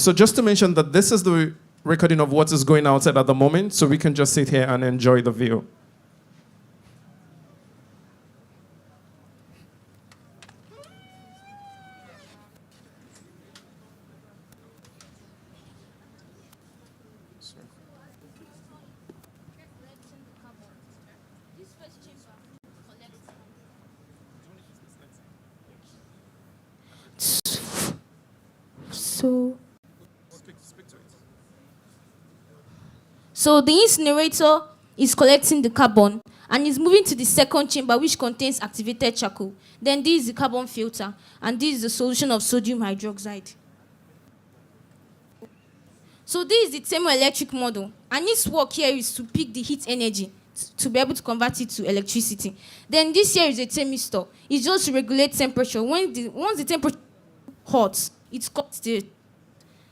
So just to mention that this is the recording of what is going outside at the moment, so we can just sit here and enjoy the view. So the incinerator is collecting the carbon and is moving to the second chamber, which contains activated charcoal. Then this is the carbon filter, and this is the solution of sodium hydroxide. So this is the thermoelectric model, and its work here is to pick the heat energy to be able to convert it to electricity. Then this here is a thermistor. It's just to regulate temperature. Once the temperature hot, it cuts the.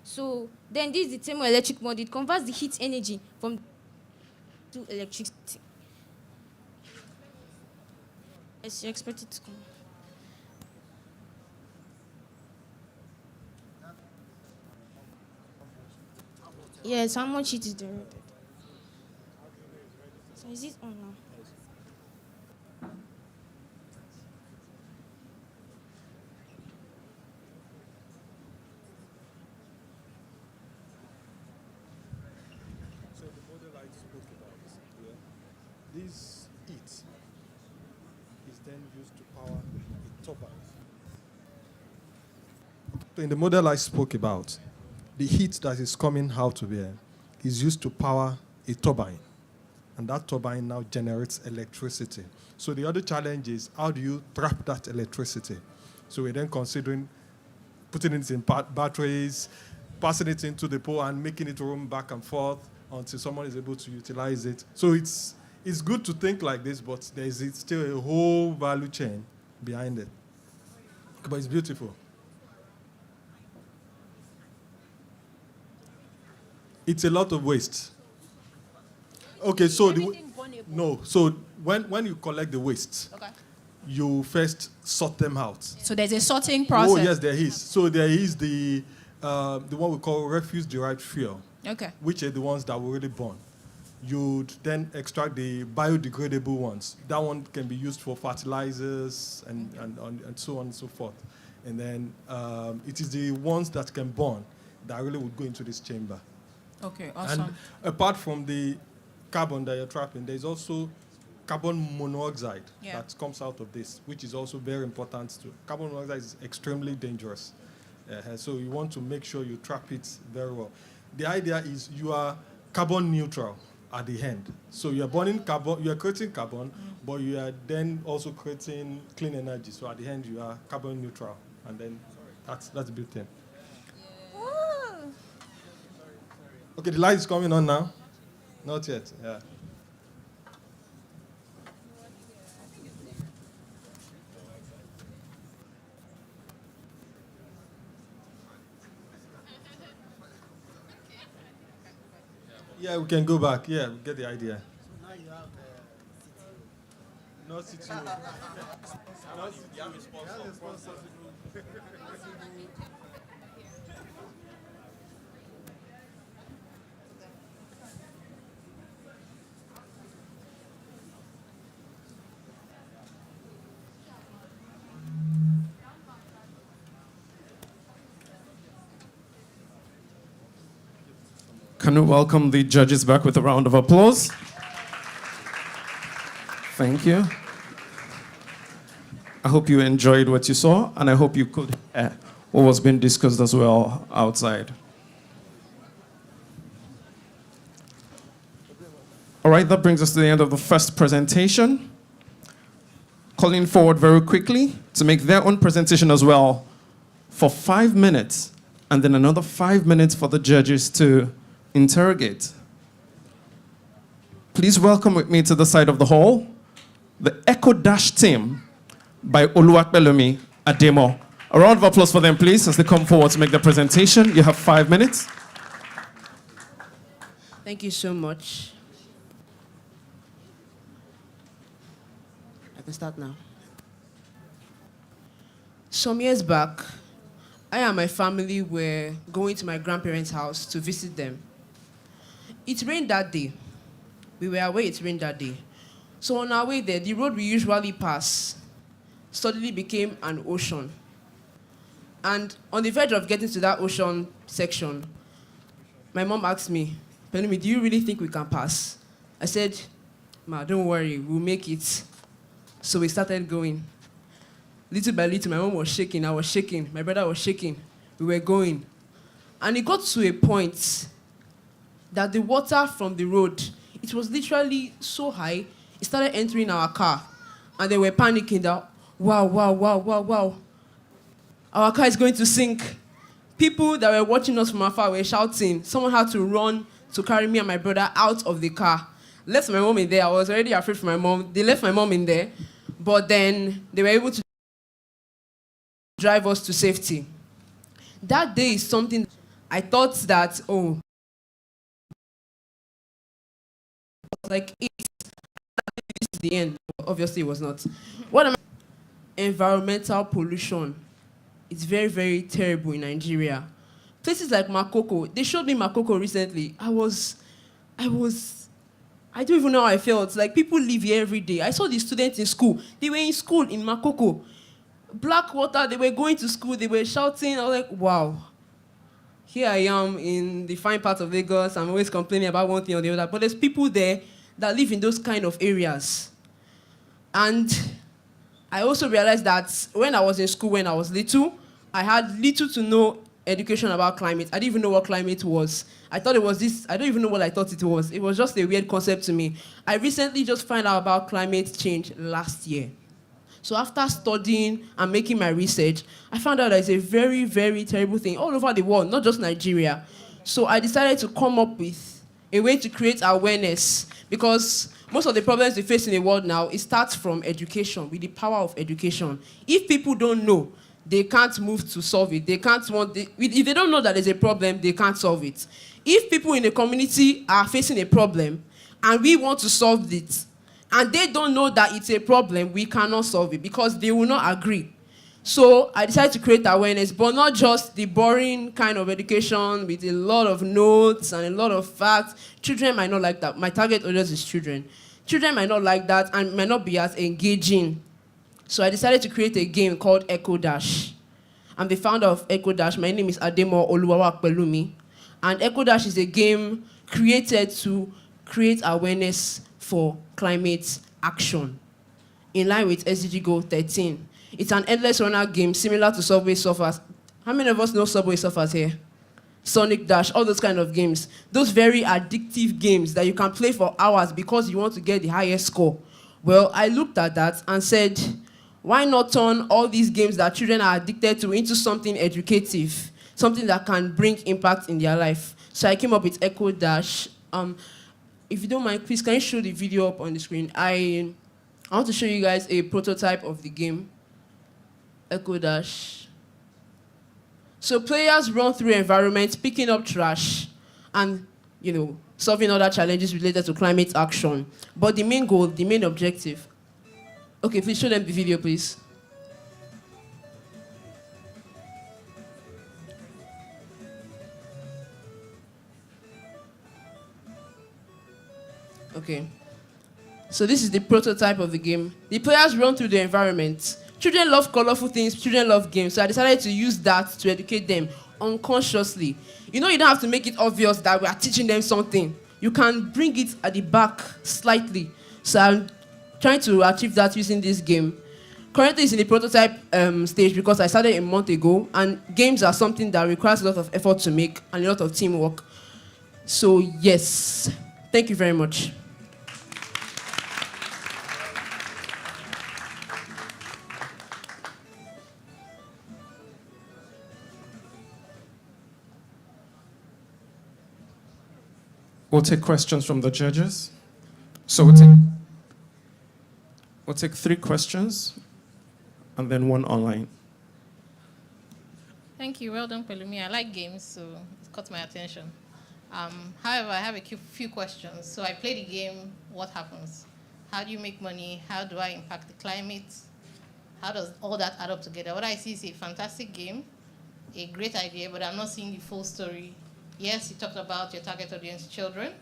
So then this is the thermoelectric model. It converts the heat energy from to electricity. Yes, you expect it to come. Yes, how much heat is generated? So is it on now? So the model I spoke about, this heat is then used to power a turbine. So in the model I spoke about, the heat that is coming out of here is used to power a turbine. And that turbine now generates electricity. So the other challenge is, how do you trap that electricity? So we're then considering putting it in batteries, passing it into the pole and making it roam back and forth until someone is able to utilize it. So it's good to think like this, but there is still a whole value chain behind it. But it's beautiful. It's a lot of waste. Okay, so so when you collect the waste, Okay. you first sort them out. So there's a sorting process. Oh yes, there is. So there is the one we call refuse-derived fuel, Okay. which are the ones that will really burn. You'd then extract the biodegradable ones. That one can be used for fertilizers and so on and so forth. And then it is the ones that can burn that really would go into this chamber. Okay, awesome. And apart from the carbon that you're trapping, there's also carbon monoxide that comes out of this, which is also very important too. Carbon monoxide is extremely dangerous. So you want to make sure you trap it very well. The idea is you are carbon neutral at the end. So you're burning carbon, you're creating carbon, but you are then also creating clean energy. So at the end you are carbon neutral. And then that's a big thing. Okay, the light is coming on now. Not yet, yeah. Yeah, we can go back. Yeah, we get the idea. So now you have not CTO. Not you have a sponsor. Can we welcome the judges back with a round of applause? Thank you. I hope you enjoyed what you saw, and I hope you could hear what was being discussed as well outside. All right, that brings us to the end of the first presentation. Calling forward very quickly to make their own presentation as well for 5 minutes, and then another 5 minutes for the judges to interrogate. Please welcome with me to the side of the hall, the Echo Dash team by Oluwapelomi Ademo. A round of applause for them, please, as they come forward to make their presentation. You have 5 minutes. Thank you so much. I can start now. Some years back, I and my family were going to my grandparents' house to visit them. It rained that day. We were away, it rained that day. So on our way there, the road we usually pass suddenly became an ocean. And on the verge of getting to that ocean section, my mom asked me, Pelumi, do you really think we can pass? I said, Ma, don't worry, we'll make it. So we started going. Little by little, my mom was shaking, I was shaking, my brother was shaking. We were going. And it got to a point that the water from the road, it was literally so high, it started entering our car. And they were panicking that, wow. Our car is going to sink. People that were watching us from afar were shouting. Someone had to run to carry me and my brother out of the car. Left my mom in there. I was already afraid for my mom. They left my mom in there. But then they were able to drive us to safety. That day is something I thought that, oh, like this is the end. Obviously, it was not. What am I? Environmental pollution. It's very, very terrible in Nigeria. Places like Makoko, they showed me Makoko recently. I don't even know how I felt. Like, people live here every day. I saw the students in school. They were in school in Makoko. Black water, they were going to school, they were shouting. I was like, wow. Here I am in the fine part of Lagos. I'm always complaining about one thing or the other. But there's people there that live in those kind of areas. And I also realized that when I was in school, when I was little, I had little to no education about climate. I didn't even know what climate was. I thought it was this, I don't even know what I thought it was. It was just a weird concept to me. I recently just found out about climate change last year. So after studying and making my research, I found out that it's a very, very terrible thing all over the world, not just Nigeria. So I decided to come up with a way to create awareness, because most of the problems we face in the world now, it starts from education, with the power of education. If people don't know, they can't move to solve it. If they don't know that there's a problem, they can't solve it. If people in the community are facing a problem and we want to solve it, and they don't know that it's a problem, we cannot solve it because they will not agree. So I decided to create awareness, but not just the boring kind of education with a lot of notes and a lot of facts. Children might not like that. My target audience is children. Children might not like that and might not be as engaging. So I decided to create a game called Echo Dash. I'm the founder of Echo Dash. My name is Ademo Oluwawakpelumi. And Echo Dash is a game created to create awareness for climate action in line with SDG Goal 13. It's an endless runner game similar to Subway Surfers. How many of us know Subway Surfers here? Sonic Dash, all those kind of games. Those very addictive games that you can play for hours because you want to get the highest score. Well, I looked at that and said, why not turn all these games that children are addicted to into something educative, something that can bring impact in their life? So I came up with Echo Dash. If you don't mind, please, can you show the video up on the screen? I want to show you guys a prototype of the game, Echo Dash. So players run through environments, picking up trash, and, solving other challenges related to climate action. But the main goal, the main objective. Okay, please show them the video, please. Okay. So this is the prototype of the game. The players run through the environment. Children love colorful things, children love games, so I decided to use that to educate them unconsciously. You don't have to make it obvious that we are teaching them something. You can bring it at the back slightly. So I'm trying to achieve that using this game. Currently it's in the prototype stage because I started a month ago, and games are something that requires a lot of effort to make and a lot of teamwork. So yes, thank you very much. We'll take questions from the judges. So we'll take 3 questions and then 1 online. Thank you. Well done, Pelumi. I like games, so it caught my attention. However, I have a few questions. So I play the game. What happens? How do you make money? How do I impact the climate? How does all that add up together? What I see is a fantastic game, a great idea, but I'm not seeing the full story. Yes, you talked about your target audience, children,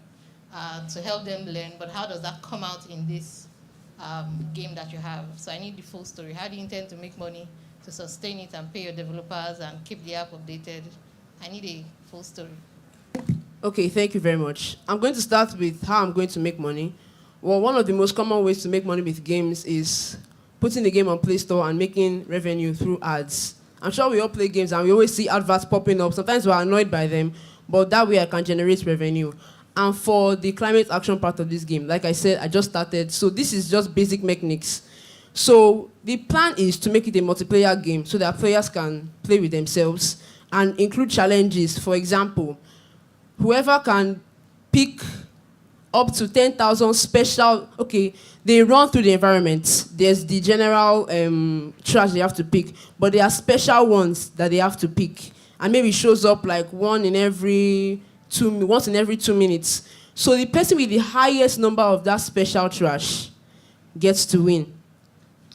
to help them learn, but how does that come out in this game that you have? So I need the full story. How do you intend to make money to sustain it and pay your developers and keep the app updated? I need a full story. Okay, thank you very much. I'm going to start with how I'm going to make money. Well, one of the most common ways to make money with games is putting the game on Play Store and making revenue through ads. I'm sure we all play games and we always see adverts popping up. Sometimes we're annoyed by them, but that way I can generate revenue. And for the climate action part of this game, like I said, I just started, so this is just basic mechanics. So the plan is to make it a multiplayer game so that players can play with themselves and include challenges. For example, whoever can pick up to 10,000 special, okay, they run through the environment. There's the general trash they have to pick, but there are special ones that they have to pick. And maybe it shows up like once in every 2 minutes. So the person with the highest number of that special trash gets to win.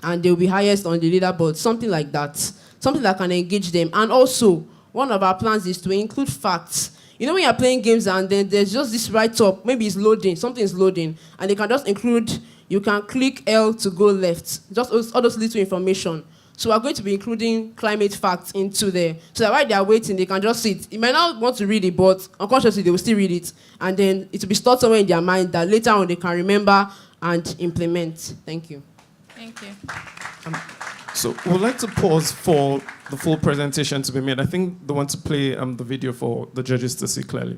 And they'll be highest on the leaderboard, something like that. Something that can engage them. And also, one of our plans is to include facts. You know when you're playing games and then there's just this write-up, maybe it's loading, something is loading, and they can just include, you can click L to go left, just all those little information. So we're going to be including climate facts into there, so that while they're waiting, they can just sit. You might not want to read it, but unconsciously they will still read it, and then it will be stored somewhere in their mind that later on they can remember and implement. Thank you. Thank you. So we'd like to pause for the full presentation to be made. I think they want to play the video for the judges to see clearly.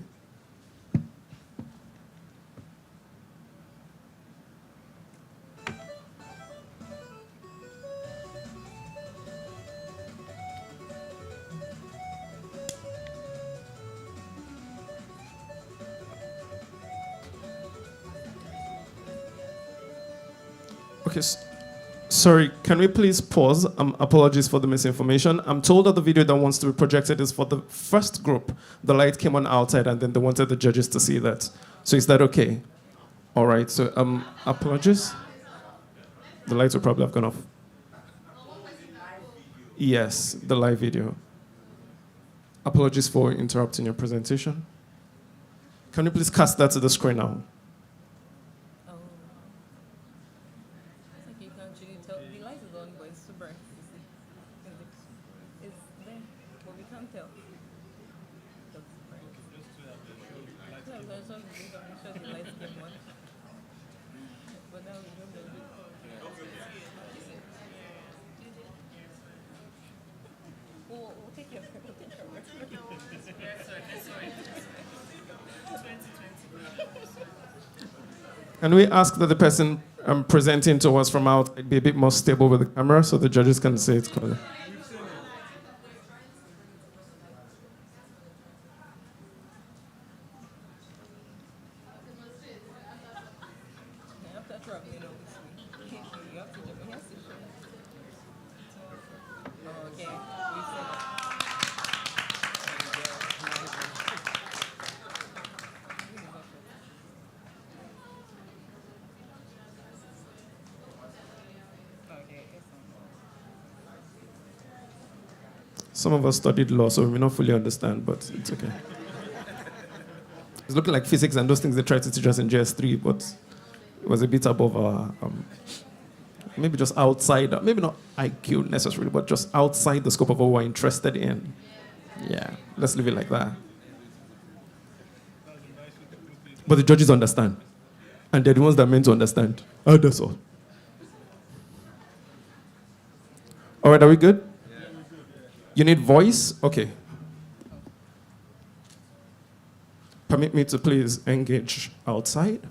Okay. Sorry, can we please pause? Apologies for the misinformation. I'm told that the video that wants to be projected is for the first group. The light came on outside and then they wanted the judges to see that. So is that okay? All right, so apologies. The lights will probably have gone off. Yes, the live video. Apologies for interrupting your presentation. Can you please cast that to the screen now? Can we ask that the person presenting to us from out be a bit more stable with the camera so the judges can see it clearly? Some of us studied law, so we may not fully understand, but it's okay. It's looking like physics and those things they tried to teach us in JS3, but it was a bit above our, maybe just outside, maybe not IQ necessarily, but just outside the scope of what we're interested in. Yeah, let's leave it like that. But the judges understand. And they're the ones that are meant to understand. Oh, that's all. All right, are we good? You need voice? Okay. Permit me to please engage outside.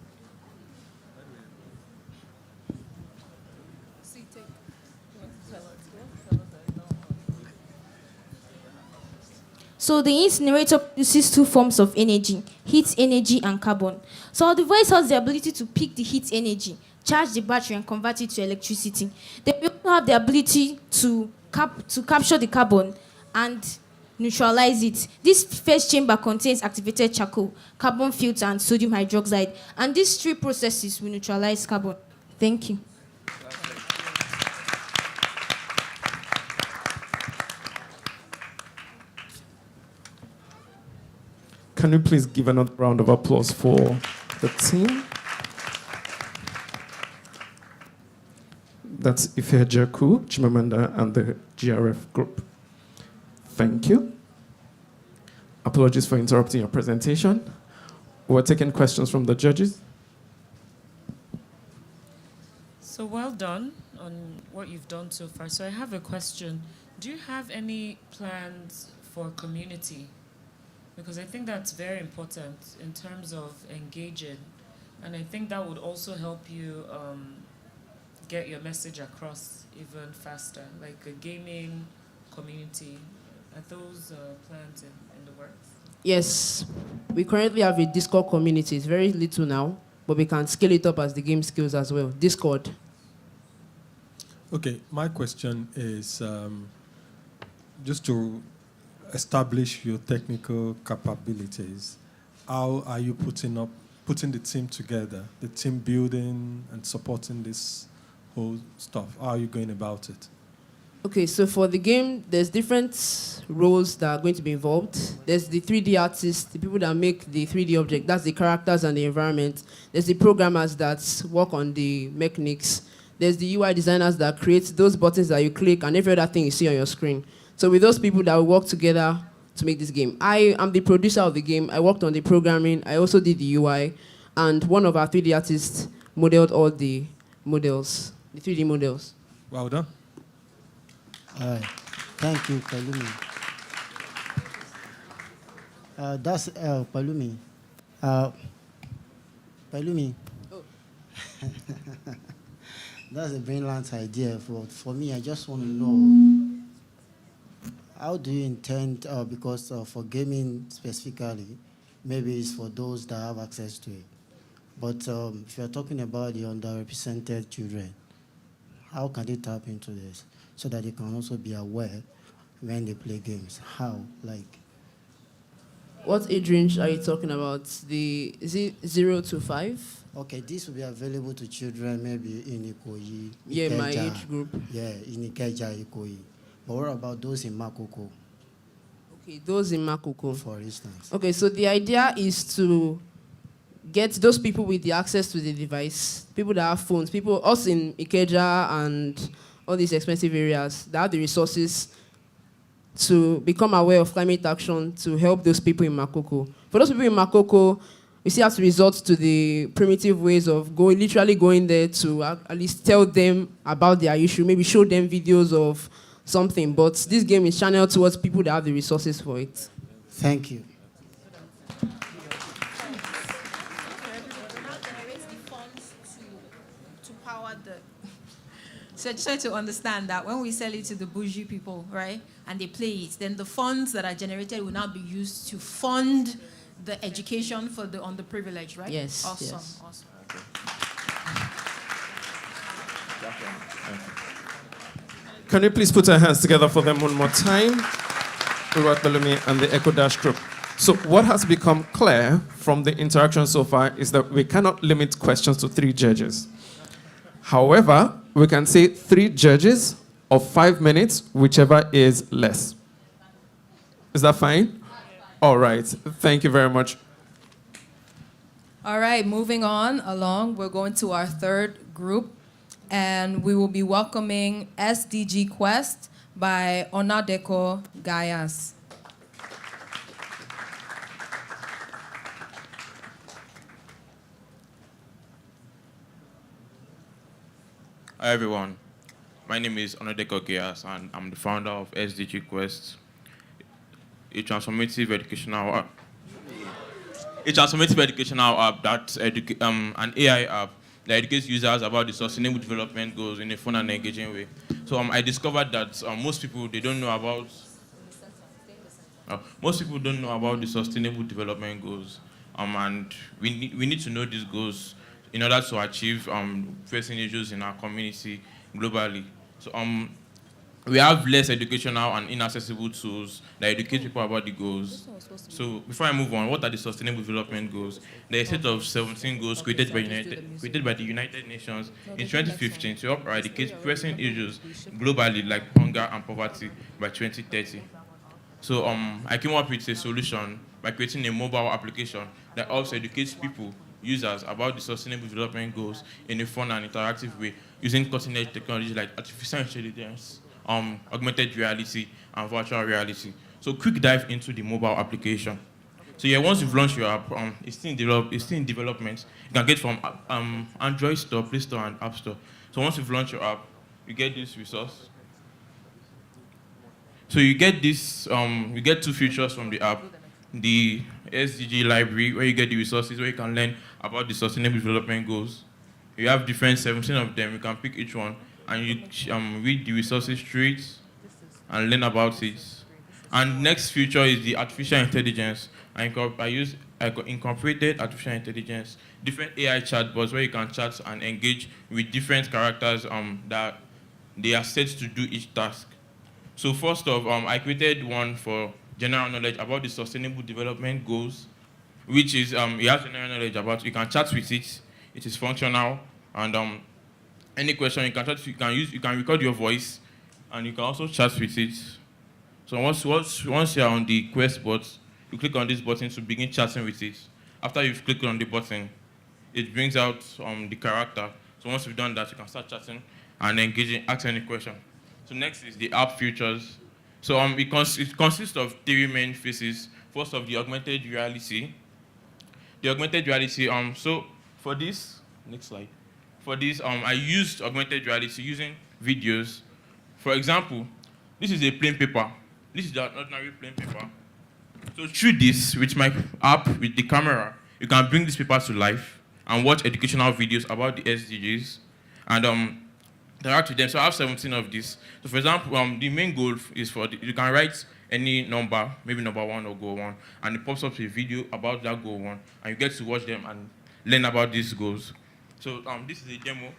So the incinerator produces two forms of energy, heat energy and carbon. So our device has the ability to pick the heat energy, charge the battery and convert it to electricity. Then we also have the ability to capture the carbon and neutralize it. This first chamber contains activated charcoal, carbon filter, and sodium hydroxide. And these three processes will neutralize carbon. Thank you. Can you please give another round of applause for the team? That's Ifejaku, Chimamanda, and the GRF group. Thank you. Apologies for interrupting your presentation. We're taking questions from the judges. So well done on what you've done so far. So I have a question. Do you have any plans for community? Because I think that's very important in terms of engaging. And I think that would also help you get your message across even faster, like a gaming community. Are those plans in the works? Yes, we currently have a Discord community. It's very little now, but we can scale it up as the game scales as well. Discord. Okay, my question is just to establish your technical capabilities. How are you putting the team together, the team building and supporting this whole stuff? How are you going about it? Okay, so for the game, there's different roles that are going to be involved. There's the 3D artists, the people that make the 3D object, that's the characters and the environment. There's the programmers that work on the mechanics. There's the UI designers that create those buttons that you click and every other thing you see on your screen. So with those people that will work together to make this game. I am the producer of the game. I worked on the programming. I also did the UI. And one of our 3D artists modeled all the models, the 3D models. Well done. All right. Thank you, Palumi. That's Palumi. Palumi. Oh. That's a brilliant idea. For me, I just want to know, how do you intend, because for gaming specifically, maybe it's for those that have access to it. But if you're talking about the underrepresented children, how can they tap into this so that they can also be aware when they play games? How? Like, What age range are you talking about? Is it 0 to 5? okay, this will be available to children maybe in Ikoyi. Yeah, my Ikeja. age group. Yeah, in Ikeja, Ikoyi. But what about those in Makoko, Okay, those in Makoko. for instance? Okay, so the idea is to get those people with the access to the device, people that have phones, us in Ikeja and all these expensive areas that have the resources to become aware of climate action to help those people in Makoko. For those people in Makoko, you still have to resort to the primitive ways of literally going there to at least tell them about their issue, maybe show them videos of something. But this game is channeled towards people that have the resources for it. Thank you. So I just try to understand that when we sell it to the bougie people, right, and they play it, then the funds that are generated will now be used to fund the education for the underprivileged, right? Yes. Awesome. Yes. Awesome. Can you please put our hands together for them one more time? Urat Balumi and the Echo Dash group. So what has become clear from the interaction so far is that we cannot limit questions to 3 judges. However, we can say 3 judges of 5 minutes, whichever is less. Is that fine? All right. Thank you very much. All right, moving on along, we're going to our third group, and we will be welcoming SDG Quest by Onadeko Gayas. Hi everyone, my name is Onadeko Gayas and I'm the founder of SDG Quest, a transformative educational app. That's an AI app that educates users about the sustainable development goals in a fun and engaging way. So I discovered that most people don't know about the sustainable development goals, and we need to know these goals in order to achieve pressing issues in our community globally. So we have less educational and inaccessible tools that educate people about the goals. So before I move on, what are the sustainable development goals? There are a set of 17 goals created by the United Nations in 2015 to help eradicate pressing issues globally like hunger and poverty by 2030. So I came up with a solution by creating a mobile application that also educates people, users, about the Sustainable Development Goals in a fun and interactive way using cutting-edge technology like artificial intelligence, augmented reality, and virtual reality. So quick dive into the mobile application. So yeah, once you've launched your app, it's still in development. You can get from Android Store, Play Store, and App Store. So once you've launched your app, you get this resource. So you get this, you get two features from the app. The SDG library, where you get the resources, where you can learn about the Sustainable Development Goals. You have different 17 of them. You can pick each one, and you read the resources through it and learn about it. And next feature is the artificial intelligence. I incorporated artificial intelligence, different AI chatbots where you can chat and engage with different characters that they are set to do each task. So first off, I created one for general knowledge about the Sustainable Development Goals, which is you have general knowledge about. You can chat with it. It is functional, and any question you can chat. You can record your voice, and you can also chat with it. So once you're on the quest bot, you click on this button to begin chatting with it. After you've clicked on the button, it brings out the character. So once you've done that, you can start chatting and engaging, ask any question. So next is the app features. So it consists of three main phases. First of the augmented reality. The augmented reality, so for this, next slide. For this, I used augmented reality using videos. For example, this is a plain paper. This is the ordinary plain paper. So through this, with my app, with the camera, you can bring this paper to life and watch educational videos about the SDGs and interact with them. So I have 17 of these. So for example, the main goal is you can write any number, maybe number 1 or goal 1, and it pops up a video about that goal 1, and you get to watch them and learn about these goals. So this is a demo.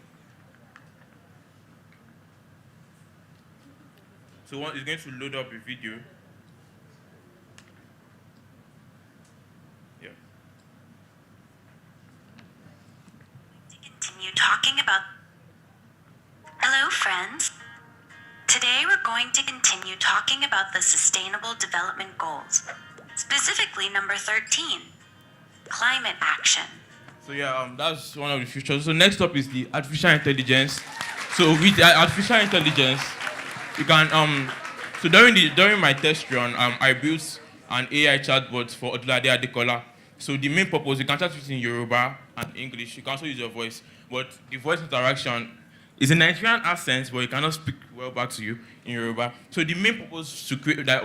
So it's going to load up a video. Yeah. Continue talking about. Hello, friends. Today we're going to continue talking about the Sustainable Development Goals, specifically number 13, climate action. So yeah, that's one of the features. So next up is the artificial intelligence. So with the artificial intelligence, you can so during my test run, I built an AI chatbot for Odulade Adekola. So the main purpose, you can chat with in Yoruba and English. You can also use your voice, but the voice interaction is a Nigerian accent, but you cannot speak well back to you in Yoruba. So the main purpose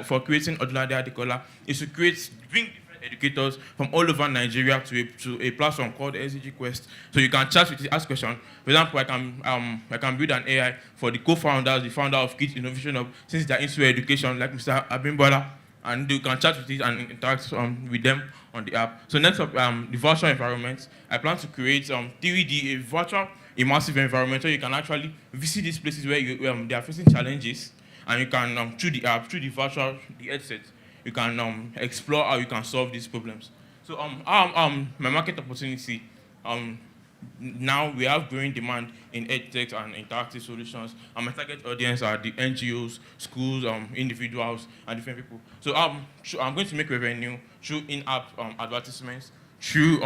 for creating Odulade Adekola is to bring different educators from all over Nigeria to a platform called SDG Quest. So you can chat with it, ask questions. For example, I can build an AI for the co-founders, the founder of Kids Innovation Hub, since they're into education, like Mr. Abimbola, and you can chat with it and interact with them on the app. So next up, the virtual environment. I plan to create 3D, a virtual immersive environment where you can actually visit these places where they are facing challenges, and you can, through the app, through the headset, you can explore how you can solve these problems. So my market opportunity, now we have growing demand in edtech and interactive solutions, and my target audience are the NGOs, schools, individuals, and different people. So I'm going to make revenue through in-app advertisements, through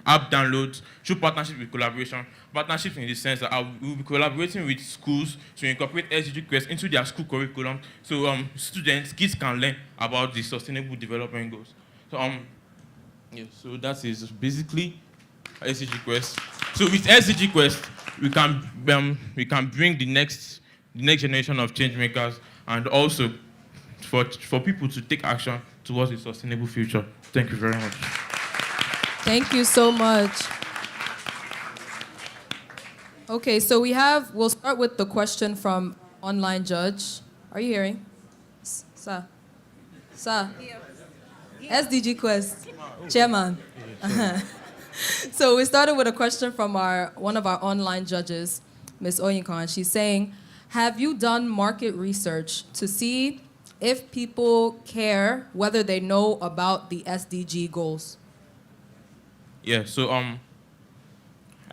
app downloads, through partnership with collaboration. Partnerships in the sense that I will be collaborating with schools to incorporate SDG Quest into their school curriculum, so kids can learn about the Sustainable Development Goals. So yeah, so that is basically SDG Quest. So with SDG Quest, we can bring the next generation of change makers, and also for people to take action towards a sustainable future. Thank you very much. Thank you so much. Okay, so we'll start with the question from online judge. Are you hearing? Sir. SDG Quest, chairman. So we started with a question from one of our online judges, Ms. Oyinkan. She's saying, have you done market research to see if people care whether they know about the SDG goals? Yeah, so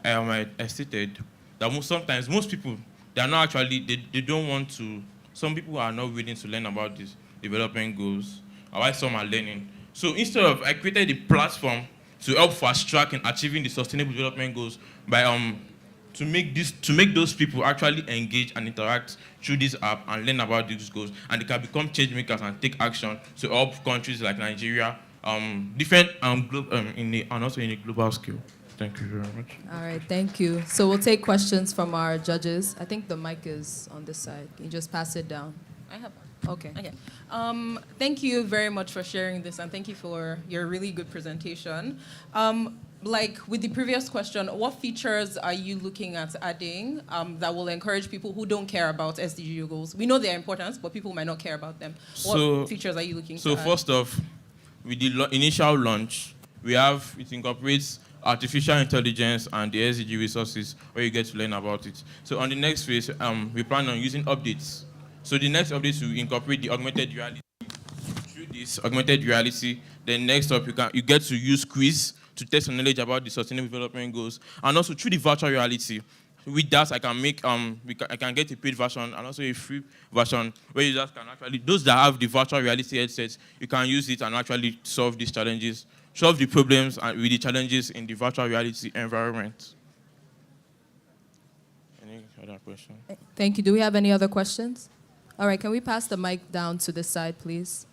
I stated that most people, they are not actually, they don't want to, some people are not willing to learn about this. Development Goals, why some are learning. So instead of, I created a platform to help fast track in achieving the Sustainable Development Goals by to make those people actually engage and interact through this app and learn about these goals, and they can become change makers and take action to help countries like Nigeria, different and also in a global scale. Thank you very much. All right, thank you. So we'll take questions from our judges. I think the mic is on this side. Can you just pass it down? I have Okay. Okay. Thank you very much for sharing this, and thank you for your really good presentation. Like with the previous question, what features are you looking at adding that will encourage people who don't care about SDG goals? We know they're important, but people might not care about them. What features are you looking to add? So first off, with the initial launch, it incorporates artificial intelligence and the SDG resources where you get to learn about it. So on the next phase, we plan on using updates. So the next updates will incorporate the augmented reality. Through this augmented reality, then next up you get to use quiz to test your knowledge about the Sustainable Development Goals, and also through the virtual reality. With that, I can make I can get a paid version and also a free version where users can actually, those that have the virtual reality headsets, you can use it and actually solve these challenges, solve the problems and with the challenges in the virtual reality environment. Any other question? Thank you. Do we have any other questions? All right, can we pass the mic down to this side, please?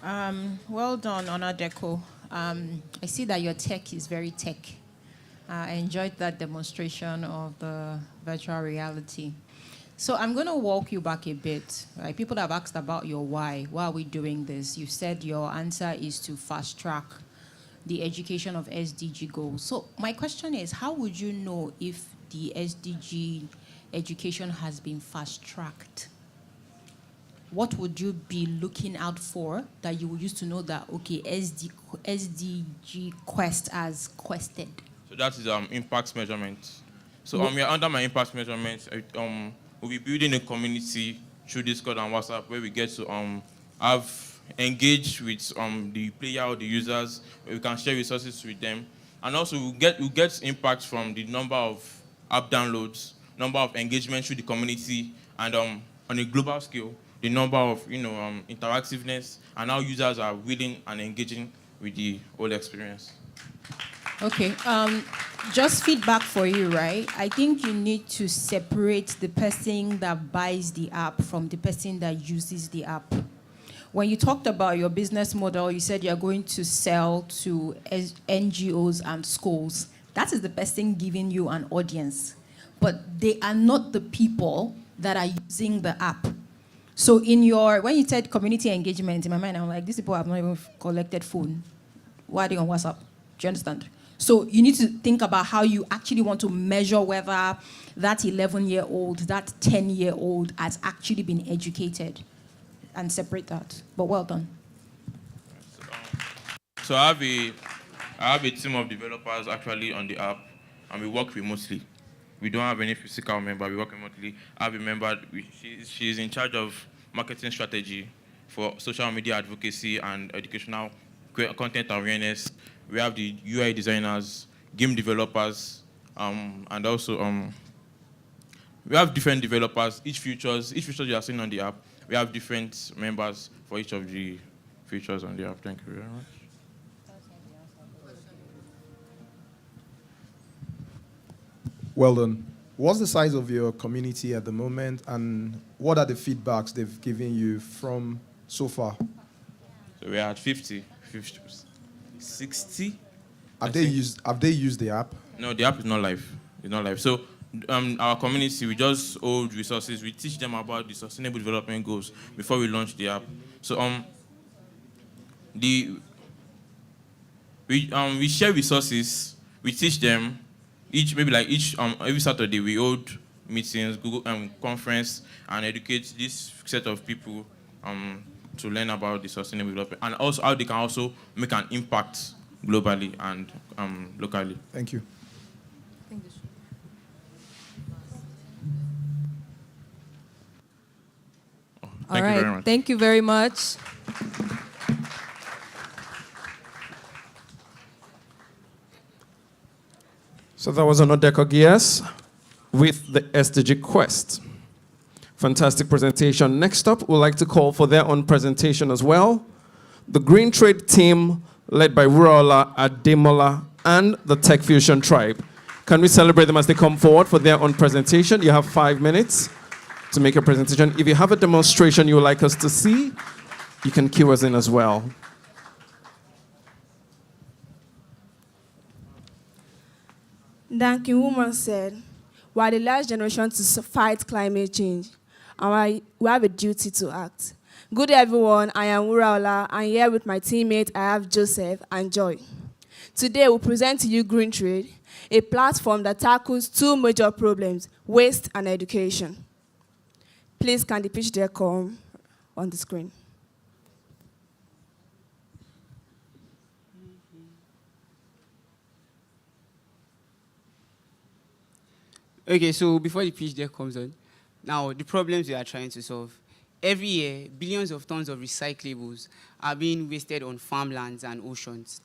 Well done, Onadeco. I see that your tech is very tech. I enjoyed that demonstration of the virtual reality. So I'm going to walk you back a bit. Right? People have asked about your why. Why are we doing this? You said your answer is to fast track the education of SDG goals. So my question is, how would you know if the SDG education has been fast tracked? What would you be looking out for that you would use to know that, okay, SDG Quest has quested? So that is impact measurement. So we are under my impact measurement. We'll be building a community through Discord and WhatsApp where we get to engage with the player or the users, where we can share resources with them. And also we'll get impact from the number of app downloads, number of engagement through the community, and on a global scale, the number of interactiveness and how users are willing and engaging with the whole experience. Okay, just feedback for you, right? I think you need to separate the person that buys the app from the person that uses the app. When you talked about your business model, you said you're going to sell to NGOs and schools. That is the person giving you an audience. But they are not the people that are using the app. So when you said community engagement, in my mind, I'm like, these people have not even collected phone. Why are they on WhatsApp? Do you understand? So you need to think about how you actually want to measure whether that 11-year-old, that 10-year-old has actually been educated, and separate that. But well done. So I have a team of developers actually on the app, and we work remotely. We don't have any physical member, we work remotely. I have a member, she's in charge of marketing strategy for social media advocacy and educational content awareness. We have the UI designers, game developers, and also we have different developers. Each features you are seeing on the app, we have different members for each of the features on the app. Thank you very much. Well done. What's the size of your community at the moment, and what are the feedbacks they've given you from so far? So we are at 50, 60. Have they used the app? No, the app is not live. It's not live. So our community, we just hold resources. We teach them about the Sustainable Development Goals before we launch the app. So we share resources. We teach them every Saturday we hold meetings, Google conference, and educate this set of people to learn about the sustainable development and also how they can also make an impact globally and locally. Thank you. Thank you very much. Thank you very much. So that was Onadeco Gears with the SDG Quest. Fantastic presentation. Next up, we'd like to call for their own presentation as well. The Green Trade team, led by Wuraola Ademola and the Tech Fusion tribe. Can we celebrate them as they come forward for their own presentation? You have 5 minutes to make a presentation. If you have a demonstration you would like us to see, you can cue us in as well. Duncan Woman said, "We are the last generation to fight climate change, and we have a duty to act." Good day, everyone. I am Wuraola, and here with my teammates, I have Joseph and Joy. Today, we present to you Green Trade, a platform that tackles two major problems, waste and education. Please, can the pitch deck come on the screen? Okay, so before the pitch deck comes on, now the problems we are trying to solve. Every year, billions of tons of recyclables are being wasted on farmlands and oceans.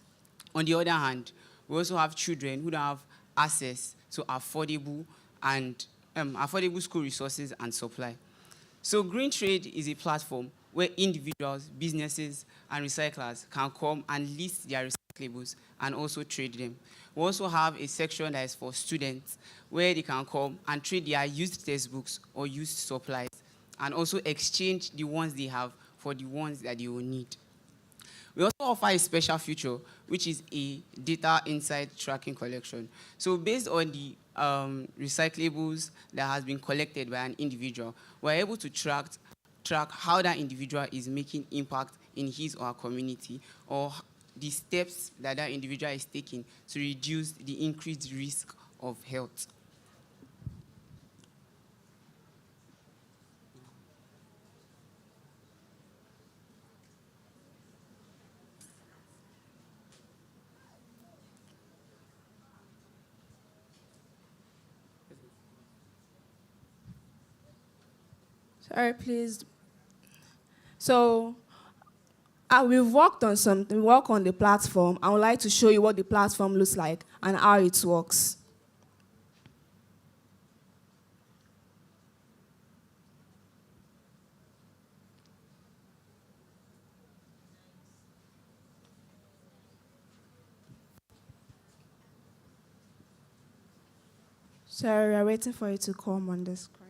On the other hand, we also have children who don't have access to affordable school resources and supply. So Green Trade is a platform where individuals, businesses, and recyclers can come and list their recyclables and also trade them. We also have a section that is for students where they can come and trade their used textbooks or used supplies and also exchange the ones they have for the ones that they will need. We also offer a special feature, which is a data insight tracking collection. So based on the recyclables that has been collected by an individual, we're able to track how that individual is making impact in his or her community, or the steps that that individual is taking to reduce the increased risk of health. Sorry, please. So, we've worked on something, work on the platform. I would like to show you what the platform looks like and how it works. Sorry, we're waiting for it to come on the screen.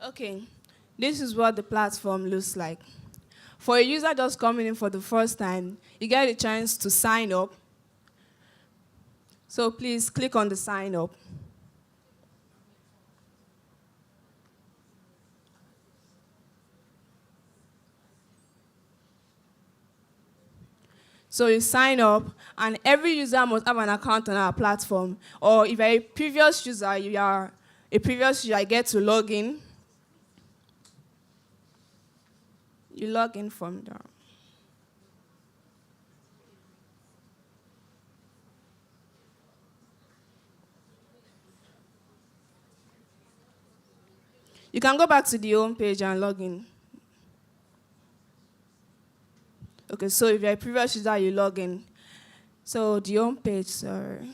Okay, this is what the platform looks like. For a user just coming in for the first time, you get a chance to sign up. So please click on the sign up. So you sign up, and every user must have an account on our platform. Or if you're a previous user, I get to log in. You log in from there. You can go back to the home page and log in. Okay, so if you're a previous user, you log in. So the home page, sorry.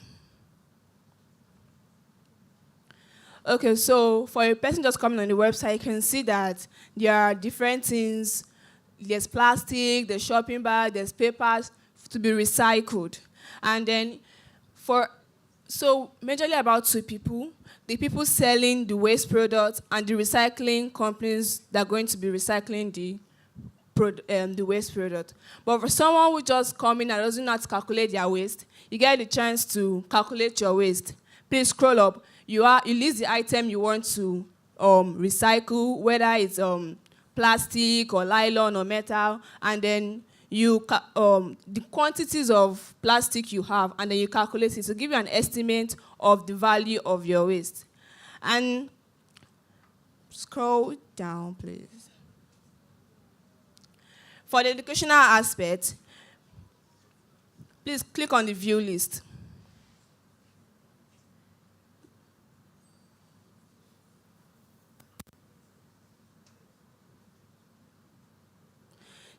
Okay, so for a person just coming on the website, you can see that there are different things. There's plastic, there's shopping bag, there's papers to be recycled. And then so majorly about two people, the people selling the waste products and the recycling companies that are going to be recycling the waste product. But for someone who just come in and doesn't know how to calculate their waste, you get the chance to calculate your waste. Please scroll up. You list the item you want to recycle, whether it's plastic or nylon or metal, and then the quantities of plastic you have, and then you calculate it to give you an estimate of the value of your waste. And scroll down, please. For the educational aspect, please click on the view list.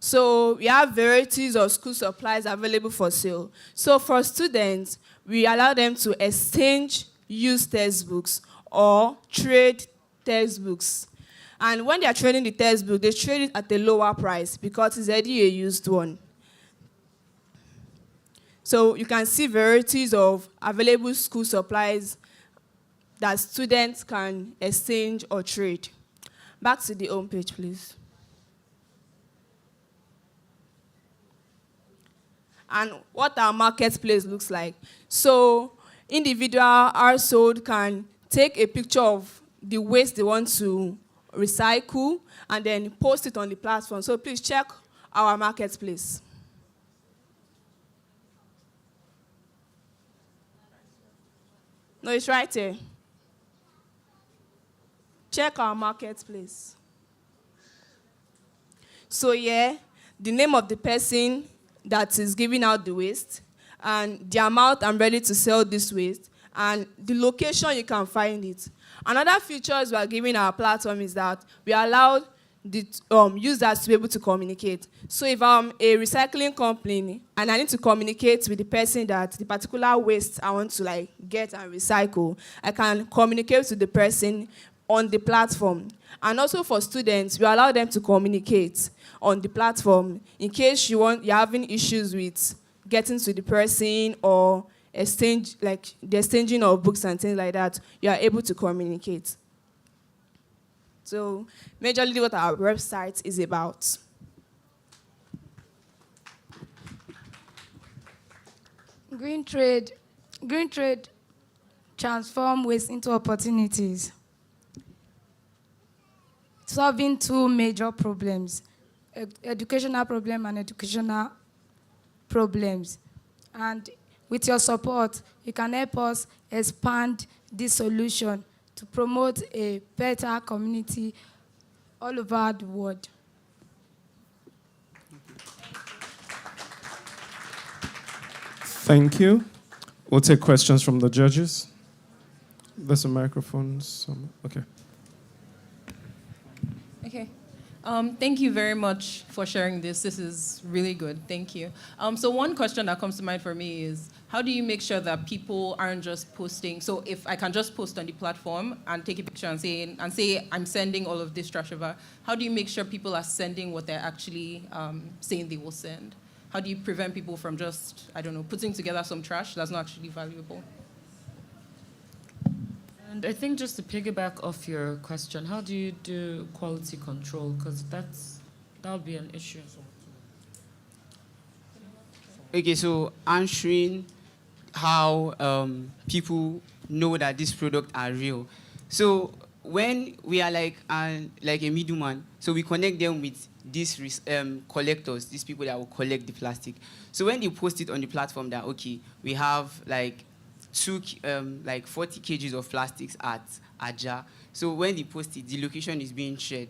So we have varieties of school supplies available for sale. So for students, we allow them to exchange used textbooks or trade textbooks. And when they are trading the textbook, they trade it at a lower price because it's already a used one. So you can see varieties of available school supplies that students can exchange or trade. Back to the home page, please. And what our marketplace looks like. So individual household can take a picture of the waste they want to recycle and then post it on the platform. So please check our marketplace. No, it's right here. Check our marketplace. So yeah, the name of the person that is giving out the waste, and the amount I'm ready to sell this waste, and the location you can find it. Another features we are giving our platform is that we allow the users to be able to communicate. So if I'm a recycling company and I need to communicate with the person that the particular waste I want to get and recycle, I can communicate with the person on the platform. And also for students, we allow them to communicate on the platform in case you're having issues with getting to the person or the exchanging of books and things like that, you are able to communicate. So majorly what our website is about. Green trade transform waste into opportunities, solving two major problems, educational problem and educational problems. And with your support, you can help us expand this solution to promote a better community all over the world. Thank you. We'll take questions from the judges. There's a microphone. Okay. Okay. Thank you very much for sharing this. This is really good. Thank you. So one question that comes to mind for me is, how do you make sure that people aren't just posting? So if I can just post on the platform and take a picture and say I'm sending all of this trash over, how do you make sure people are sending what they're actually saying they will send? How do you prevent people from just, I don't know, putting together some trash that's not actually valuable? And I think just to piggyback off your question, how do you do quality control? Because that'll be an issue. Okay, so answering how people know that this product are real. So when we are like a middleman, so we connect them with these collectors, these people that will collect the plastic. So when they post it on the platform that, okay, we have 40 kgs of plastics at Aja. So when they post it, the location is being shared.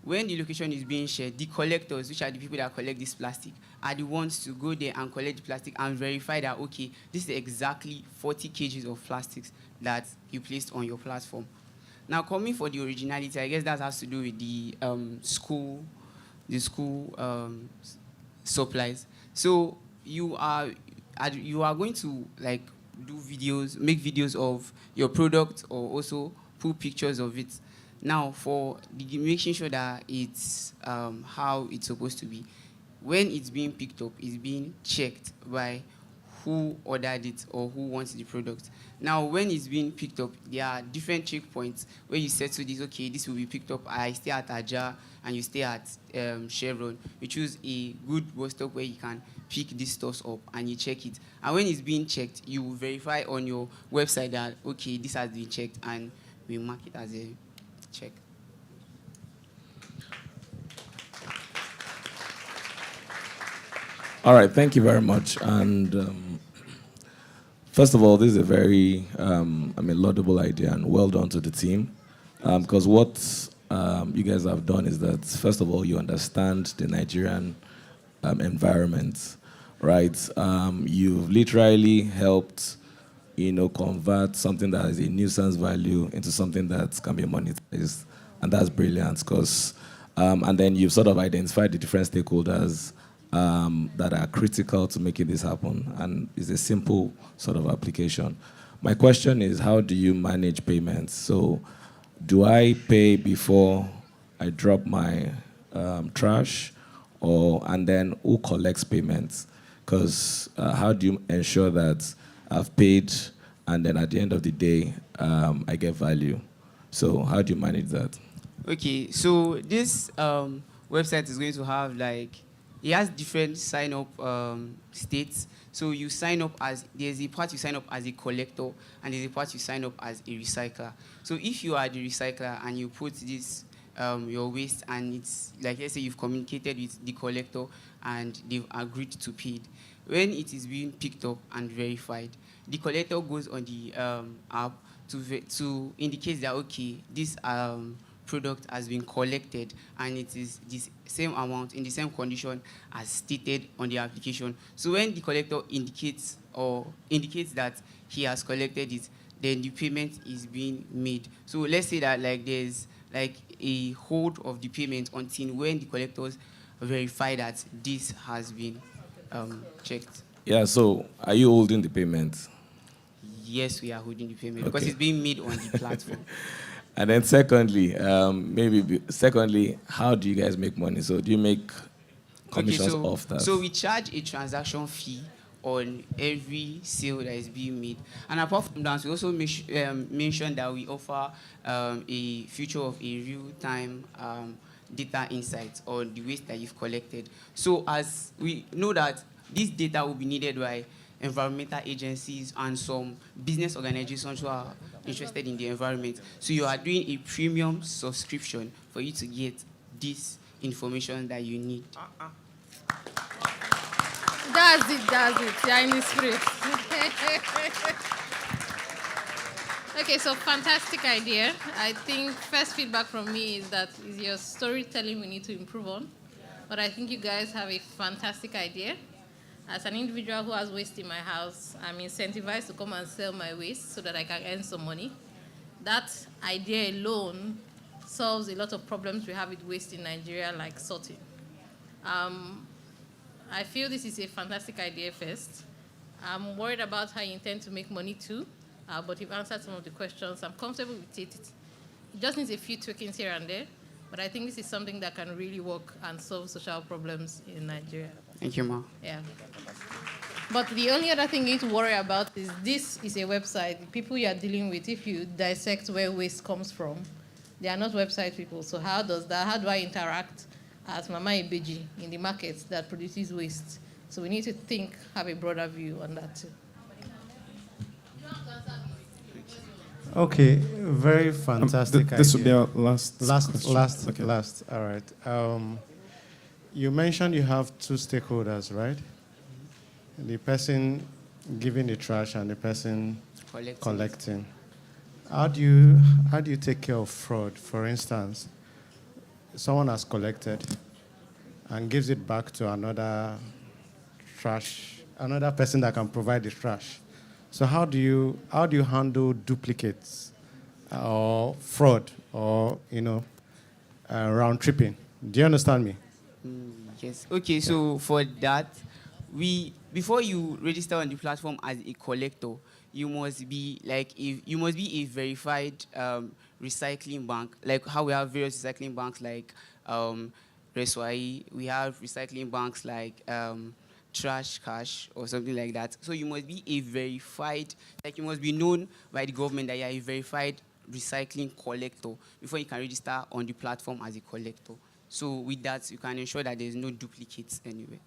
When the location is being shared, the collectors, which are the people that collect this plastic, are the ones to go there and collect the plastic and verify that, okay, this is exactly 40 kgs of plastics that you placed on your platform. Now, coming for the originality, I guess that has to do with the school supplies. So you are going to do videos, make videos of your product, or also put pictures of it. Now, for making sure that it's how it's supposed to be, when it's being picked up, it's being checked by who ordered it or who wants the product. Now, when it's being picked up, there are different checkpoints where you set to this, okay, this will be picked up. I stay at Aja and you stay at Chevron. You choose a good bus stop where you can pick these stores up and you check it. And when it's being checked, you will verify on your website that, okay, this has been checked, and we mark it as a check. All right, thank you very much. And first of all, this is a very, laudable idea, and well done to the team. Because what you guys have done is that, first of all, you understand the Nigerian environment, right? You've literally helped, convert something that is a nuisance value into something that can be monetized, and that's brilliant. Because, and then you've sort of identified the different stakeholders that are critical to making this happen, and it's a simple sort of application. My question is, how do you manage payments? So, do I pay before I drop my trash, and then who collects payments? Because how do you ensure that I've paid and then at the end of the day I get value? So how do you manage that? Okay, so this website is going to have it has different sign up states. So you sign up there's a part you sign up as a collector and there's a part you sign up as a recycler. So if you are the recycler and you put this your waste, and it's like, let's say you've communicated with the collector and they've agreed to pay it. When it is being picked up and verified, the collector goes on the app to indicate that, okay, this product has been collected and it is this same amount in the same condition as stated on the application. So when the collector indicates that he has collected it, then the payment is being made. So let's say that there's a hold of the payment until when the collectors verify that this has been checked. Yeah, so are you holding the payment? Yes, we are holding the payment because it's being made on the platform. And then secondly, how do you guys make money? So do you make commissions off that? So we charge a transaction fee on every sale that is being made. And apart from that, we also mentioned that we offer a feature of a real-time data insights on the waste that you've collected. So as we know that this data will be needed by environmental agencies and some business organizations who are interested in the environment. So you are doing a premium subscription for you to get this information that you need. That's it. Yeah, in the spirit. Okay, so fantastic idea. I think first feedback from me is that is your storytelling we need to improve on. But I think you guys have a fantastic idea. As an individual who has waste in my house, I'm incentivized to come and sell my waste so that I can earn some money. That idea alone solves a lot of problems we have with waste in Nigeria, like sorting. I feel this is a fantastic idea first. I'm worried about how you intend to make money too, but you've answered some of the questions. I'm comfortable with it. It just needs a few tweakings here and there, but I think this is something that can really work and solve social problems in Nigeria. Thank you, Ma. Yeah. But the only other thing you need to worry about is this is a website. The people you are dealing with, if you dissect where waste comes from, they are not website people. So how do I interact as Mama Ibeji in the market that produces waste? So we need to have a broader view on that too. Okay, very fantastic this idea. will be our last question. Okay. Last. All right. You mentioned you have two stakeholders, right? The person giving the trash and the person collecting. How do you take care of fraud? For instance, someone has collected and gives it back to another person that can provide the trash. So how do you handle duplicates or fraud or round tripping? Do you understand me? Yes. Okay. So for that, before you register on the platform as a collector, you must be a verified recycling bank. Like how we have various recycling banks like Reswai, we have recycling banks like Trash Cash or something like that. So you must be a verified, you must be known by the government that you are a verified recycling collector before you can register on the platform as a collector. So with that, you can ensure that there's no duplicates anywhere.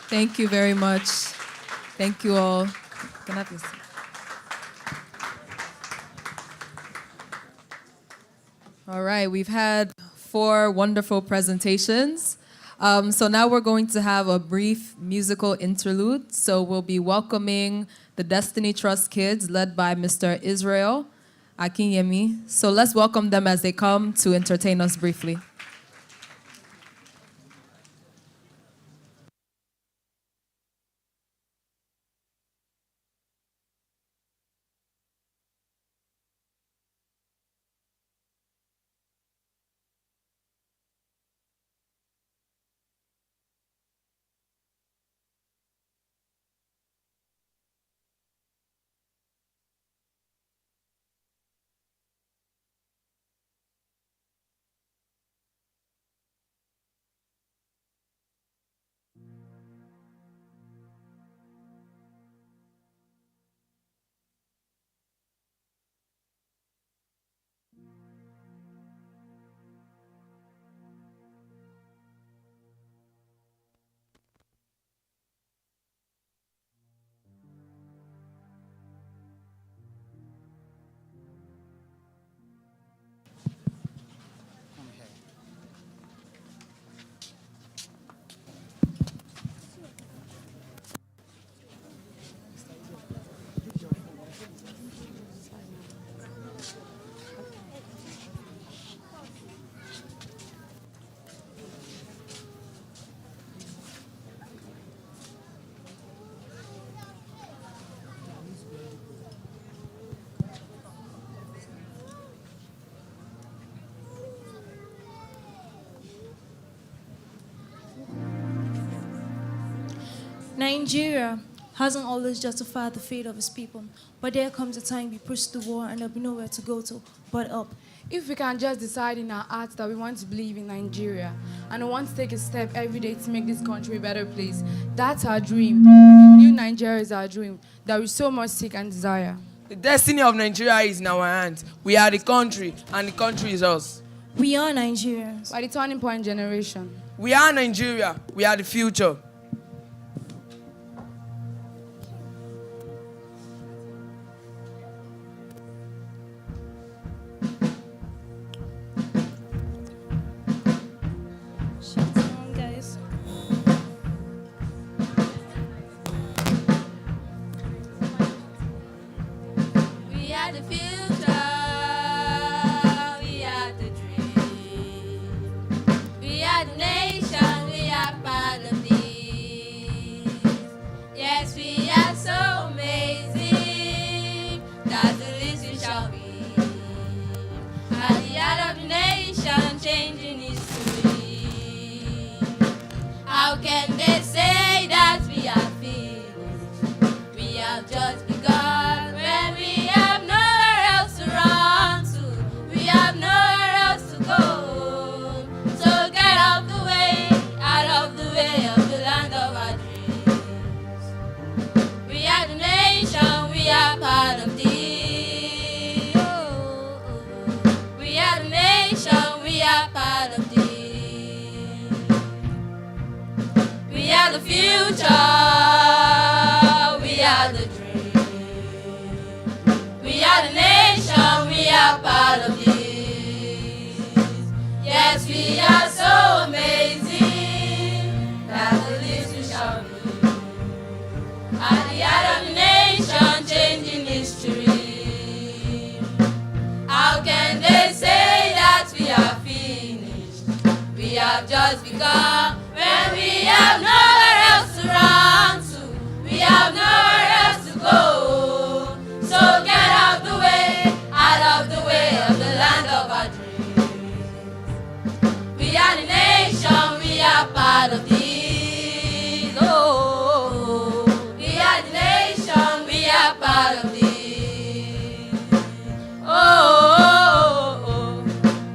Thank you very much. Thank you all. Can I have this? All right, we've had 4 wonderful presentations. So now we're going to have a brief musical interlude. So we'll be welcoming the Destiny Trust Kids led by Mr. Israel Akinyemi. So let's welcome them as they come to entertain us briefly. Nigeria hasn't always justified the fate of its people, but there comes a time we push the war and there'll be nowhere to go to but up. If we can just decide in our hearts that we want to believe in Nigeria and we want to take a step every day to make this country a better place, that's our dream. New Nigeria is our dream that we so much seek and desire. The destiny of Nigeria is in our hands. We are the country, and the country is us. We are Nigerians. We are the turning point generation. We are Nigeria. We are the future. We are the future, we are the dream. We are the nation, we are part of this. Yes, we are so amazing, that's the least we shall be. At the heart of the nation, changing history. How can they say that we are finished? We have just begun when we have nowhere else to run to. We have nowhere else to go. So get out of the way of the land of our dreams. We are the nation, we are part of this. We are the nation, we are part of this. We are the future, we are the dream. We are the nation, we are part of this. Yes, we are so amazing, that's the least we shall be. At the heart of the nation, changing history. How can they say that we are finished? We have just begun when we have nowhere else to run to. We have nowhere else to go. So get out of the way of the land of our dreams. We are the nation, we are part of this. Oh, we are the nation, we are part of this. Oh,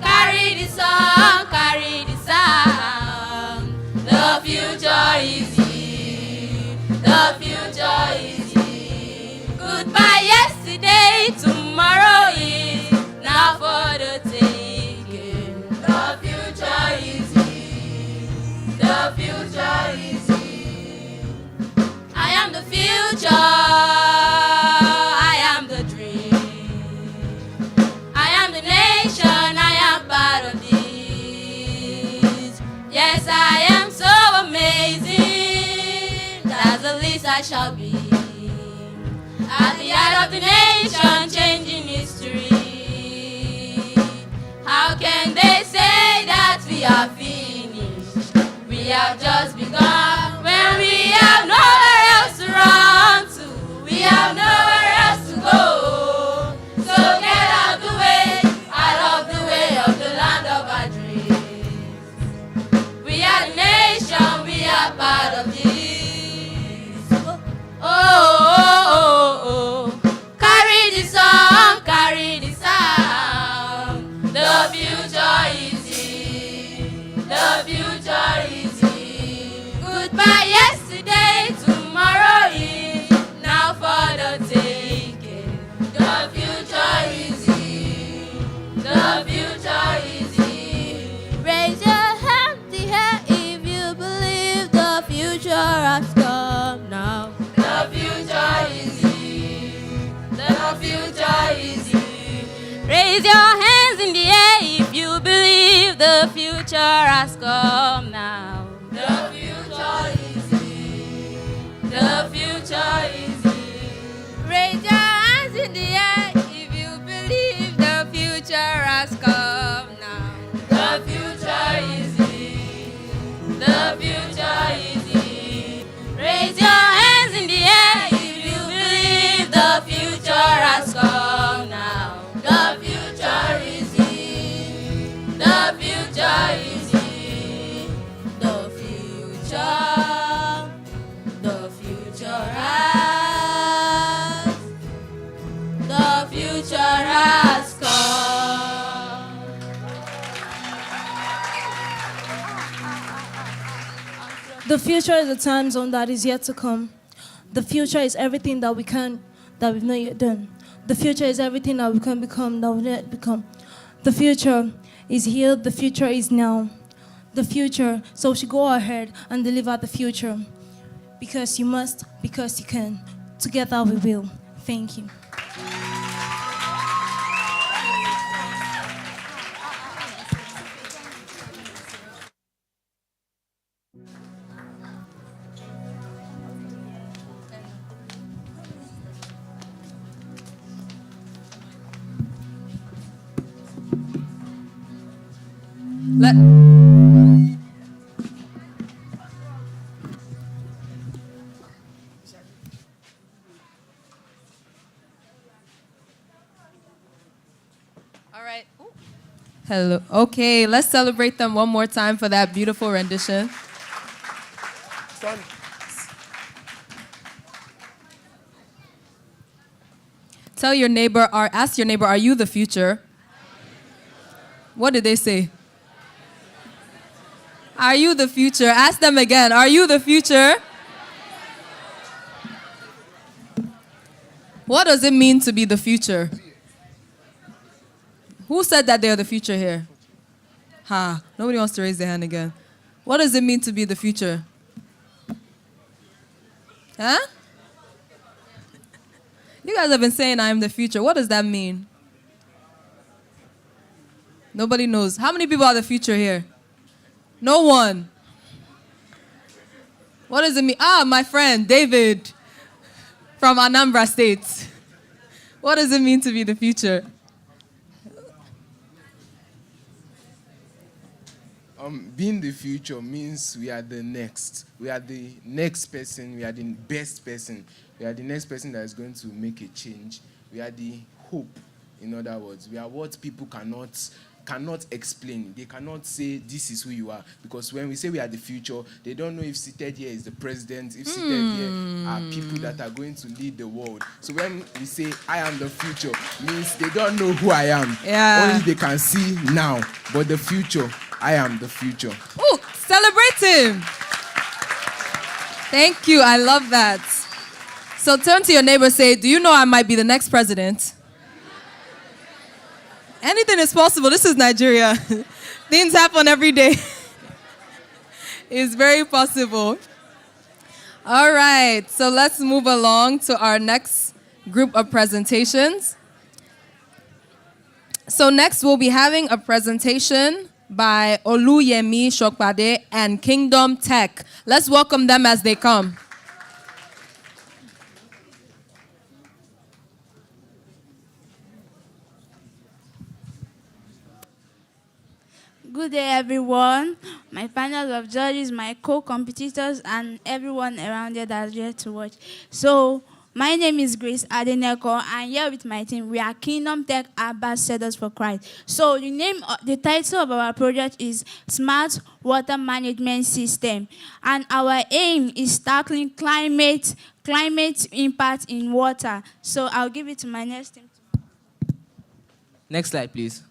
carry the song, carry the sound. The future is here, the future is here. Goodbye yesterday, tomorrow is now for the taking. The future is here, the future is here. I am the future, I am the dream. I am the nation, I am part of this. Yes, I am so amazing, that's the least I shall be. At the heart of the nation, changing history. How can they say that we are finished? We have just begun when we have nowhere else to run to. We have nowhere else to go. So get out of the way of the land of our dreams. We are the nation, we are part of this. Oh, carry the song, carry the sound. The future is here, the future is here. Goodbye yesterday, tomorrow is now for the taking. The future is here, the future is here. Raise your hand in the air if you believe the future has come now. The future is here, the future is here. Raise your hands in the air if you believe the future has come now. The future is here, the future is here. Raise your hands in the air if you believe the future has come now. The future is here, the future is here. Raise your hands in the air if you believe the future has come now. The future is here, the future is here. The future is a time zone that is yet to come. The future is everything that we've not yet done. The future is everything that we can become, that we've not yet become. The future is here, the future is now. The future, so we should go ahead and deliver the future. Because you must, because you can. Together we will. Thank you. All right. Ooh. Hello. Okay, let's celebrate them one more time for that beautiful rendition. Tell your neighbor, or ask your neighbor, are you the future? What did they say? Are you the future? Ask them again, are you the future? What does it mean to be the future? Who said that they're the future here? Ha, nobody wants to raise their hand again. What does it mean to be the future? Huh? You guys have been saying I am the future. What does that mean? Nobody knows. How many people are the future here? No one. What does it mean? Ah, my friend, David from Anambra State. What does it mean to be the future? Being the future means we are the next. We are the next person. We are the best person. We are the next person that is going to make a change. We are the hope, in other words. We are what people cannot explain. They cannot say this is who you are. Because when we say we are the future, they don't know if seated here is the president, if seated here are people that are going to lead the world. So when we say I am the future, means they don't know who I am. Yeah. Only they can see now. But the future, I am the future. Ooh, celebrate him. Thank you. I love that. So turn to your neighbor and say, do you know I might be the next president? Anything is possible. This is Nigeria. Things happen every day. It's very possible. All right. So let's move along to our next group of presentations. So next we'll be having a presentation by Oluyemi Shokpade and Kingdom Tech. Let's welcome them as they come. Good day, everyone. My panel of judges, my co-competitors, and everyone around here that's here to watch. So, my name is Grace Adeneko, and here with my team, we are Kingdom Tech Ambassadors for Christ. So, the title of our project is Smart Water Management System, and our aim is tackling climate impact in water. So, I'll give it to my next team. Next slide, please.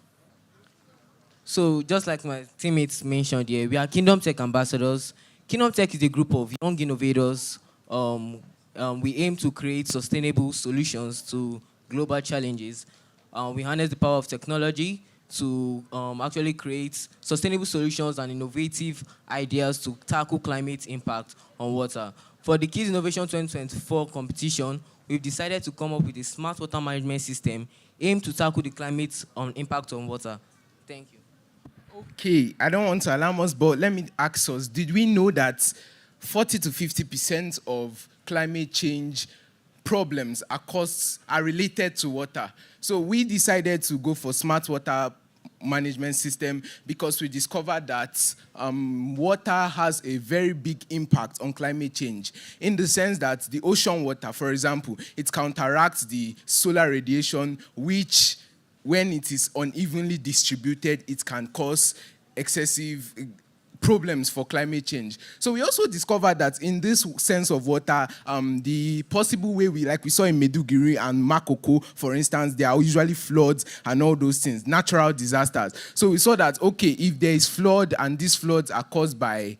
So just like my teammates mentioned here, we are Kingdom Tech Ambassadors. Kingdom Tech is a group of young innovators. We aim to create sustainable solutions to global challenges. We harness the power of technology to actually create sustainable solutions and innovative ideas to tackle climate impact on water. For the Kids Innovation 2024 competition, we've decided to come up with a smart water management system aimed to tackle the climate impact on water. Thank you. Okay, I don't want to alarm us, but let me ask us, did we know that 40 to 50% of climate change problems are related to water? So we decided to go for smart water management system because we discovered that water has a very big impact on climate change in the sense that the ocean water, for example, it counteracts the solar radiation, which when it is unevenly distributed, it can cause excessive problems for climate change. So we also discovered that in this sense of water, the possible way like we saw in Meduguri and Makoko, for instance, there are usually floods and all those things, natural disasters. So we saw that, okay, if there is flood and these floods are caused by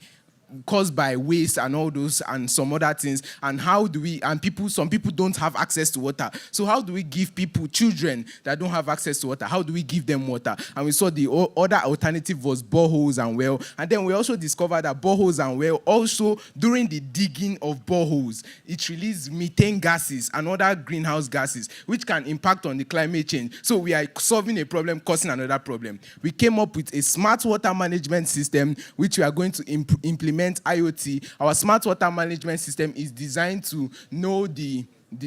caused by waste and all those and some other things. And how do we, and some people don't have access to water. So how do we give children that don't have access to water, how do we give them water? And we saw the other alternative was boreholes and well. And then we also discovered that boreholes and well, also during the digging of boreholes, it releases methane gases and other greenhouse gases, which can impact on the climate change. So we are solving a problem, causing another problem. We came up with a smart water management system, which we are going to implement IoT. Our smart water management system is designed to know the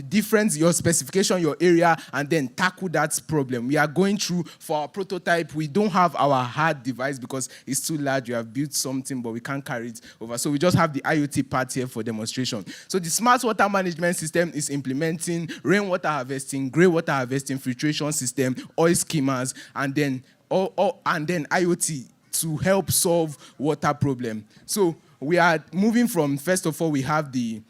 difference, your specification, your area, and then tackle that problem. We are going through, for our prototype, we don't have our hard device because it's too large. We have built something, but we can't carry it over. So we just have the IoT part here for demonstration. So the smart water management system is implementing rainwater harvesting, grey water harvesting, filtration system, oil skimmers, and then IoT to help solve water problem. So we are moving from, first of all, we have the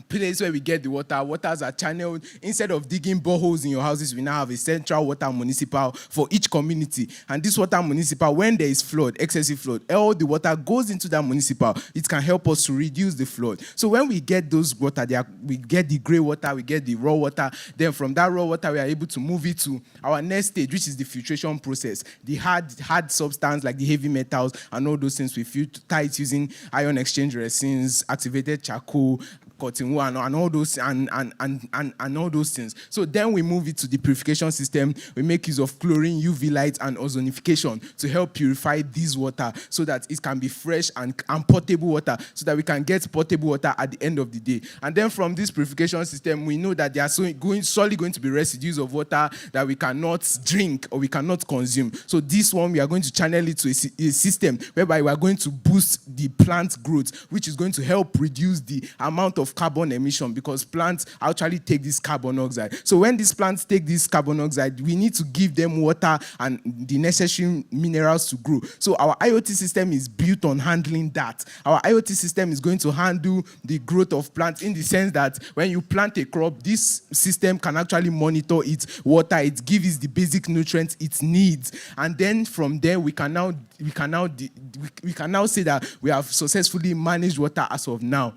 place where we get the water. Waters are channeled. Instead of digging boreholes in your houses, we now have a central water municipal for each community. And this water municipal, when there is flood, excessive flood, all the water goes into that municipal. It can help us to reduce the flood. So when we get those water, we get the grey water, we get the raw water. Then from that raw water, we are able to move it to our next stage, which is the filtration process. The hard substance like the heavy metals and all those things we filter it using ion exchange resins, activated charcoal, cotton wool, and all those and all those things. So then we move it to the purification system. We make use of chlorine, UV light, and ozonification to help purify this water so that it can be fresh and potable water, so that we can get potable water at the end of the day. And then from this purification system, we know that there are solely going to be residues of water that we cannot drink or we cannot consume. So this one, we are going to channel it to a system whereby we are going to boost the plant growth, which is going to help reduce the amount of carbon emission, because plants actually take this carbon dioxide. So when these plants take this carbon dioxide, we need to give them water and the necessary minerals to grow. So our IoT system is built on handling that. Our IoT system is going to handle the growth of plants in the sense that when you plant a crop, this system can actually monitor its water, it gives it the basic nutrients it needs. And then from there, we can now say that we have successfully managed water as of now.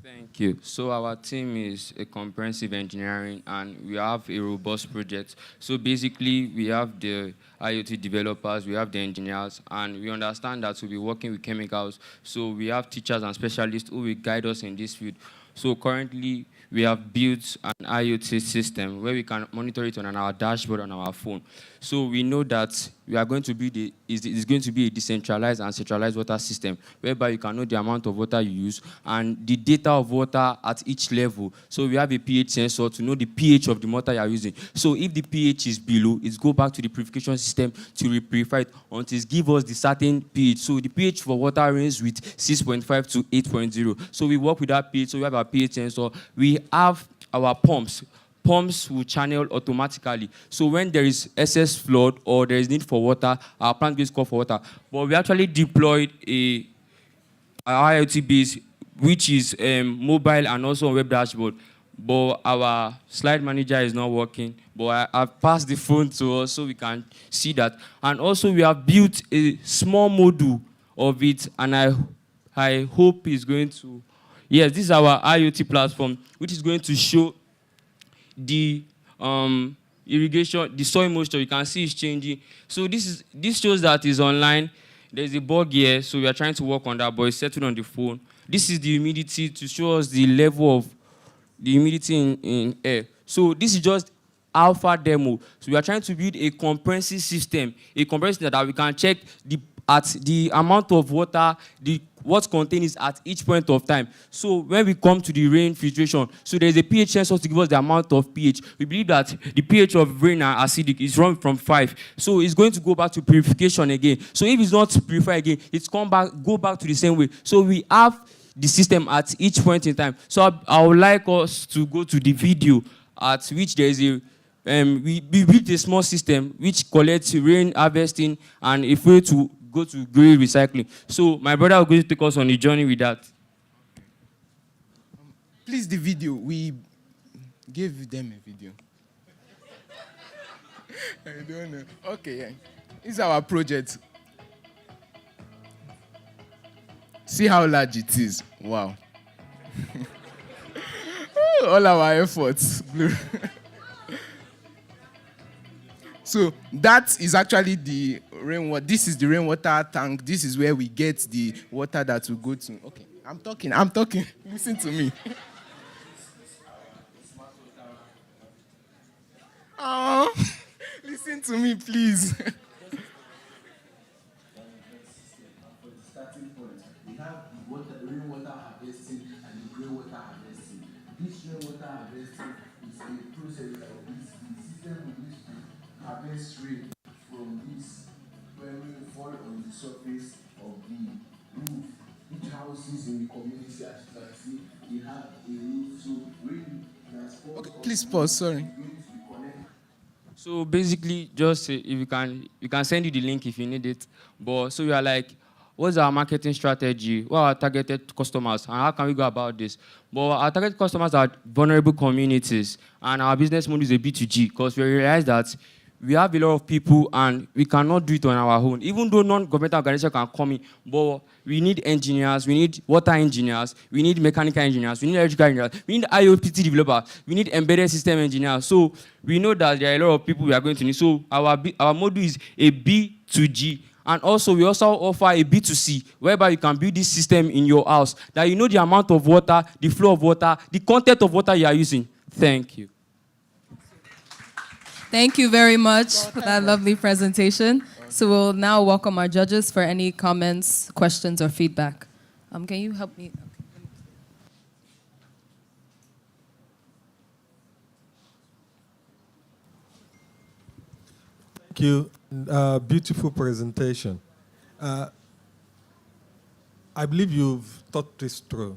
Thank you. So our team is a comprehensive engineering, and we have a robust project. So basically, we have the IoT developers, we have the engineers, and we understand that we'll be working with chemicals. So we have teachers and specialists who will guide us in this field. So currently, we have built an IoT system where we can monitor it on our dashboard on our phone. So we know that we are going to be it's going to be a decentralized and centralized water system whereby you can know the amount of water you use and the data of water at each level. So we have a pH sensor to know the pH of the water you are using. So if the pH is below, it's go back to the purification system to purify it until it gives us the certain pH. So the pH for water ranges with 6.5 to 8.0. So we work with that pH. So we have our pH sensor. We have our pumps. Pumps will channel automatically. So when there is excess flood or there is need for water, our plant gets called for water. But we actually deployed a IoT base, which is mobile and also on web dashboard. But our slide manager is not working. But I've passed the phone to us so we can see that. And also we have built a small module of it, and I hope it's going to... Yes, this is our IoT platform, which is going to show the irrigation, the soil moisture. You can see it's changing. So this shows that it's online. There's a bug here, so we are trying to work on that, but it's settled on the phone. This is the humidity to show us the level of the humidity in air. So this is just alpha demo. So we are trying to build a comprehensive system, that we can check the amount of water, what contains at each point of time. So when we come to the rain filtration, so there's a pH sensor to give us the amount of pH. We believe that the pH of rain and acidic is run from 5. So it's going to go back to purification again. So if it's not purified again, it's go back to the same way. So we have the system at each point in time. So I would like us to go to the video at which there is a we built a small system which collects rain harvesting and a way to go to grey recycling. So my brother will go to take us on a journey with that. Please, the video. We gave them a video. I don't know. Okay, yeah. This is our project. See how large it is. Wow. All our efforts. So that is actually the rainwater. This is the rainwater tank. This is where we get the water that will go to. Okay, I'm talking. Listen to me. Oh, listen to me, please. Starting point, we have the rainwater harvesting and the grey-water harvesting. This rainwater harvesting is a process that the system will use to harvest rain from this when rain fall on the surface of the roof. Each houses in the community, as you can see, they have a roof, so rain transport. Okay, please pause. Sorry. So basically, just if you can send you the link if you need it. But so you are like, what's our marketing strategy? What are our targeted customers? And how can we go about this? But our targeted customers are vulnerable communities. And our business model is a B2G because we realize that we have a lot of people and we cannot do it on our own. Even though non-governmental organizations can come in, but we need engineers, we need water engineers, we need mechanical engineers, we need electrical engineers, we need IoT developers, we need embedded system engineers. So we know that there are a lot of people we are going to need. So our model is a B2G. And also, we also offer a B2C, whereby you can build this system in your house, that you know the amount of water, the flow of water, the content of water you are using. Thank you. Thank you very much for that lovely presentation. So we'll now welcome our judges for any comments, questions, or feedback. Can you help me? Thank you. Beautiful presentation. I believe you've thought this through.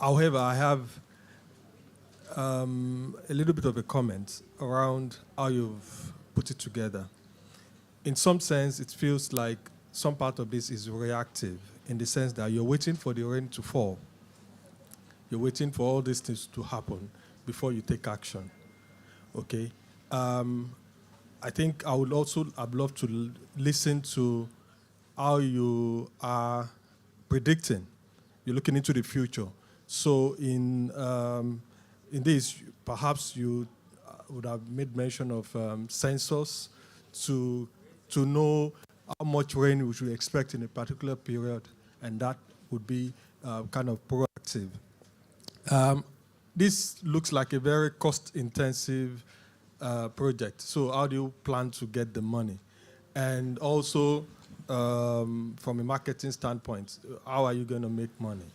However, I have a little bit of a comment around how you've put it together. In some sense, it feels like some part of this is reactive in the sense that you're waiting for the rain to fall. You're waiting for all these things to happen before you take action. Okay? I think I'd love to listen to how you are predicting. You're looking into the future. So in this, perhaps you would have made mention of sensors to know how much rain we should expect in a particular period, and that would be kind of proactive. This looks like a very cost-intensive project. So how do you plan to get the money? And also, from a marketing standpoint, how are you going to make money?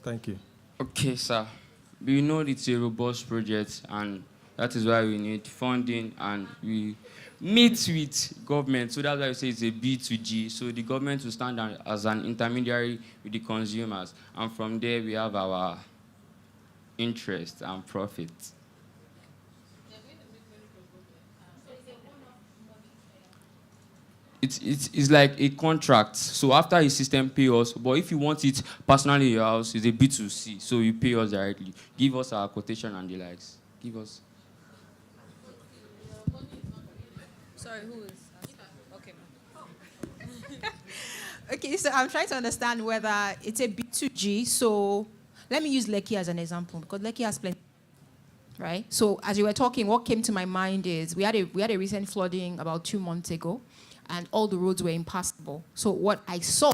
Thank you. Okay, sir. We know it's a robust project, and that is why we need funding, and we meet with government. So that's why we say it's a B2G. So the government will stand as an intermediary with the consumers. And from there, we have our interest and profit. It's like a contract. So after a system pay us, but if you want it personally in your house, it's a B2C. So you pay us directly. Give us our quotation and the likes. Give us. Sorry, who is? Okay. Okay, so I'm trying to understand whether it's a B2G. So let me use Lekki as an example, because Lekki has plenty. Right? So as you were talking, what came to my mind is we had a recent flooding about 2 months ago, and all the roads were impassable. So what I saw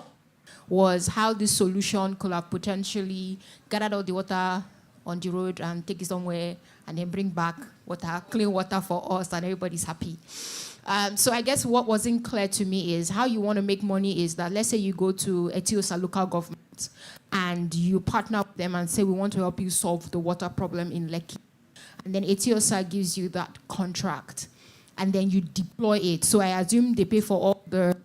was how this solution could have potentially gathered all the water on the road and take it somewhere and then bring back water, clean water for us, and everybody's happy. So I guess what wasn't clear to me is how you want to make money is that, let's say you go to Etiosa local government and you partner with them and say, we want to help you solve the water problem in Lekki. And then Etiosa gives you that contract, and then you deploy it. So I assume they pay for all the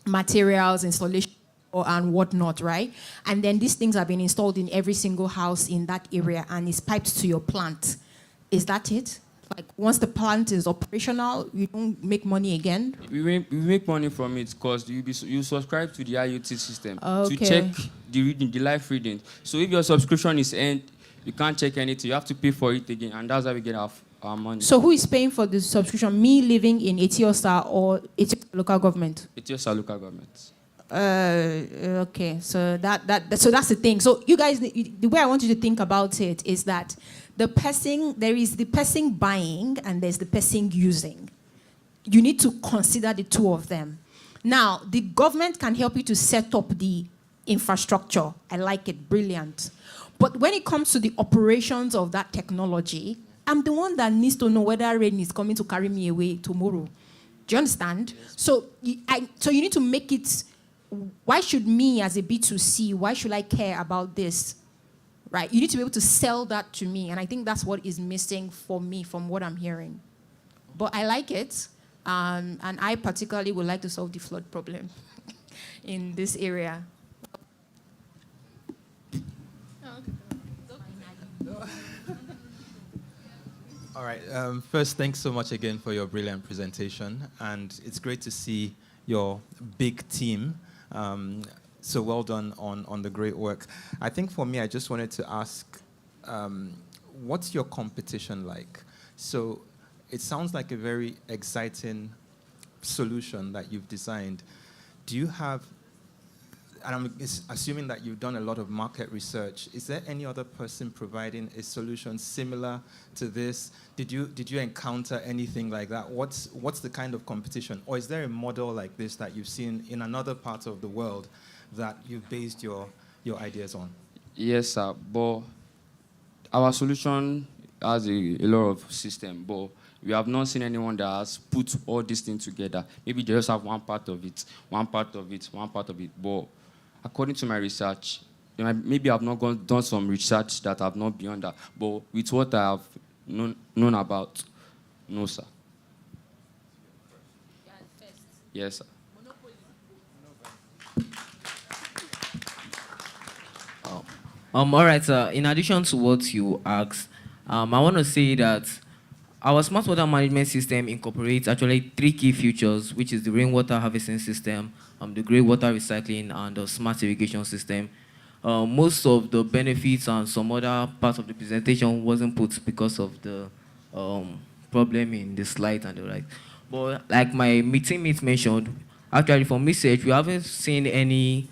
materials, installation, and whatnot, right? And then these things have been installed in every single house in that area, and it's piped to your plant. Is that it? Like, once the plant is operational, you don't make money again? We make money from it because you subscribe to the IoT system Okay. to check the reading, the live reading. So if your subscription is end, you can't check anything. You have to pay for it again, and that's how we get our Our money. So who is paying for the subscription? Me living in Etiosa or Etiosa local government? Etiosa local government. Okay, so so that's the thing. So you guys, the way I want you to think about it is that there is the person buying and there's the person using. You need to consider the two of them. Now, the government can help you to set up the infrastructure. I like it, brilliant. But when it comes to the operations of that technology, I'm the one that needs to know whether rain is coming to carry me away tomorrow. Do you understand? Yes. So you need to make it. Why should me as a B2C, why should I care about this? Right? You need to be able to sell that to me. And I think that's what is missing for me from what I'm hearing. But I like it. And I particularly would like to solve the flood problem in this area. All right. First, thanks so much again for your brilliant presentation. And it's great to see your big team. So well done on the great work. I think for me, I just wanted to ask, what's your competition like? So it sounds like a very exciting solution that you've designed. Do you have, and I'm assuming that you've done a lot of market research, is there any other person providing a solution similar to this? Did you encounter anything like that? What's the kind of competition? Or is there a model like this that you've seen in another part of the world that you've based your ideas on? Yes, sir. But our solution has a lot of system, but we have not seen anyone that has put all these things together. Maybe they just have one part of it. But according to my research, maybe I've not done some research that I've not beyond that. But with what I have known about, no, sir. Yes, sir. All right, sir. In addition to what you asked, I want to say that our smart water management system incorporates actually 3 key features, which is the rainwater harvesting system, the grey water recycling, and the smart irrigation system. Most of the benefits and some other parts of the presentation wasn't put because of the problem in the slide and the like. But like my teammate mentioned, actually from research, we haven't seen any,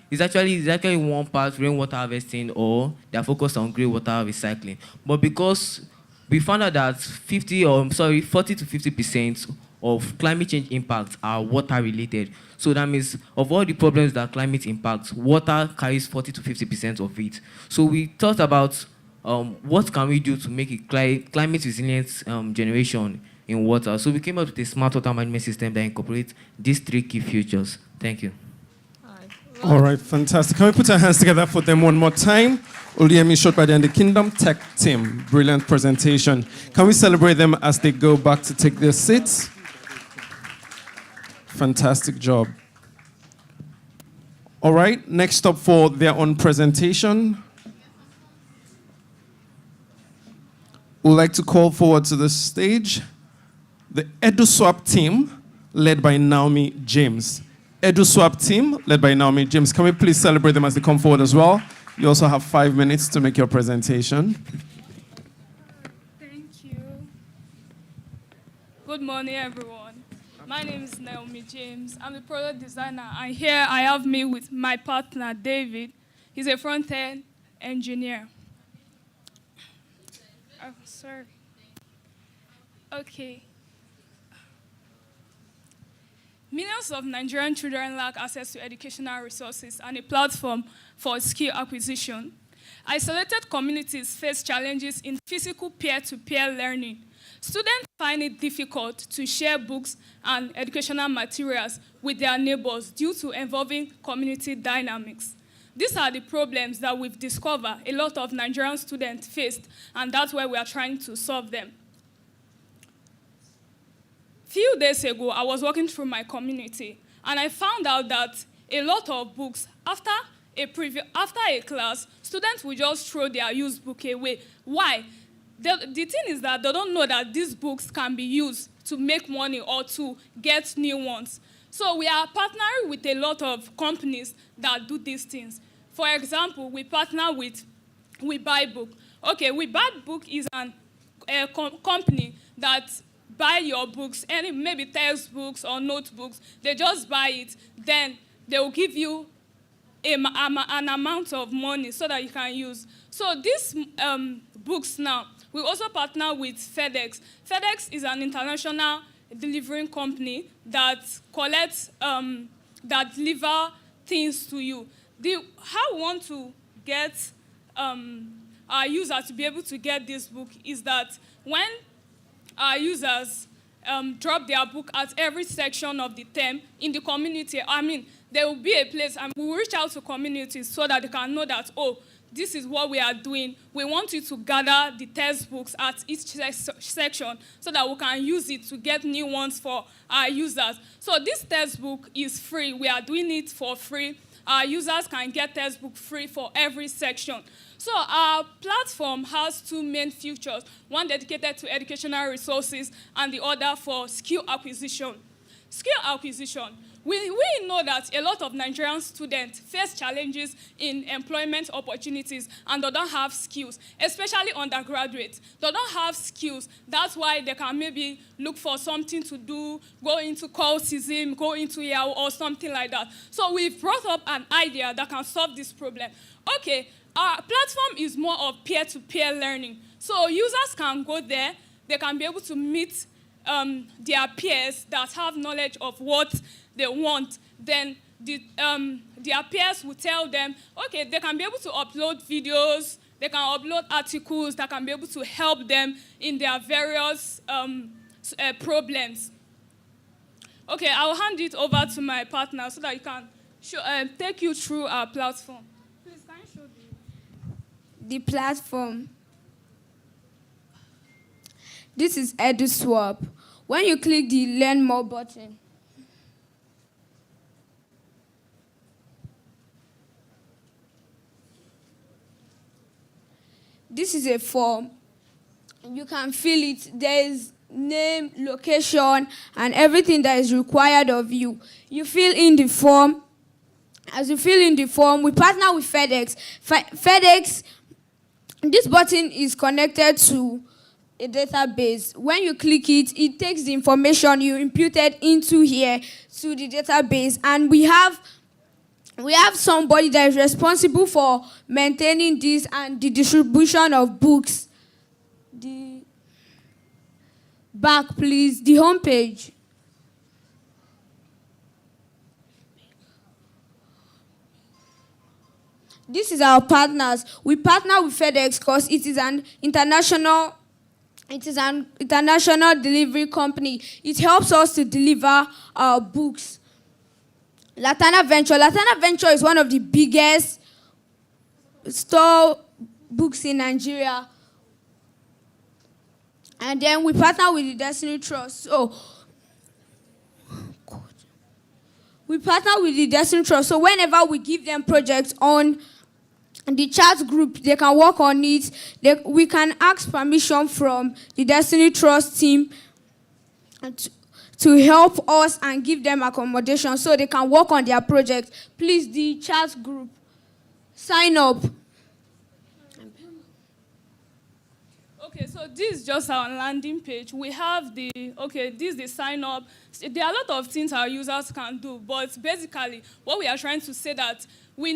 it's actually one part rainwater harvesting or they're focused on grey water recycling. But because we found out that 40 to 50% of climate change impacts are water related. So that means of all the problems that climate impacts, water carries 40 to 50% of it. So we thought about what can we do to make a climate resilient generation in water. So we came up with a smart water management system that incorporates these 3 key features. Thank you. All right, fantastic. Can we put our hands together for them one more time? Uliemi Shotbadi and the Kingdom Tech team. Brilliant presentation. Can we celebrate them as they go back to take their seats? Fantastic job. All right, next up for their own presentation, we'd like to call forward to the stage the EduSwap team, led by Naomi James. EduSwap team, led by Naomi James. Can we please celebrate them as they come forward as well? You also have 5 minutes to make your presentation. Thank you. Good morning, everyone. My name is Naomi James. I'm the product designer, and here I have me with my partner, David. He's a front-end engineer. Oh, sorry. Okay. Millions of Nigerian children lack access to educational resources and a platform for skill acquisition. Isolated communities face challenges in physical peer-to-peer learning. Students find it difficult to share books and educational materials with their neighbors due to evolving community dynamics. These are the problems that we've discovered a lot of Nigerian students faced, and that's why we are trying to solve them. Few days ago, I was walking through my community, and I found out that a lot of books, after a class, students will just throw their used book away. Why? The thing is that they don't know that these books can be used to make money or to get new ones. So we are partnering with a lot of companies that do these things. For example, we partner with We Buy Book. Okay, We Bad Book is a company that buy your books, any maybe textbooks or notebooks. They just buy it. Then they will give you an amount of money so that you can use. So these books now, we also partner with FedEx. FedEx is an international delivering company that collects, that deliver things to you. How we want to get our users to be able to get this book is that when our users drop their book at every section of the term in the community, there will be a place, and we will reach out to communities so that they can know that, oh, this is what we are doing. We want you to gather the textbooks at each section so that we can use it to get new ones for our users. So this textbook is free. We are doing it for free. Our users can get textbook free for every section. So our platform has two main features, one dedicated to educational resources and the other for skill acquisition. Skill acquisition. We know that a lot of Nigerian students face challenges in employment opportunities and they don't have skills, especially undergraduates. They don't have skills. That's why they can maybe look for something to do, go into cultism, go into Yahoo or something like that. So we've brought up an idea that can solve this problem. Okay, our platform is more of peer-to-peer learning. So users can go there, they can be able to meet their peers that have knowledge of what they want. Then their peers will tell them, okay, they can be able to upload videos, they can upload articles that can be able to help them in their various problems. Okay, I'll hand it over to my partner so that you can take you through our platform. Please, can you show the platform? This is EduSwap. When you click the Learn More button, this is a form. You can fill it. There is name, location, and everything that is required of you. You fill in the form. As you fill in the form, we partner with FedEx. FedEx, this button is connected to a database. When you click it, it takes the information you imputed into here to the database, and we have somebody that is responsible for maintaining this and the distribution of books. The back, please, the homepage. This is our partners. We partner with FedEx because it is an international delivery company. It helps us to deliver our books. Latana Venture is one of the biggest store books in Nigeria. And then we partner with the Destiny Trust. So we partner with the Destiny Trust. So whenever we give them projects on the chat group, they can work on it. We can ask permission from the Destiny Trust team to help us and give them accommodation so they can work on their project. Please, the chat group, sign up. Okay, so this is just our landing page. We have this is the sign up. There are a lot of things our users can do, but basically what we are trying to say that we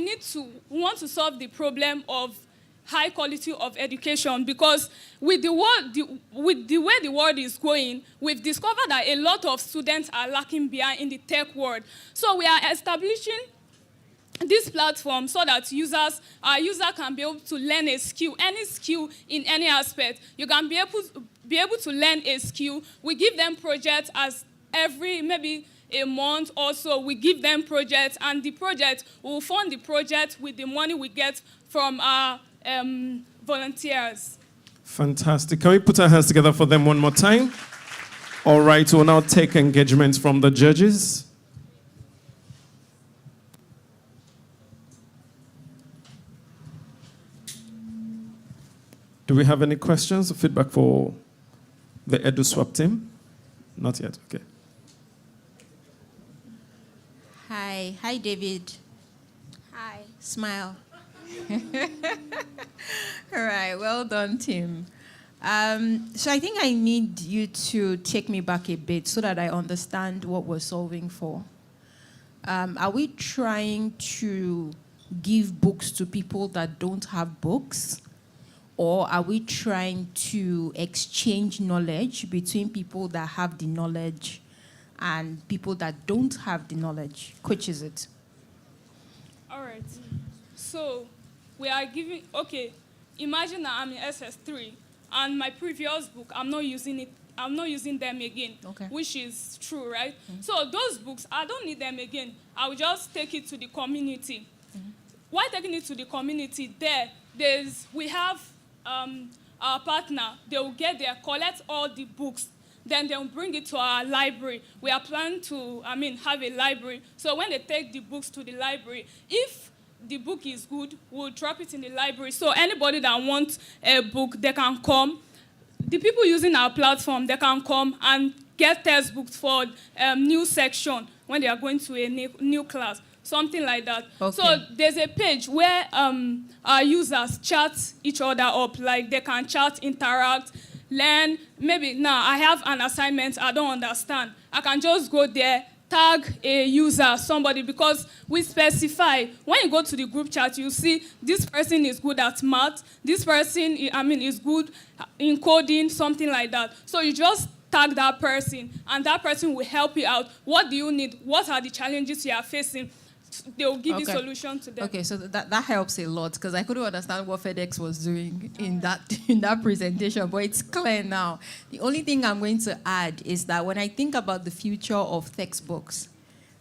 want to solve the problem of high quality of education, because with the way the world is going, we've discovered that a lot of students are lacking behind in the tech world. So we are establishing this platform so that our user can be able to learn a skill, any skill in any aspect. You can be able to learn a skill. We give them projects as maybe a month or so. We give them projects, and the project, we will fund the project with the money we get from our volunteers. Fantastic. Can we put our hands together for them one more time? All right, we'll now take engagements from the judges. Do we have any questions or feedback for the EduSwap team? Not yet, okay. Hi, David. Hi. Smile. All right, well done, Tim. So I think I need you to take me back a bit so that I understand what we're solving for. Are we trying to give books to people that don't have books? Or are we trying to exchange knowledge between people that have the knowledge and people that don't have the knowledge? Which is it? All right. So we are giving, okay, imagine that I'm in SS3 and my previous book, I'm not using them again, okay, which is true, right? So those books, I don't need them again. I will just take it to the community. While taking it to the community, we have our partner. They will get there, collect all the books, then they'll bring it to our library. We are planning to, have a library. So when they take the books to the library, if the book is good, we'll drop it in the library. So anybody that wants a book, they can come. The people using our platform, they can come and get textbooks for new section when they are going to a new class, something like that. Okay. So there's a page where our users chat each other up, like they can chat, interact, learn. Maybe now I have an assignment I don't understand. I can just go there, tag a user, somebody, because we specify. When you go to the group chat, you see this person is good at math, this person, is good in coding, something like that. So you just tag that person, and that person will help you out. What do you need? What are the challenges you are facing? They will give you solution to them. Okay, so that helps a lot, because I couldn't understand what FedEx was doing in that presentation, but it's clear now. The only thing I'm going to add is that when I think about the future of textbooks,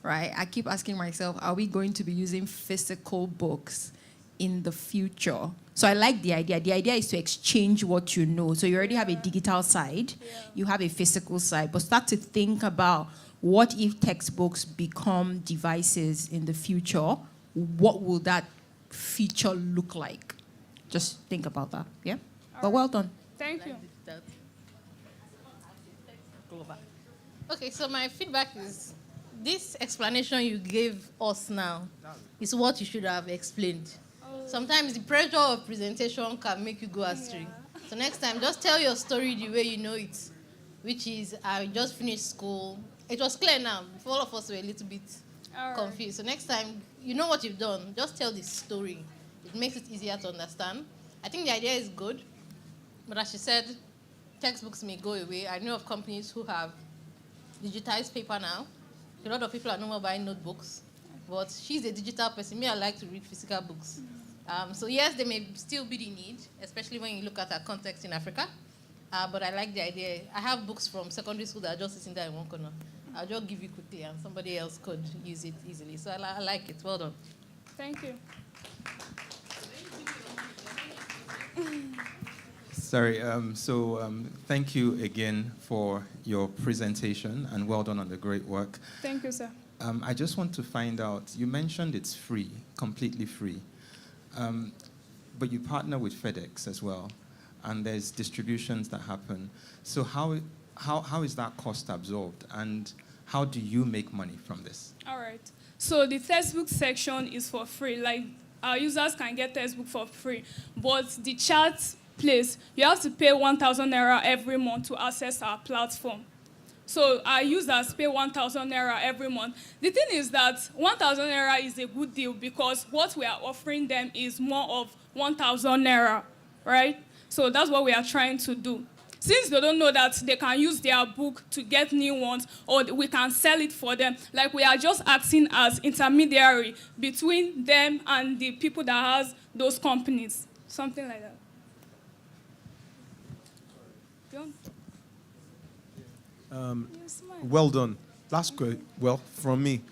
right, I keep asking myself, are we going to be using physical books in the future? So I like the idea. The idea is to exchange what you know. So you already have a digital side, you have a physical side, but start to think about, what if textbooks become devices in the future? What will that feature look like? Just think about that, yeah? But well done. Thank you. Okay, so my feedback is, this explanation you gave us now is what you should have explained. Sometimes the pressure of presentation can make you go astray. So next time, just tell your story the way you know it, which is, I just finished school. It was clear now. Before, all of us were a little bit confused. So next time, you know what you've done. Just tell the story. It makes it easier to understand. I think the idea is good. But as she said, textbooks may go away. I know of companies who have digitized paper now. A lot of people are no more buying notebooks. But she's a digital person. Me, I like to read physical books. So yes, there may still be the need, especially when you look at our context in Africa. But I like the idea. I have books from secondary school that are just sitting there in one corner. I'll just give you quickly, and somebody else could use it easily. So I like it. Well done. Thank you. Sorry, thank you again for your presentation, and well done on the great work. Thank you, sir. I just want to find out, you mentioned it's free, completely free, but you partner with FedEx as well, and there's distributions that happen. So how is that cost absorbed, and how do you make money from this? All right. So the textbook section is for free. Like, our users can get textbook for free. But the chat place, you have to pay 1,000 naira every month to access our platform. So our users pay 1,000 naira every month. The thing is that 1,000 naira is a good deal, because what we are offering them is more of 1,000 naira, right? So that's what we are trying to do. Since they don't know that they can use their book to get new ones, or we can sell it for them, like, we are just acting as intermediary between them and the people that has those companies, something like that. Well done. Last question. Well, from me,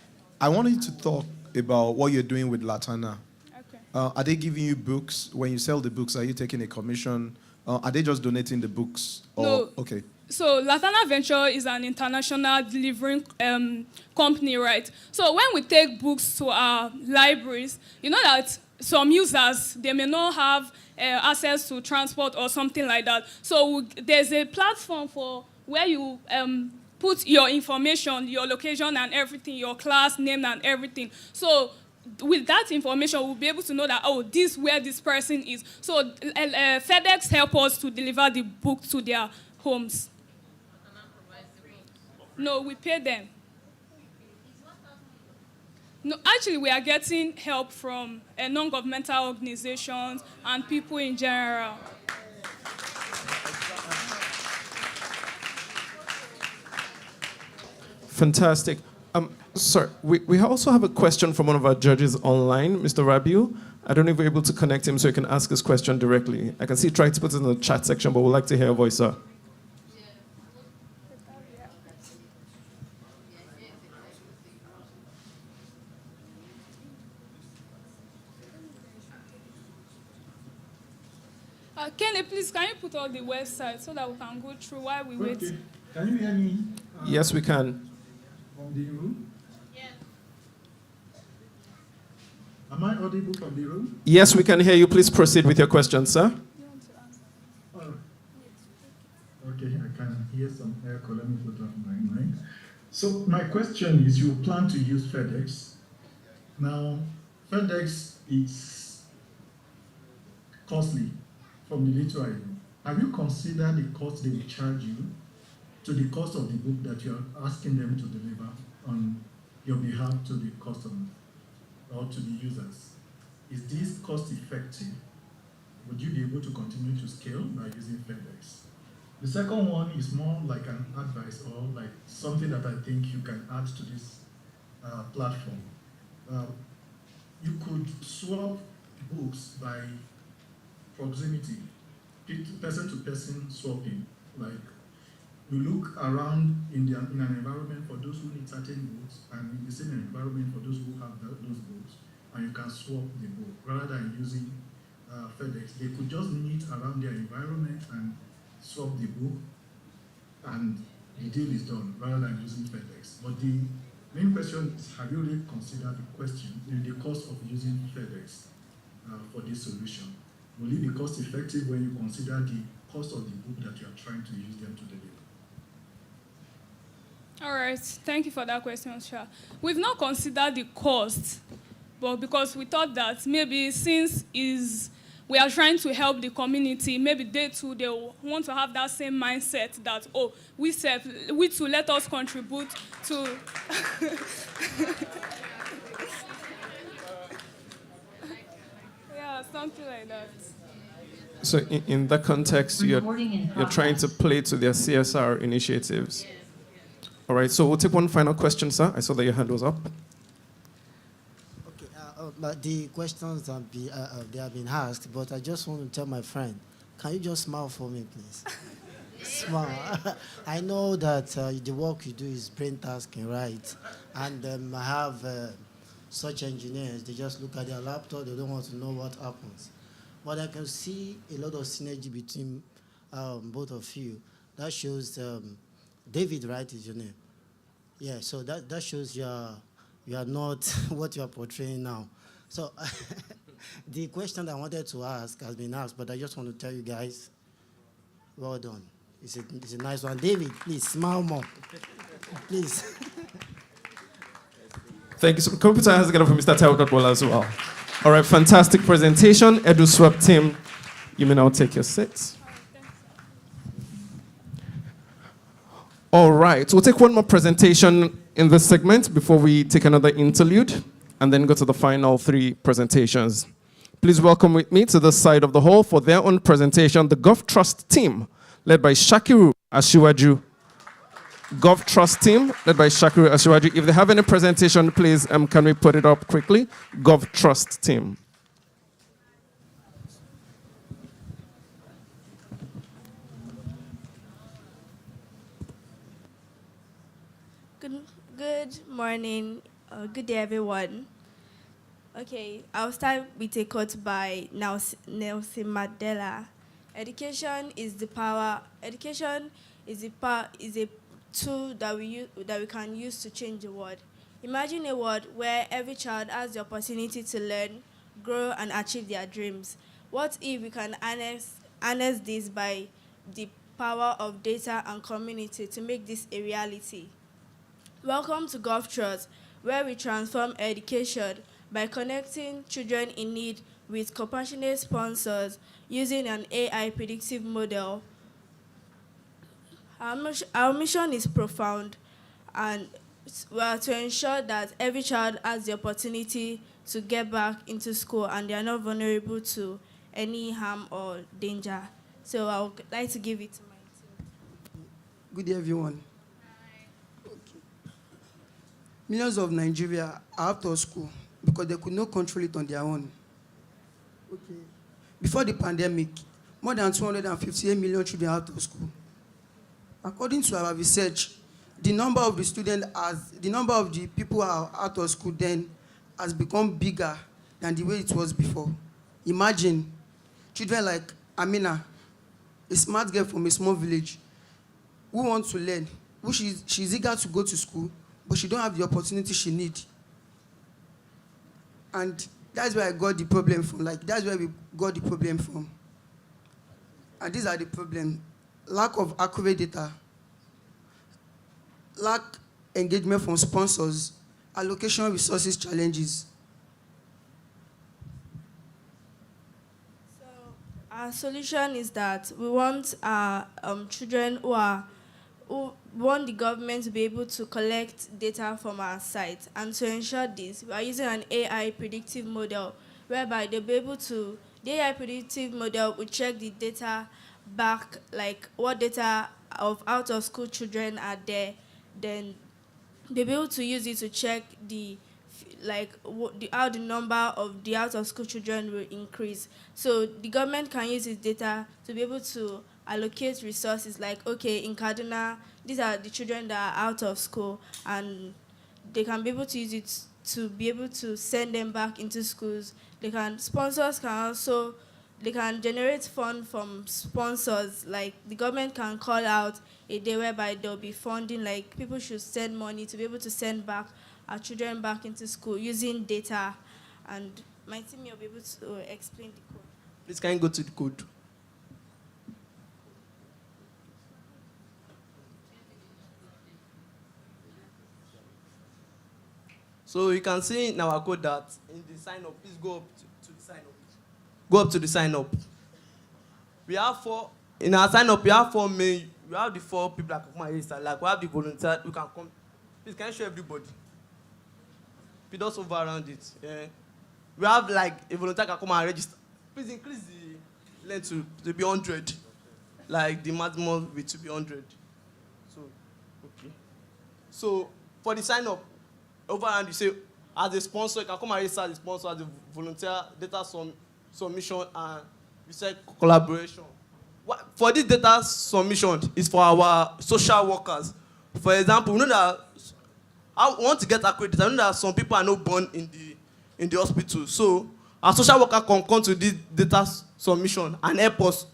I wanted you to talk about what you're doing with Latana. Okay. Are they giving you books? When you sell the books, are you taking a commission? Are they just donating the books? Or, no. Okay. So Latana Venture is an international delivering company, right? So when we take books to our libraries, you know that some users, they may not have access to transport or something like that. So there's a platform for where you put your information, your location and everything, your class name and everything. So with that information, we'll be able to know that, oh, this is where this person is. So FedEx help us to deliver the book to their homes. No, we pay them. No, actually, we are getting help from non-governmental organizations and people in general. Fantastic. Sir, we also have a question from one of our judges online, Mr. Rabiu. I don't know if we're able to connect him so he can ask his question directly. I can see he tried to put it in the chat section, but we'd like to hear a voice, sir. Kenny, please, can you put all the websites so that we can go through while we wait? Okay. Can you hear me? Yes, we can. From the room? Yes. Am I audible from the room? Yes, we can hear you. Please proceed with your question, sir. Oh. Okay, I can hear some echo. Let me put off my mic. So my question is, you plan to use FedEx. Now, FedEx is costly from the little I know. Have you considered the cost they will charge you to the cost of the book that you are asking them to deliver on your behalf to the customer or to the users? Is this cost effective? Would you be able to continue to scale by using FedEx? The second one is more like an advice or like something that I think you can add to this platform. You could swap books by proximity, person-to-person swapping. Like, you look around in an environment for those who need certain books, and in the same environment for those who have those books, and you can swap the book rather than using FedEx. They could just meet around their environment and swap the book, and the deal is done rather than using FedEx. But the main question is, have you really considered the cost of using FedEx for this solution? Will it be cost effective when you consider the cost of the book that you are trying to use them to deliver? All right, thank you for that question, Sha. We've not considered the cost, but because we thought that maybe since we are trying to help the community, maybe they too, they want to have that same mindset that, oh, we too, let us contribute to... Yeah, something like that. So in that context, you're trying to play to their CSR initiatives. All right, so we'll take one final question, sir. I saw that your hand was up. Okay, but the questions they have been asked, but I just want to tell my friend, can you just smile for me, please? Smile. I know that the work you do is brain tasking, right? And I have such engineers, they just look at their laptop, they don't want to know what happens. But I can see a lot of synergy between both of you. That shows, David, right, is your name? Yeah, so that shows you are not what you are portraying now. So the question that I wanted to ask has been asked, but I just want to tell you guys, well done. It's a nice one. David, please, smile more. Please. Thank you. So computer has to get up for Mr. Taiwo as well. All right, fantastic presentation. EduSwap team, you may now take your seats. All right, we'll take one more presentation in this segment before we take another interlude and then go to the final three presentations. Please welcome with me to this side of the hall for their own presentation, the Gov Trust team, led by Shakiru Ashiwaju. Gov Trust team, led by Shakiru Ashiwaju. If they have any presentation, please, can we put it up quickly? Gov Trust team. Good morning, good day, everyone. Okay, I'll start with a quote by Nelson Mandela. Education is the power. Education is a tool that we can use to change the world. Imagine a world where every child has the opportunity to learn, grow, and achieve their dreams. What if we can harness this by the power of data and community to make this a reality? Welcome to GovTrust, where we transform education by connecting children in need with compassionate sponsors using an AI predictive model. Our mission is profound, and we are to ensure that every child has the opportunity to get back into school and they are not vulnerable to any harm or danger. So I would like to give it to my team. Good day, everyone. Okay. Millions of Nigeria are out of school because they could not control it on their own. Okay. Before the pandemic, more than 258 million children out of school. According to our research, the number of the people who are out of school then has become bigger than the way it was before. Imagine children like Amina, a smart girl from a small village, who wants to learn, she's eager to go to school, but she don't have the opportunity she needs. And that's where I got the problem from. That's where we got the problem from. And these are the problems. Lack of accurate data, lack engagement from sponsors, allocation resources challenges. So our solution is that we want our children who want the government to be able to collect data from our site. And to ensure this, we are using an AI predictive model whereby they'll be able to, the AI predictive model will check the data back, like what data of out of school children are there, then they'll be able to use it to check how the number of the out of school children will increase. So the government can use its data to be able to allocate resources, like, okay, in Kaduna, these are the children that are out of school, and they can be able to use it to be able to send them back into schools. Sponsors can also, they can generate funds from sponsors. Like the government can call out a day whereby they'll be funding, like people should send money to be able to send back our children back into school using data. And my team will be able to explain the code. Please, can you go to the code? So you can see in our code that in the sign up, please go up to the sign up. Go up to the sign up. We have four, in our sign up, we have four main, we have the four people that can come and register. Like we have the volunteer, you can come. Please, can you show everybody? We just over around it. Yeah. We have like a volunteer can come and register. Please increase the length to be 100. Like the maximum will to be 100. So, okay. So for the sign up, over and you say, as a sponsor, you can come and register as a sponsor, as a volunteer, data submission, and research collaboration. For this data submission, is for our social workers. For example, we know that I want to get accurate data. I know that some people are not born in the hospital. So our social worker can come to this data submission and help us.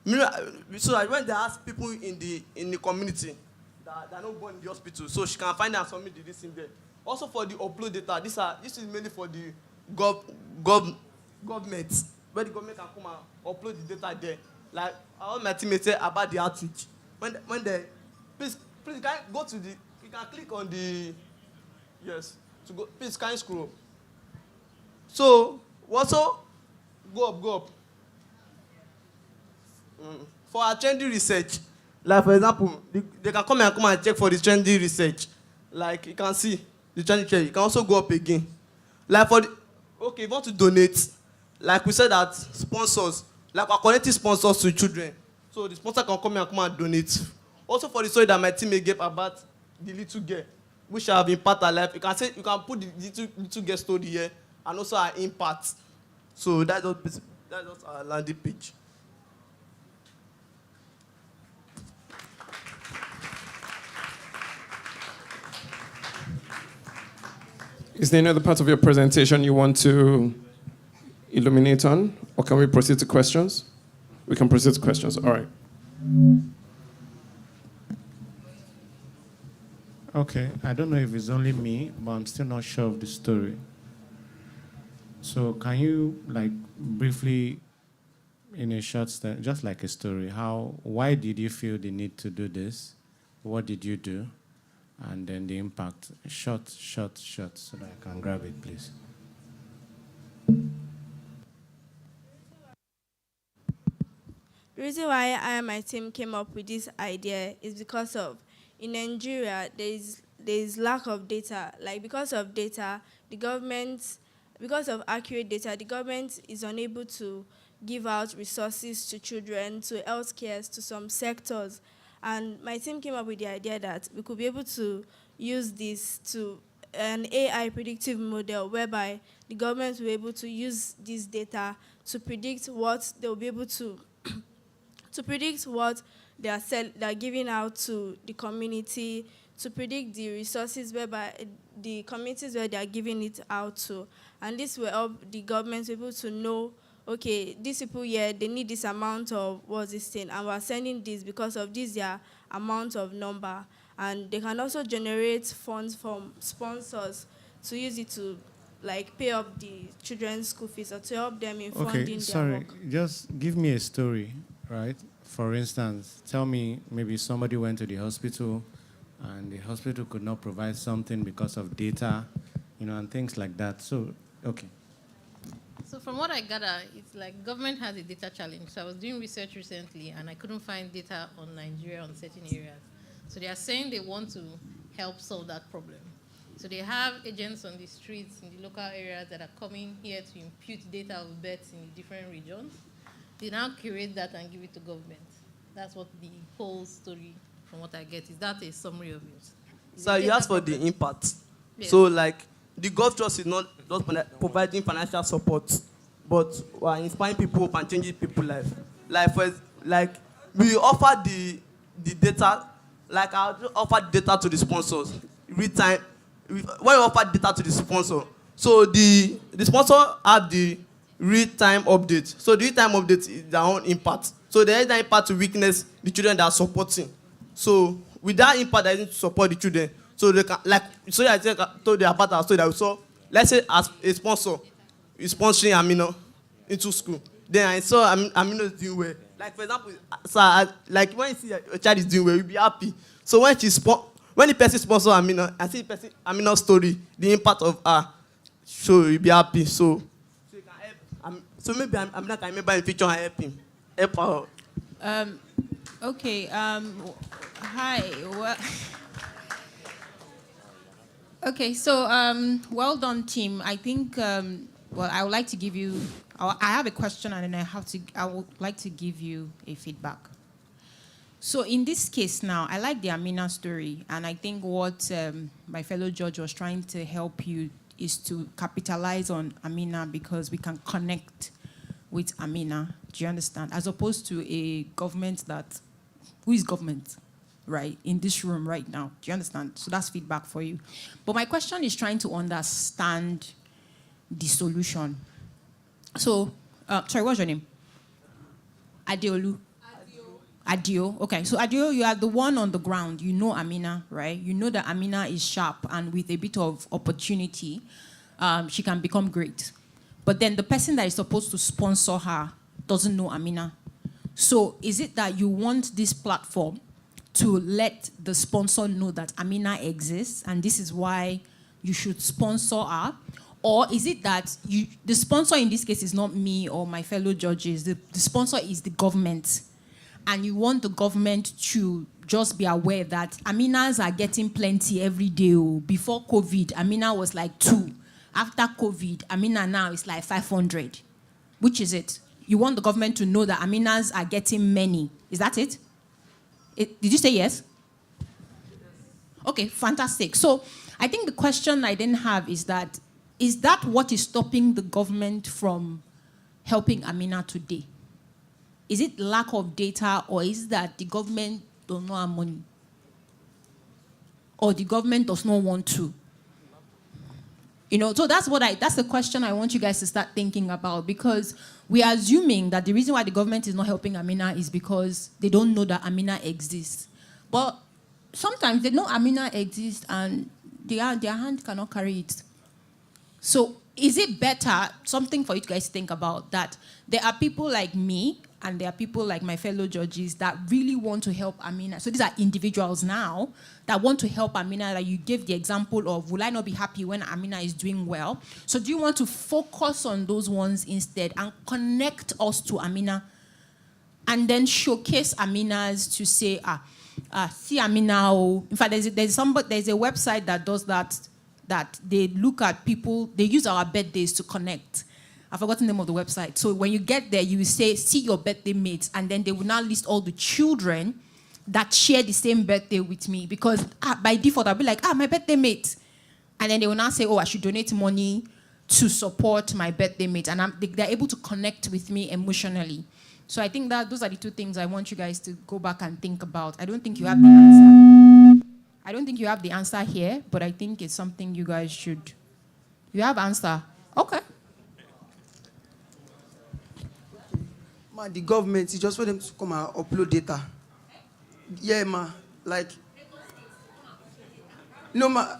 So that when they ask people in the community that are not born in the hospital, so she can find and submit this in there. Also for the upload data, this is mainly for the government, where the government can come and upload the data there. Like all my teammates say about the outreach. When they please can you go to the, you can click on the, yes, to go, please can you scroll up. So also go up. For our trendy research, like for example, they can come and check for the trendy research. Like you can see the trendy research, you can also go up again. Like for the, okay, if you want to donate, like we said that sponsors, like we're connecting sponsors to children. So the sponsor can come and donate. Also for the story that my teammate gave about the little girl, which have impacted her life, you can say, you can put the little girl story here and also our impact. So that's just our landing page. Is there any other part of your presentation you want to illuminate on? Or can we proceed to questions? We can proceed to questions. All right. Okay, I don't know if it's only me, but I'm still not sure of the story. So can you, like, briefly, in a short step, just like a story, why did you feel the need to do this? What did you do? And then the impact. Short, so that I can grab it, please. The reason why I and my team came up with this idea is because of in Nigeria there is lack of data. Like because of data, the government because of accurate data, the government is unable to give out resources to children, to healthcare, to some sectors. And my team came up with the idea that we could be able to use this to an AI predictive model whereby the government will be able to use this data to predict what they'll be able to predict what they're giving out to the community, to predict the resources whereby the communities where they are giving it out to. And this will help the government be able to know, okay, these people here, they need this amount of what's this thing, and we're sending this because of this their amount of number. And they can also generate funds from sponsors to use it to like pay up the children's school fees or to help them in funding Okay, their sorry. work. Just give me a story, right? For instance, tell me maybe somebody went to the hospital and the hospital could not provide something because of data, and things like that. So, okay. So from what I gather, it's like government has a data challenge. So I was doing research recently and I couldn't find data on Nigeria on certain areas. So they are saying they want to help solve that problem. So they have agents on the streets in the local areas that are coming here to impute data of births in the different regions. They now curate that and give it to government. That's what the whole story, from what I get, is that a summary of it? So you asked for the impact. Yes. So like the Gov Trust is not just providing financial support, but we are inspiring people and changing people's life. Like we offer the data, like I offer data to the sponsors. Every time when we offer data to the sponsor, so the sponsor have the real-time update. So the real-time update is their own impact. So there is an impact to weakness the children that are supporting. So with that impact, they need to support the children. So they can, like, so I told you about our story that we saw. Let's say as a sponsor is sponsoring Amina into school. Then I saw Amina is doing well. Like for example, like when you see a child is doing well, you'll be happy. So when the person sponsors Amina, I see the person Amina's story, the impact of her, so you'll be happy. So you can help. So maybe Amina can remember in future and help him. Help her. Okay. Hi. Okay. So, well done, team. I think. I would like to give you. I have a question, and then I would like to give you a feedback. So, in this case now, I like the Amina story, and I think what my fellow judge was trying to help you is to capitalize on Amina because we can connect with Amina. Do you understand? As opposed to a government who is government, right, in this room right now. Do you understand? So that's feedback for you. But my question is trying to understand the solution. So, sorry, what's your name? Adeolu. Adio. Okay, so Adio, you are the one on the ground. You know Amina, right? You know that Amina is sharp, and with a bit of opportunity, she can become great. But then the person that is supposed to sponsor her doesn't know Amina. So is it that you want this platform to let the sponsor know that Amina exists, and this is why you should sponsor her? Or is it that the sponsor in this case is not me or my fellow judges, the sponsor is the government, and you want the government to just be aware that Aminas are getting plenty every day. Before COVID, Amina was like 2. After COVID, Amina now is like 500. Which is it? You want the government to know that Aminas are getting many. Is that it? Did you say yes? Okay, fantastic. So I think the question I then have is that what is stopping the government from helping Amina today? Is it lack of data, or is it that the government don't know have money? Or the government does not want to? So that's the question I want you guys to start thinking about, because we are assuming that the reason why the government is not helping Amina is because they don't know that Amina exists. But sometimes they know Amina exists and their hand cannot carry it. So is it better, something for you guys to think about, that there are people like me and there are people like my fellow judges that really want to help Amina. So these are individuals now that want to help Amina, that you gave the example of, will I not be happy when Amina is doing well? So do you want to focus on those ones instead and connect us to Amina and then showcase Aminas to say, see Amina. In fact, there's a website that does that they look at people, they use our birthdays to connect. I've forgotten the name of the website. So when you get there, you will say, see your birthday mates, and then they will now list all the children that share the same birthday with me, because by default, I'll be like, my birthday mate. And then they will now say, I should donate money to support my birthday mate. And they're able to connect with me emotionally. So I think that those are the two things I want you guys to go back and think about. I don't think you have the answer. I don't think you have the answer here, but I think it's something you guys should. You have answer. Okay. Ma, the government is just for them to come and upload data. Yeah, ma. Like, no, ma.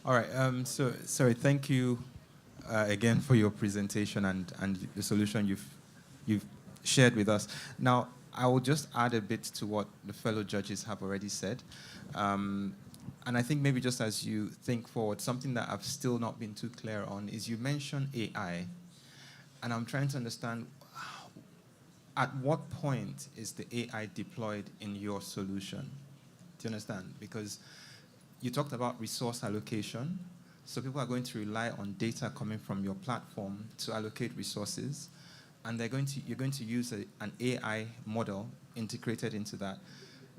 All right. So, sorry. Thank you again for your presentation and the solution you've shared with us. Now, I will just add a bit to what the fellow judges have already said. And I think maybe just as you think forward, something that I've still not been too clear on is you mentioned AI. And I'm trying to understand, at what point is the AI deployed in your solution? Do you understand? Because you talked about resource allocation. So people are going to rely on data coming from your platform to allocate resources. And you're going to use an AI model integrated into that.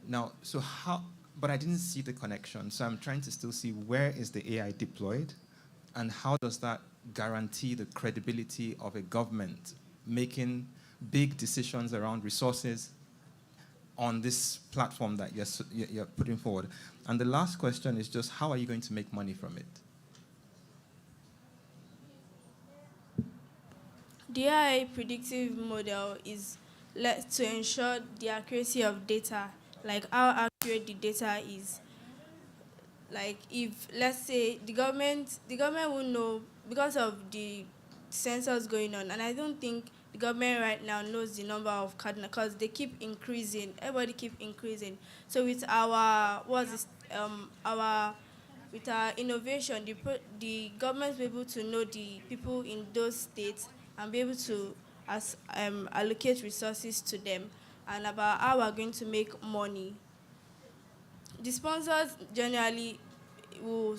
Now, so how, but I didn't see the connection. So I'm trying to still see, where is the AI deployed? And how does that guarantee the credibility of a government making big decisions around resources on this platform that you're putting forward? And the last question is just, how are you going to make money from it? The AI predictive model is to ensure the accuracy of data, like how accurate the data is. Like if, let's say, the government will know because of the sensors going on, and I don't think the government right now knows the number of Kaduna, because they keep increasing. Everybody keep increasing. So with our with our innovation, the government will be able to know the people in those states and be able to allocate resources to them, and about how we're going to make money. The sponsors generally will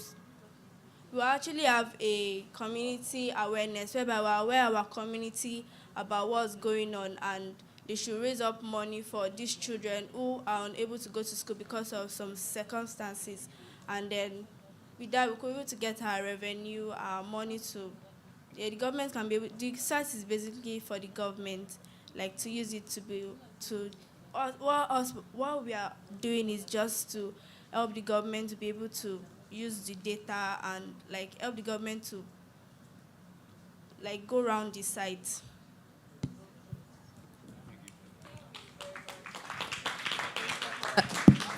actually have a community awareness whereby we're aware of our community about what's going on, and they should raise up money for these children who are unable to go to school because of some circumstances. And then with that, we could be able to get our revenue, our money to, the government can be able, the site is basically for the government, like to use it to be, to, what we are doing is just to help the government to be able to use the data and like help the government to like go around the site.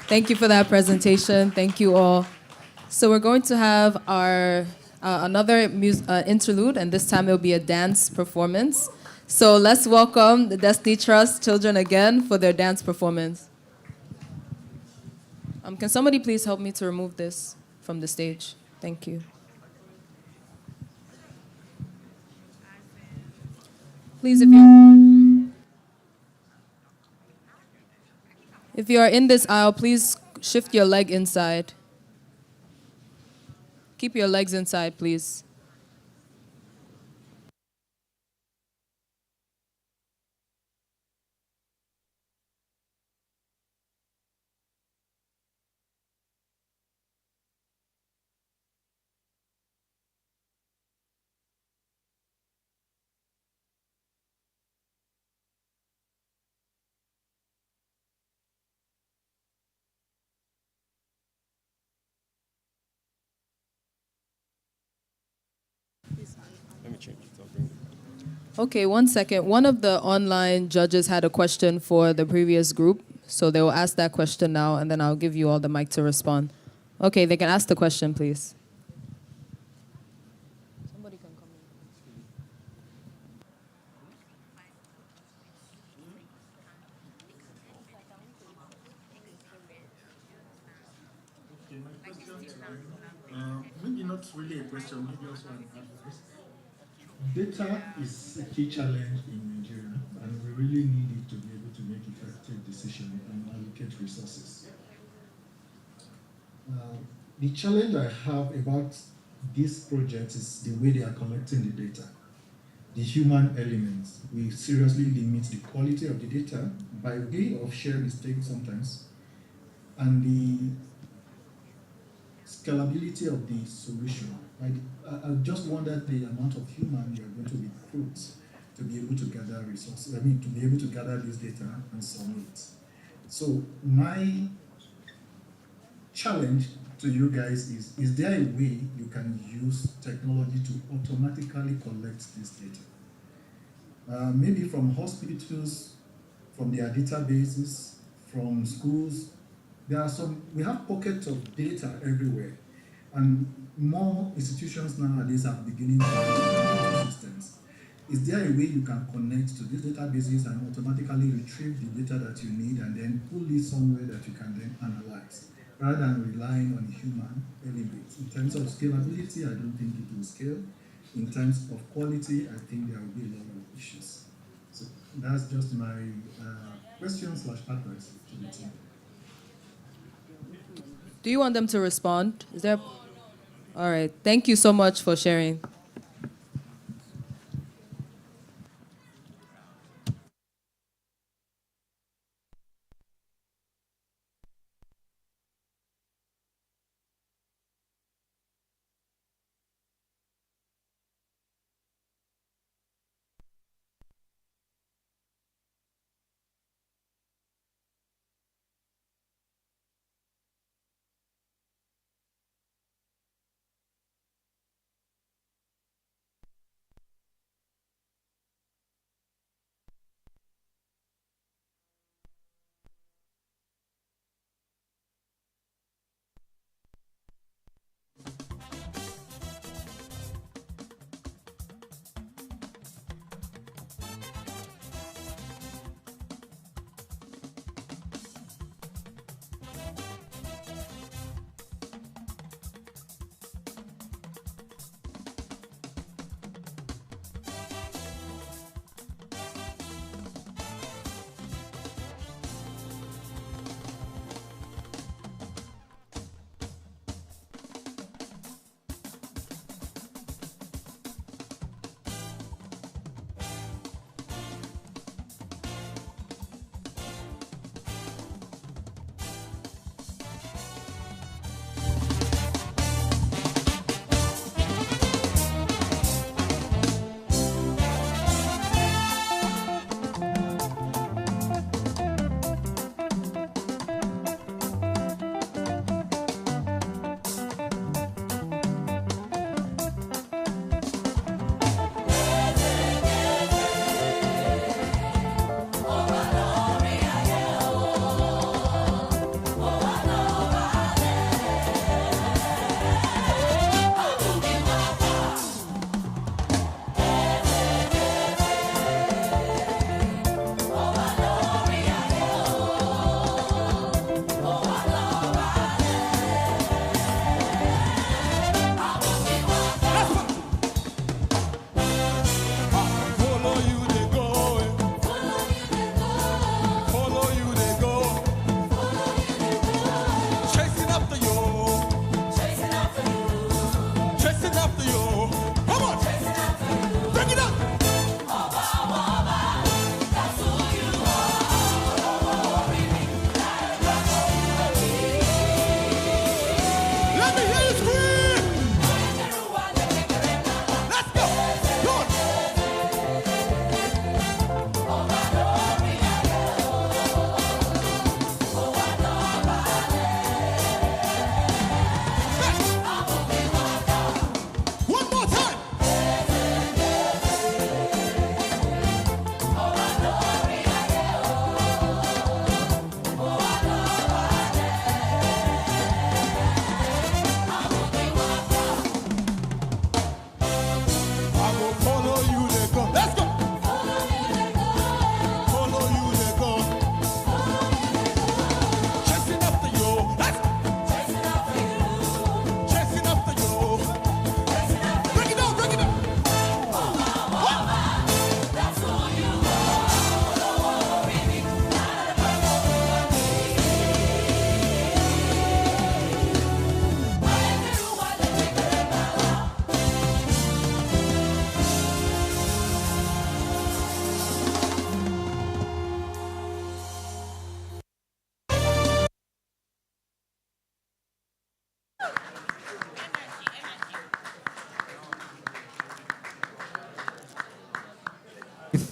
Thank you for that presentation. Thank you all. So we're going to have our another interlude, and this time it'll be a dance performance. So let's welcome the Destiny Trust children again for their dance performance. Can somebody please help me to remove this from the stage? Thank you. Please, if you are in this aisle, please shift your leg inside. Keep your legs inside, please. Let me change it. I'll bring it. Okay, 1 second. One of the online judges had a question for the previous group. So they will ask that question now, and then I'll give you all the mic to respond. Okay, they can ask the question, please. Okay, my question to you, maybe not really a question, maybe also an advice. Data is a key challenge in Nigeria, and we really need it to be able to make effective decisions and allocate resources. The challenge I have about this project is the way they are collecting the data. The human elements. We seriously limit the quality of the data by way of share mistakes sometimes, and the scalability of the solution. I just wonder the amount of human you are going to recruit to be able to gather resources, to be able to gather this data and submit. So my challenge to you guys is there a way you can use technology to automatically collect this data? Maybe from hospitals, from their databases, from schools. We have pockets of data everywhere. And more institutions nowadays are beginning to have systems. Is there a way you can connect to these databases and automatically retrieve the data that you need and then pull it somewhere that you can then analyze, rather than relying on human elements? In terms of scalability, I don't think it will scale. In terms of quality, I think there will be a lot of issues. So that's just my question/advice to the team. Do you want them to respond? Is there? All right. Thank you so much for sharing.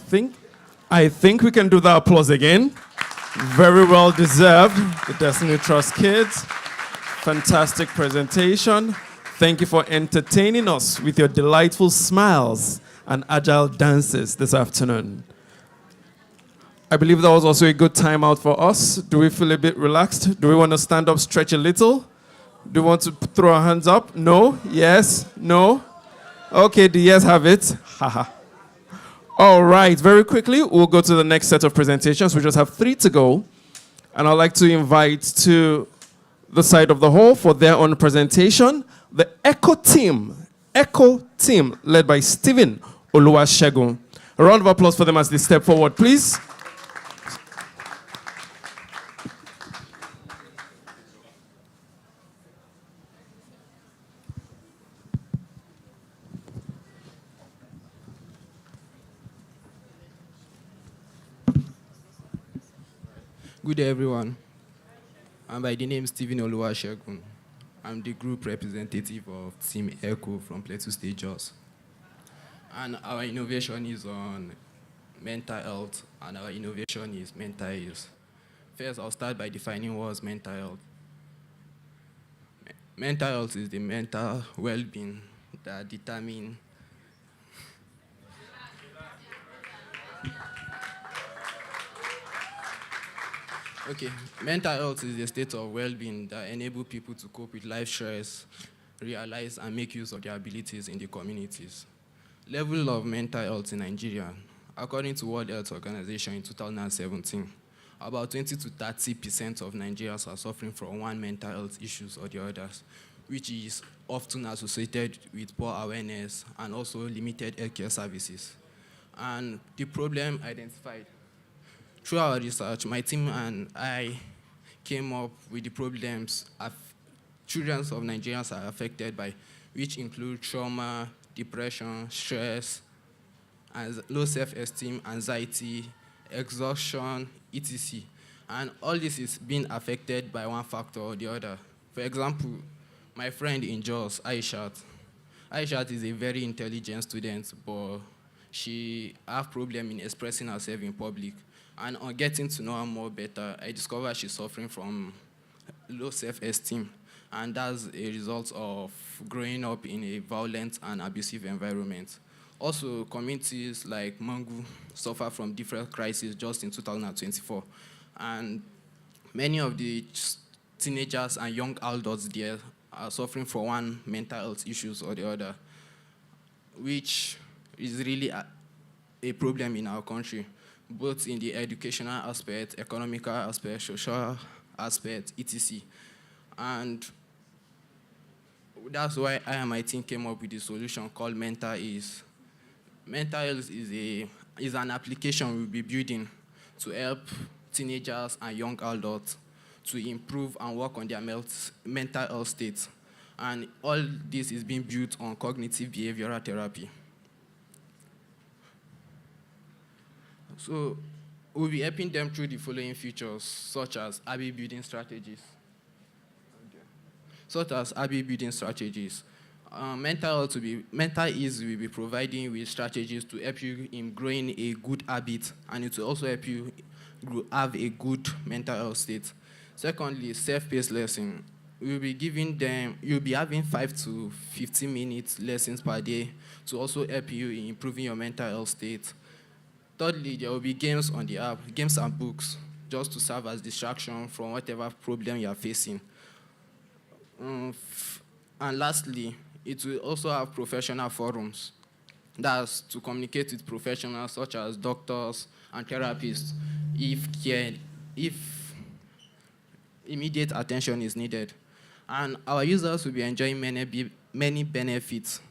think we can do the applause again. Very well deserved, the Destiny Trust kids. Fantastic presentation. Thank you for entertaining us with your delightful smiles and agile dances this afternoon. I believe that was also a good time out for us. Do we feel a bit relaxed? Do we want to stand up, stretch a little? Do we want to throw our hands up? No? Yes? No? Okay, the yes have it. Haha. All right, very quickly, we'll go to the next set of presentations. We just have 3 to go. And I'd like to invite to the side of the hall for their own presentation, the Echo team, led by Stephen Oluwasegun. A round of applause for them as they step forward, please. Good day, everyone. I'm by the name Stephen Oluwasegun. I'm the group representative of Team ECHO from Plateau State Jos. And our innovation is on mental health, and our innovation is mental health. First, I'll start by defining what is mental health. Mental health is the mental well-being that determines Okay, mental health is a state of well-being that enables people to cope with life stress, realize and make use of their abilities in the communities. Level of mental health in Nigeria, according to World Health Organization in 2017, about 20 to 30% of Nigerians are suffering from one mental health issues or the others, which is often associated with poor awareness and also limited healthcare services. And the problem identified through our research, my team and I came up with the problems children of Nigerians are affected by, which include trauma, depression, stress, low self-esteem, anxiety, exhaustion, etc. And all this is being affected by one factor or the other. For example, my friend in Jos, Aishat. Aishat is a very intelligent student, but she has problem in expressing herself in public. And on getting to know her more better, I discovered she's suffering from low self-esteem. And that's a result of growing up in a violent and abusive environment. Also, communities like Mangu suffer from different crises just in 2024. And many of the teenagers and young adults there are suffering from one mental health issues or the other, which is really a problem in our country, both in the educational aspect, economical aspect, social aspect, etc. And that's why I and my team came up with a solution called Mental Ease. Mental Health is an application we'll be building to help teenagers and young adults to improve and work on their mental health state. And all this is being built on cognitive behavioral therapy. So we'll be helping them through the following features, such as habit building strategies. Mental Ease will be providing with strategies to help you in growing a good habit, and it will also help you have a good mental health state. Secondly, self-paced lesson. You'll be having 5 to 15 minutes lessons per day to also help you in improving your mental health state. Thirdly, there will be games on the app, games and books, just to serve as distraction from whatever problem you are facing. And lastly, it will also have professional forums. That's to communicate with professionals such as doctors and therapists if immediate attention is needed. And our users will be enjoying many benefits.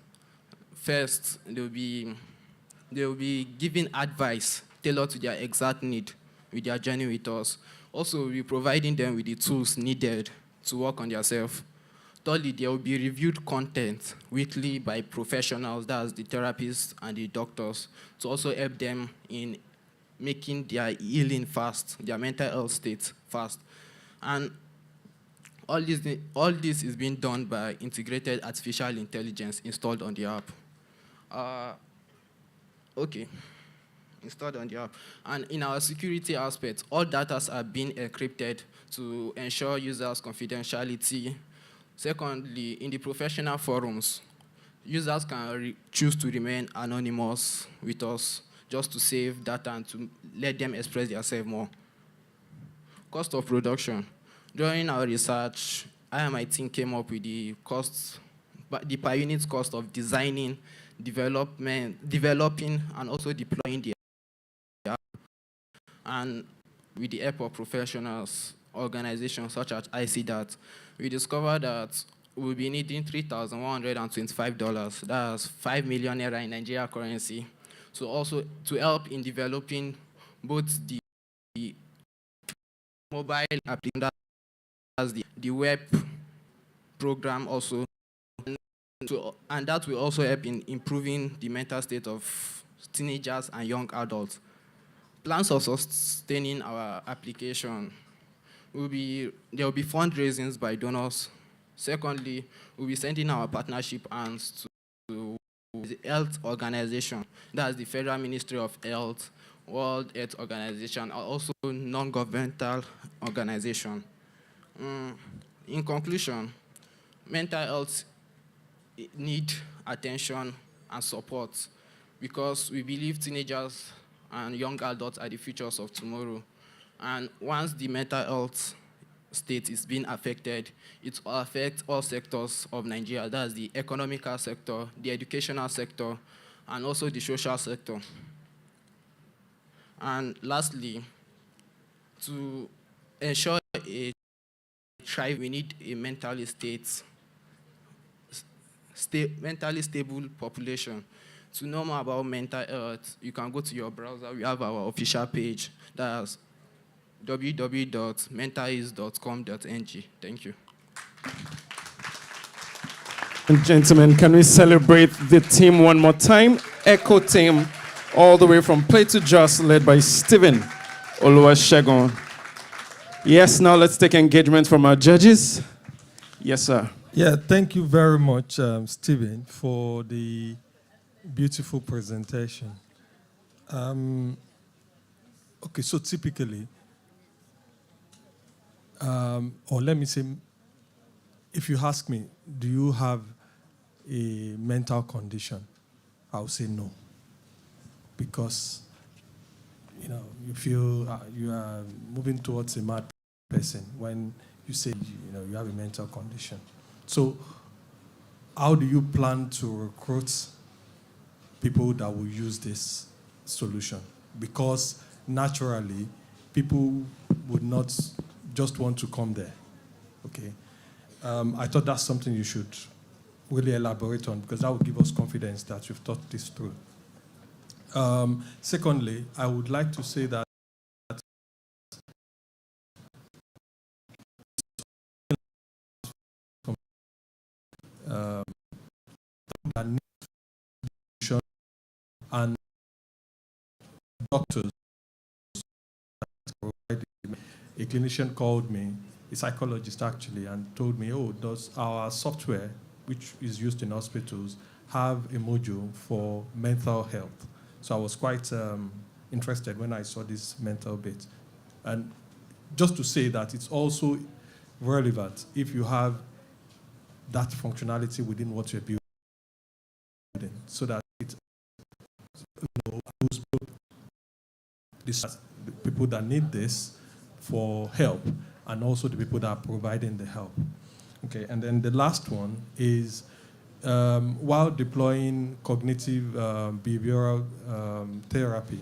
First, they will be giving advice tailored to their exact need with their journey with us. Also, we'll be providing them with the tools needed to work on themselves. Thirdly, there will be reviewed content weekly by professionals, that's the therapists and the doctors, to also help them in making their healing fast, their mental health state fast. And all this is being done by integrated artificial intelligence installed on the app. Okay. installed on the app. And in our security aspect, all data are being encrypted to ensure users' confidentiality. Secondly, in the professional forums, users can choose to remain anonymous with us just to save data and to let them express themselves more. Cost of production. During our research, I and my team came up with the per unit cost of designing, developing, and also deploying the app. And with the help of professionals, organizations such as ICDAT, we discovered that we'll be needing $3,125. That's 5 million naira in Nigeria currency. So also to help in developing both the mobile application, as the web program also, and that will also help in improving the mental state of teenagers and young adults. Plans of sustaining our application there will be fundraisings by donors. Secondly, we'll be sending our partnership hands to the health organization, that's the Federal Ministry of Health, World Health Organization, and also non-governmental organization. In conclusion, mental health need attention and support because we believe teenagers and young adults are the futures of tomorrow. And once the mental health state is being affected, it will affect all sectors of Nigeria. That's the economical sector, the educational sector, and also the social sector. And lastly, to ensure a thrive, we need a mentally stable population. To know more about mental health, you can go to your browser. We have our official page. That's www.mentalist.com.ng. Thank you. And gentlemen, can we celebrate the team one more time? Echo team, all the way from Play to Just, led by Stephen Oluwasegun. Yes, now let's take engagement from our judges. Yes, sir. Yeah, thank you very much, Stephen, for the beautiful presentation. Okay, so typically, or let me say, if you ask me, do you have a mental condition? I'll say no. Because, you know, you feel you are moving towards a mad person when you say, you know, you have a mental condition. So how do you plan to recruit people that will use this solution? Because naturally, people would not just want to come there, okay? I thought that's something you should really elaborate on because that will give us confidence that you've thought this through. Secondly, I would like to say that and doctors, a clinician called me, a psychologist actually, and told me, oh, does our software, which is used in hospitals, have a module for mental health? So I was quite interested when I saw this mental bit. And just to say that it's also relevant if you have that functionality within what you're building, so that it allows the people that need this for help and also the people that are providing the help. Okay, and then the last one is while deploying cognitive behavioral therapy,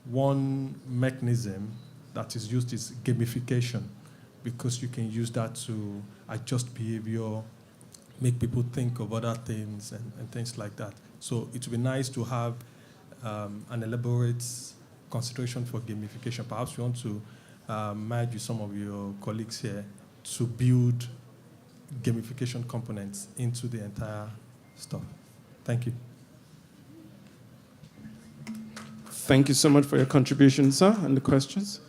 one mechanism that is used is gamification, because you can use that to adjust behavior, make people think of other things and things like that. So it would be nice to have an elaborate consideration for gamification. Perhaps you want to merge with some of your colleagues here to build gamification components into the entire stuff. Thank you. Thank you so much for your contribution, sir, and the questions.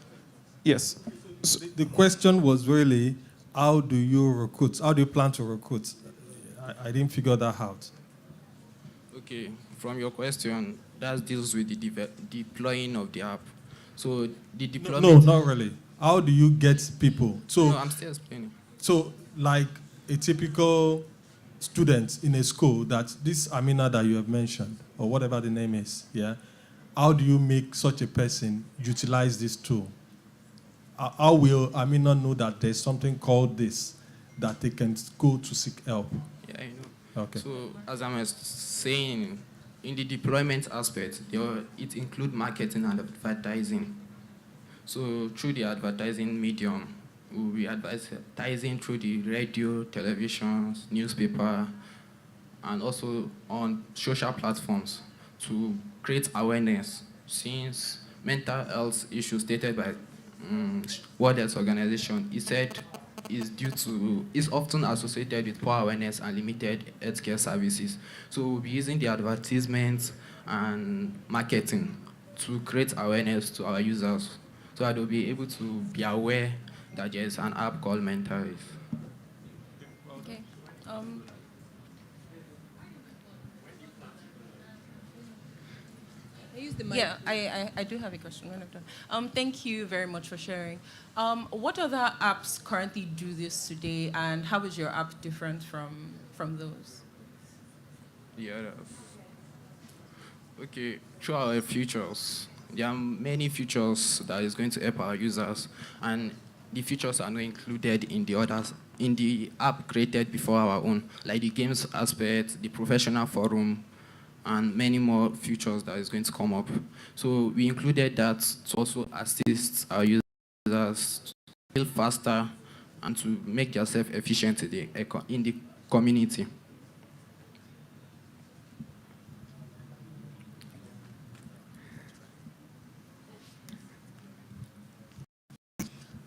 Yes. So the question was really, how do you recruit? How do you plan to recruit? I didn't figure that out. Okay, from your question, that deals with the deploying of the app. So the deployment... No, not really. How do you get people? So, no, I'm still explaining. So, like a typical student in a school that this Amina that you have mentioned, or whatever the name is, yeah, how do you make such a person utilize this tool? How will Amina know that there's something called this, that they can go to seek help? Yeah, I know. Okay. So, as I was saying, in the deployment aspect, it includes marketing and advertising. So, through the advertising medium, we'll be advertising through the radio, television, newspaper, and also on social platforms to create awareness, since mental health issues stated by World Health Organization, it said is often associated with poor awareness and limited healthcare services. So we'll be using the advertisements and marketing to create awareness to our users, so that they'll be able to be aware that there's an app called Mental Health. Okay. Yeah, I do have a question when I'm done. Thank you very much for sharing. What other apps currently do this today, and how is your app different from those? Yeah. Okay, through our features, there are many features that is going to help our users, and the features are not included in the app created before our own, like the games aspect, the professional forum, and many more features that is going to come up. So we included that to also assist our users to build faster and to make themselves efficient in the community.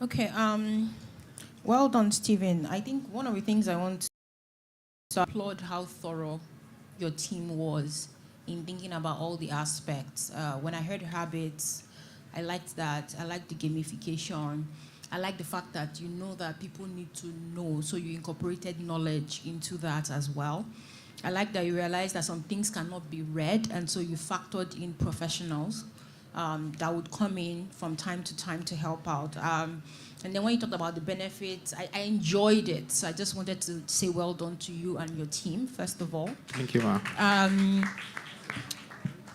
Okay, well done, Stephen. I think one of the things I want to applaud how thorough your team was in thinking about all the aspects. When I heard habits, I liked that. I liked the gamification. I like the fact that you know that people need to know, so you incorporated knowledge into that as well. I like that you realized that some things cannot be read, and so you factored in professionals that would come in from time to time to help out. And then when you talked about the benefits, I enjoyed it. So I just wanted to say well done to you and your team, first of all. Thank you, ma'am.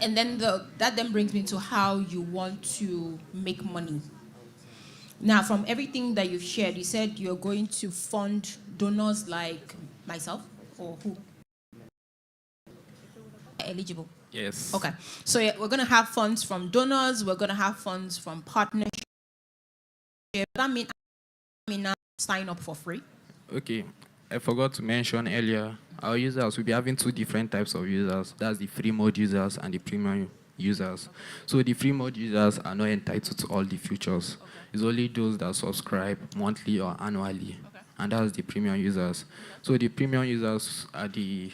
And then that then brings me to how you want to make money. Now, from everything that you've shared, you said you're going to fund donors like myself, or who? Eligible. Yes. Okay. So yeah, we're going to have funds from donors. We're going to have funds from partnerships. That means now sign up for free. Okay. I forgot to mention earlier, our users will be having two different types of users. That's the free mode users and the premium users. So the free mode users are not entitled to all the features. Okay. It's only those that subscribe monthly or annually. Okay. And that's the premium users. So the premium users are the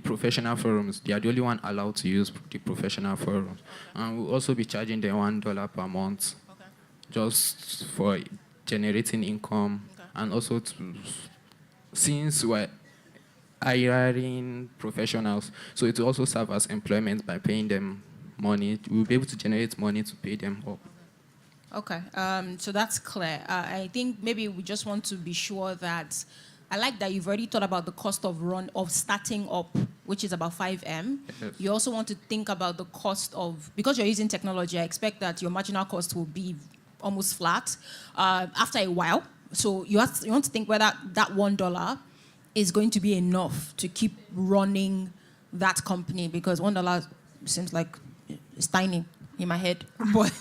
professional forums. They are the only one allowed to use the professional forums. Okay. And we'll also be charging them $1 per month, okay, just for generating income, okay, and also since we're hiring professionals, so it will also serve as employment by paying them money. We'll be able to generate money to pay them up. Okay, so that's clear. I think maybe we just want to be sure that, I like that you've already thought about the cost of starting up, which is about 5M. Yes. You also want to think about the cost of, because you're using technology, I expect that your marginal cost will be almost flat after a while. So you want to think whether that $1 is going to be enough to keep running that company, because $1 seems like it's tiny in my head. But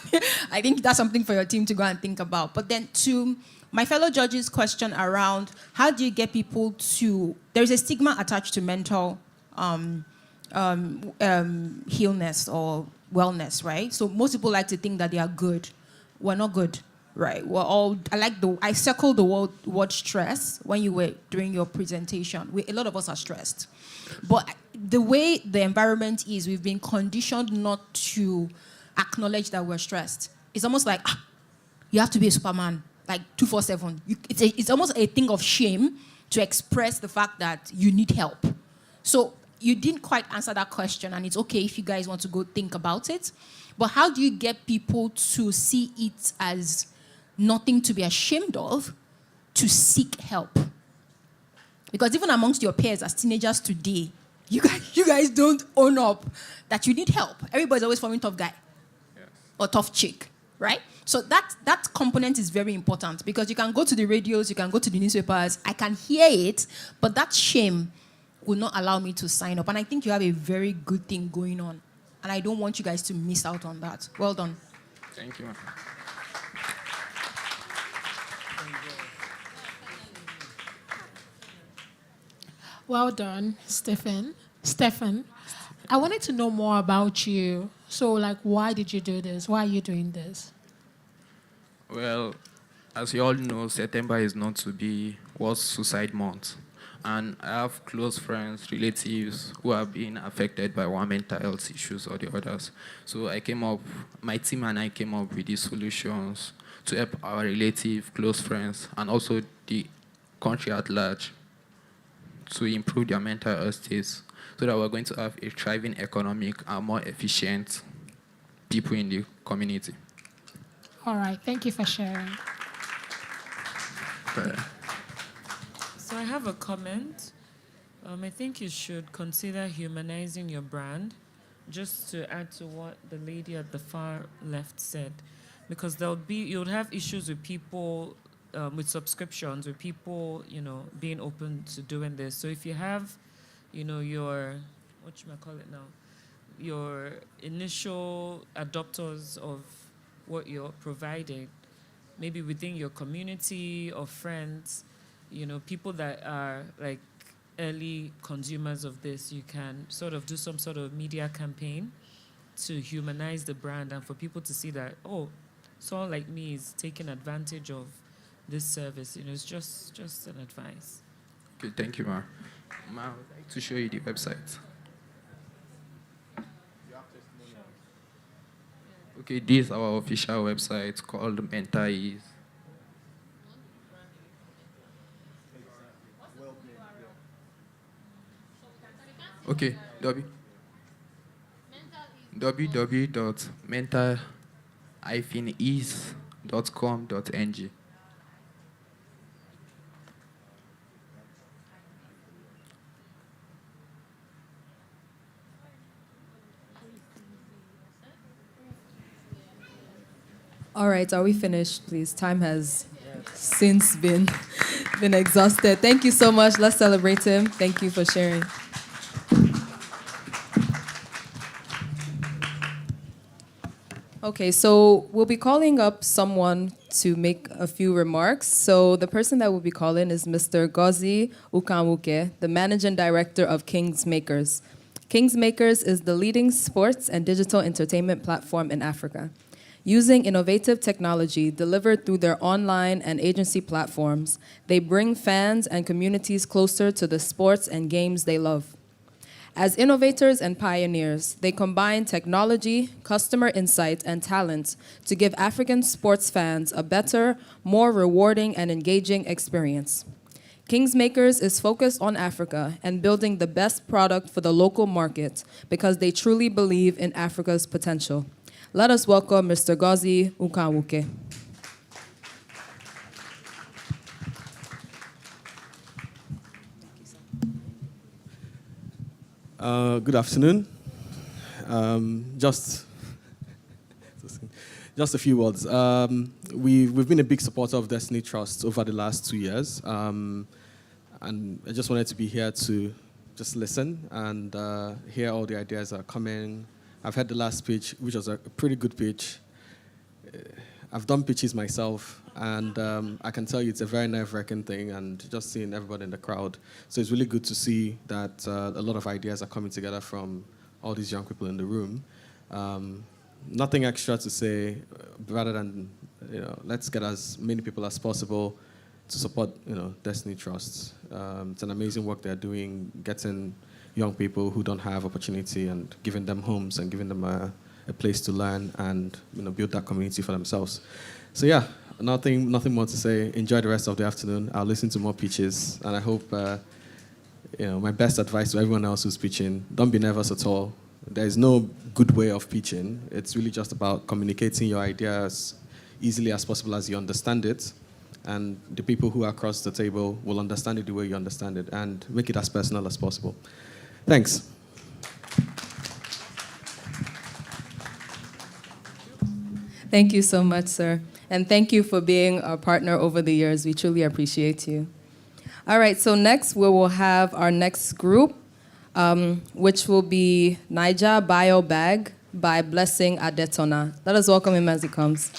I think that's something for your team to go and think about. But then to my fellow judges' question around how do you get people to, there's a stigma attached to mental illness or wellness, right? So most people like to think that they are good. We're not good. Right. Well, I circled the word stress when you were doing your presentation. A lot of us are stressed. But the way the environment is, we've been conditioned not to acknowledge that we're stressed. It's almost like, you have to be a Superman, like 24/7. It's almost a thing of shame to express the fact that you need help. So you didn't quite answer that question, and it's okay if you guys want to go think about it. But how do you get people to see it as nothing to be ashamed of, to seek help? Because even amongst your peers as teenagers today, you guys don't own up that you need help. Everybody's always forming tough guy or tough chick, right? So that component is very important, because you can go to the radios, you can go to the newspapers, I can hear it, but that shame will not allow me to sign up. And I think you have a very good thing going on. And I don't want you guys to miss out on that. Well done. Thank you. Well done, Stephen. I wanted to know more about you. So, like, why did you do this? Why are you doing this? Well, as you all know, September is known to be World Suicide Month. And I have close friends, relatives who are being affected by one mental health issues or the others. So my team and I came up with these solutions to help our relative, close friends, and also the country at large to improve their mental health states, so that we're going to have a thriving economic and more efficient people in the community. All right, thank you for sharing. So I have a comment. I think you should consider humanizing your brand, just to add to what the lady at the far left said, because you'll have issues with people with subscriptions, with people, being open to doing this. So if you have, your, your initial adopters of what you're providing, maybe within your community or friends, people that are like early consumers of this, you can sort of do some sort of media campaign to humanize the brand and for people to see that, oh, someone like me is taking advantage of this service. It's just an advice. Okay, thank you, Ma. Ma, I would like to show you the website. Okay, this is our official website called Mental Ease. Okay, www.mental-ease.com.ng. All right, are we finished, please? Time has since been exhausted. Thank you so much. Let's celebrate him. Thank you for sharing. Okay, so we'll be calling up someone to make a few remarks. So the person that we'll be calling is Mr. Gozi Ukanwuke, the Managing Director of Kings Makers. Kings Makers is the leading sports and digital entertainment platform in Africa. Using innovative technology delivered through their online and agency platforms, they bring fans and communities closer to the sports and games they love. As innovators and pioneers, they combine technology, customer insight, and talent to give African sports fans a better, more rewarding and engaging experience. Kingsmakers is focused on Africa and building the best product for the local market because they truly believe in Africa's potential. Let us welcome Mr. Gozi Ukanwuke. Good afternoon. Just a few words. We've been a big supporter of Destiny Trust over the last 2 years, and I just wanted to be here to just listen and hear all the ideas that are coming. I've heard the last pitch, which was a pretty good pitch. I've done pitches myself, and I can tell you it's a very nerve-wracking thing, and just seeing everybody in the crowd. So it's really good to see that a lot of ideas are coming together from all these young people in the room. Nothing extra to say, rather than let's get as many people as possible to support Destiny Trust. It's an amazing work they're doing, getting young people who don't have opportunity and giving them homes and giving them a place to learn and build that community for themselves. So yeah, nothing more to say. Enjoy the rest of the afternoon. I'll listen to more pitches, and I hope my best advice to everyone else who's pitching, don't be nervous at all. There is no good way of pitching. It's really just about communicating your ideas easily as possible as you understand it. And the people who are across the table will understand it the way you understand it, and make it as personal as possible. Thanks. Thank you so much, sir. And thank you for being our partner over the years. We truly appreciate you. All right, so next we will have our next group, which will be Niger Bio Bag by Blessing Adetona. Let us welcome him as he comes.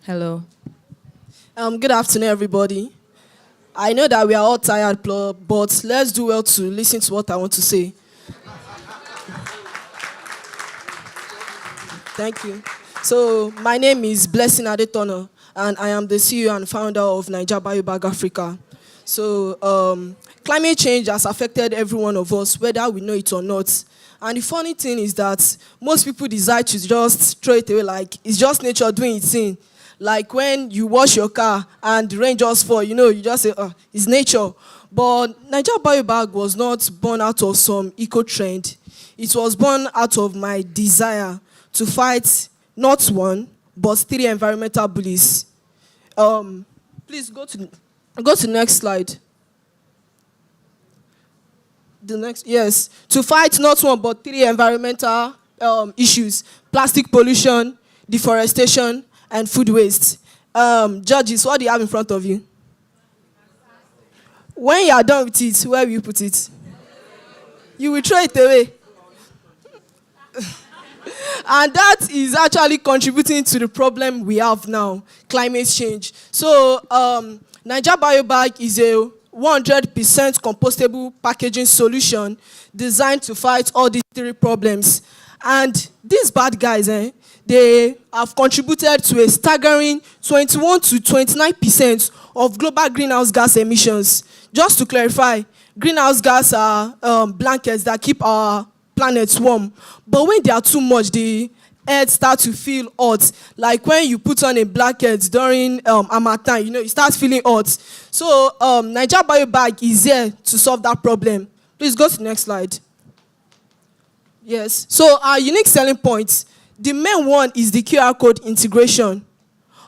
Hello. Good afternoon, everybody. I know that we are all tired, but let's do well to listen to what I want to say. Thank you. So, my name is Blessing Adetona, and I am the CEO and founder of Niger Biobag Africa. So, climate change has affected every one of us, whether we know it or not. And the funny thing is that most people decide to just throw it away like it's just nature doing its thing. Like when you wash your car and the rain just fall, you just say, oh, it's nature. But Niger Biobag was not born out of some eco-trend. It was born out of my desire to fight not one, but 3 environmental bullies. Please go to the next slide. The next, yes. To fight not one, but 3 environmental issues: plastic pollution, deforestation, and food waste. Judges, what do you have in front of you? When you are done with it, where will you put it? You will throw it away. And that is actually contributing to the problem we have now, climate change. So, Niger Biobag is a 100% compostable packaging solution designed to fight all these 3 problems. And these bad guys, they have contributed to a staggering 21 to 29% of global greenhouse gas emissions. Just to clarify, greenhouse gas are blankets that keep our planet warm. But when they are too much, the earth starts to feel hot. Like when you put on a blanket during harmattan, you start feeling hot. So Niger Biobag is here to solve that problem. Please go to the next slide. Yes. So our unique selling points. The main one is the QR code integration.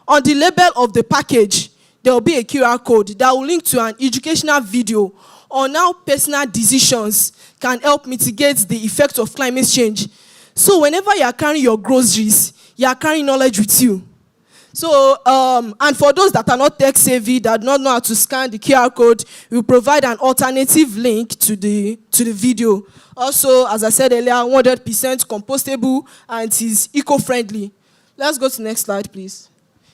On the label of the package, there will be a QR code that will link to an educational video on how personal decisions can help mitigate the effect of climate change. So whenever you are carrying your groceries, you are carrying knowledge with you. So, and for those that are not tech savvy, that do not know how to scan the QR code, we will provide an alternative link to the video. Also, as I said earlier, 100% compostable, and it is eco-friendly. Let's go to the next slide, please.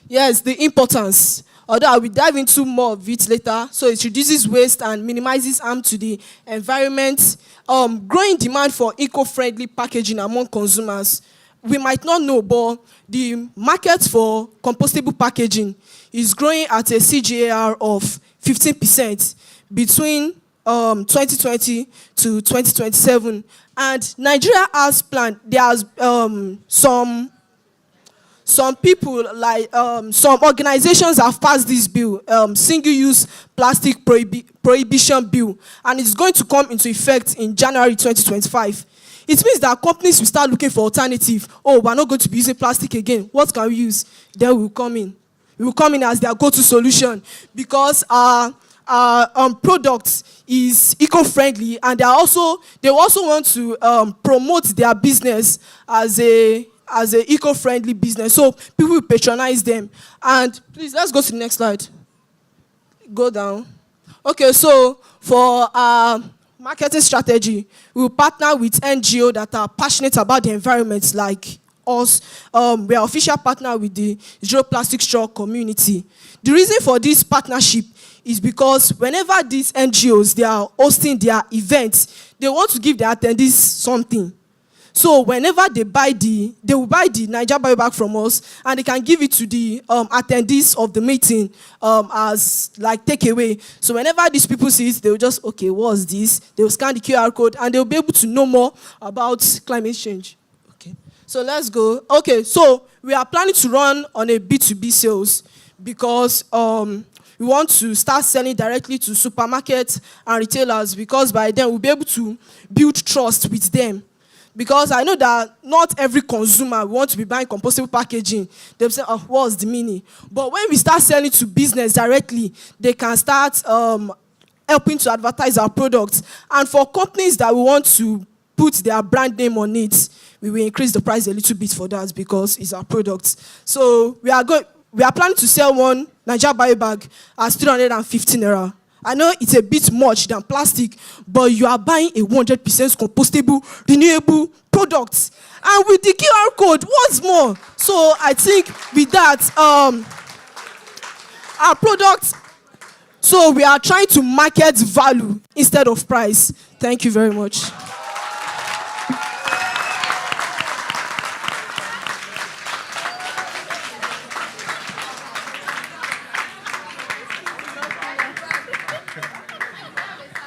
Yes, the importance. Although I will dive into more of it later. So it reduces waste and minimizes harm to the environment. Growing demand for eco-friendly packaging among consumers. We might not know, but the market for compostable packaging is growing at a CAGR of 15% between 2020 to 2027. And Nigeria has planned, there's some people, like some organizations have passed this bill, single-use plastic prohibition bill, and it's going to come into effect in January 2025. It means that companies will start looking for alternative. Oh, we're not going to be using plastic again. What can we use? Then we'll come in. We will come in as their go-to solution because our product is eco-friendly, and they also want to promote their business as a eco-friendly business. So people will patronize them. And please, let's go to the next slide. Go down. Okay, so for our marketing strategy, we will partner with NGOs that are passionate about the environment, like us. We are official partner with the Zero Plastic Straw community. The reason for this partnership is because whenever these NGOs, they are hosting their events, they want to give their attendees something. So whenever they will buy the Niger biobank from us, and they can give it to the attendees of the meeting as like takeaway. So whenever these people see it, they will just, okay, what's this? They will scan the QR code, and they'll be able to know more about climate change. Okay, so let's go. Okay, so we are planning to run on a B2B sales because we want to start selling directly to supermarkets and retailers, because by then we'll be able to build trust with them. Because I know that not every consumer want to be buying compostable packaging. They'll say, oh, what's the meaning? But when we start selling to business directly, they can start helping to advertise our products. And for companies that we want to put their brand name on it, we will increase the price a little bit for that because it's our product. So we are planning to sell one Niger bio bag as 315 naira. I know it's a bit much than plastic, but you are buying a 100% compostable, renewable product. And with the QR code, what's more? So I think with that, our product, so we are trying to market value instead of price. Thank you very much.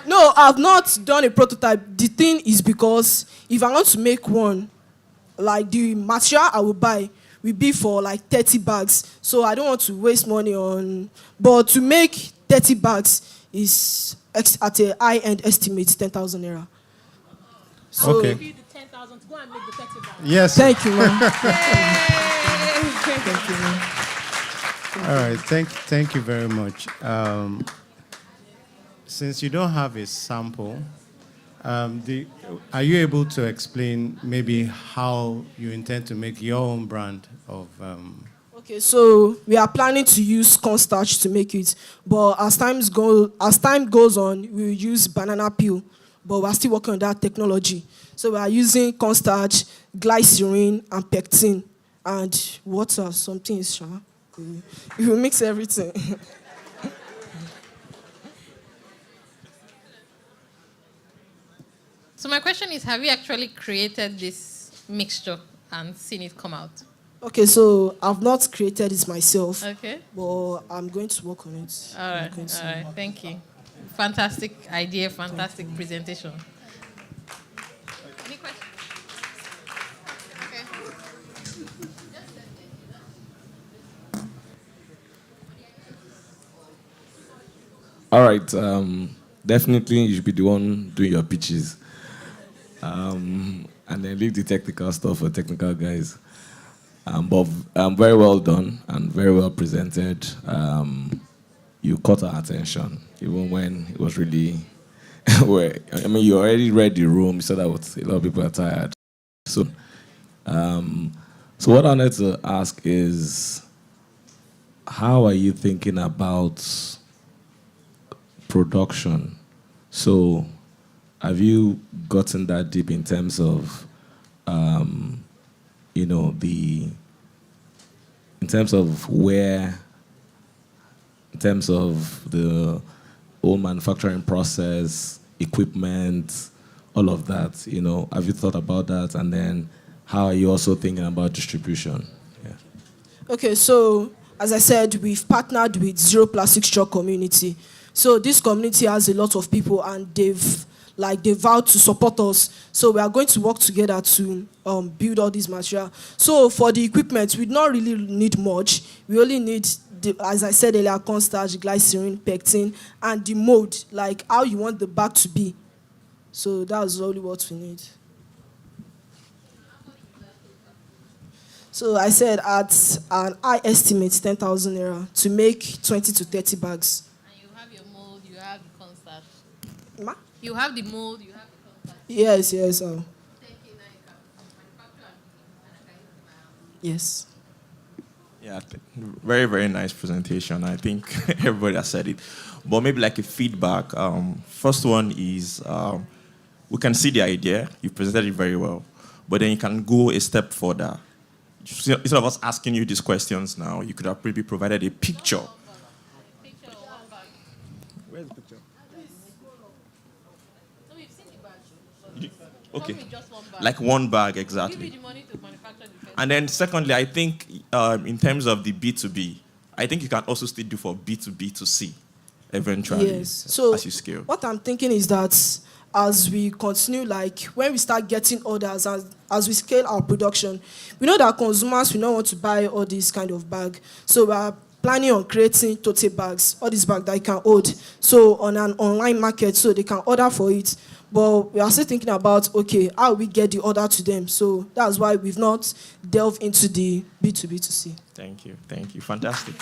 No, I've not done a prototype. The thing is because if I want to make one, like the material I will buy will be for like 30 bags. So I don't want to waste money on, but to make 30 bags is at a high-end estimate, 10,000 naira. So Okay. Yes. Thank you, man. Thank you, man. All right. Thank you very much. Since you don't have a sample, are you able to explain maybe how you intend to make your own brand of? Okay, so we are planning to use cornstarch to make it, but as time goes on, we will use banana peel, but we are still working on that technology. So we are using cornstarch, glycerin, and pectin, and water. Something is sure. We will mix everything. So my question is, have you actually created this mixture and seen it come out? Okay, so I've not created it myself. Okay. But I'm going to work on it. All right. Thank you. Fantastic idea, fantastic presentation. Any questions? Okay. All right. Definitely, you should be the one doing your pitches. And then leave the technical stuff for technical guys. But very well done and very well presented. You caught our attention, even when it was really... you already read the room, so that a lot of people are tired. So what I wanted to ask is, how are you thinking about production? So have you gotten that deep in terms of, in terms of the whole manufacturing process, equipment, all of that, have you thought about that? And then how are you also thinking about distribution? Yeah. Okay, so as I said, we've partnered with Zero Plastic Straw community. So this community has a lot of people, and they vowed to support us. So we are going to work together to build all this material. So for the equipment, we don't really need much. We only need, as I said earlier, cornstarch, glycerin, pectin, and the mold, like how you want the bag to be. So that's only what we need. So I said at an high estimate, 10,000 naira to make 20 to 30 bags. And you have your mold, you have the cornstarch. You have the mold, you have the cornstarch. Yes. Yes. Yeah, very, very nice presentation. I think everybody has said it. But maybe like a feedback. First one is we can see the idea. You presented it very well. But then you can go a step further. Instead of us asking you these questions now, you could have maybe provided a picture. Where's the picture? Okay. Like one bag, exactly. And then secondly, I think in terms of the B2B, I think you can also still do for B2B to C eventually as you scale. What I'm thinking is that as we continue, like when we start getting orders, as we scale our production, we know that consumers will not want to buy all this kind of bag. So we are planning on creating tote bags, all these bags that you can hold. So on an online market, so they can order for it. But we are still thinking about, okay, how we get the order to them. So that's why we've not delved into the B2B2C. Thank you. Fantastic.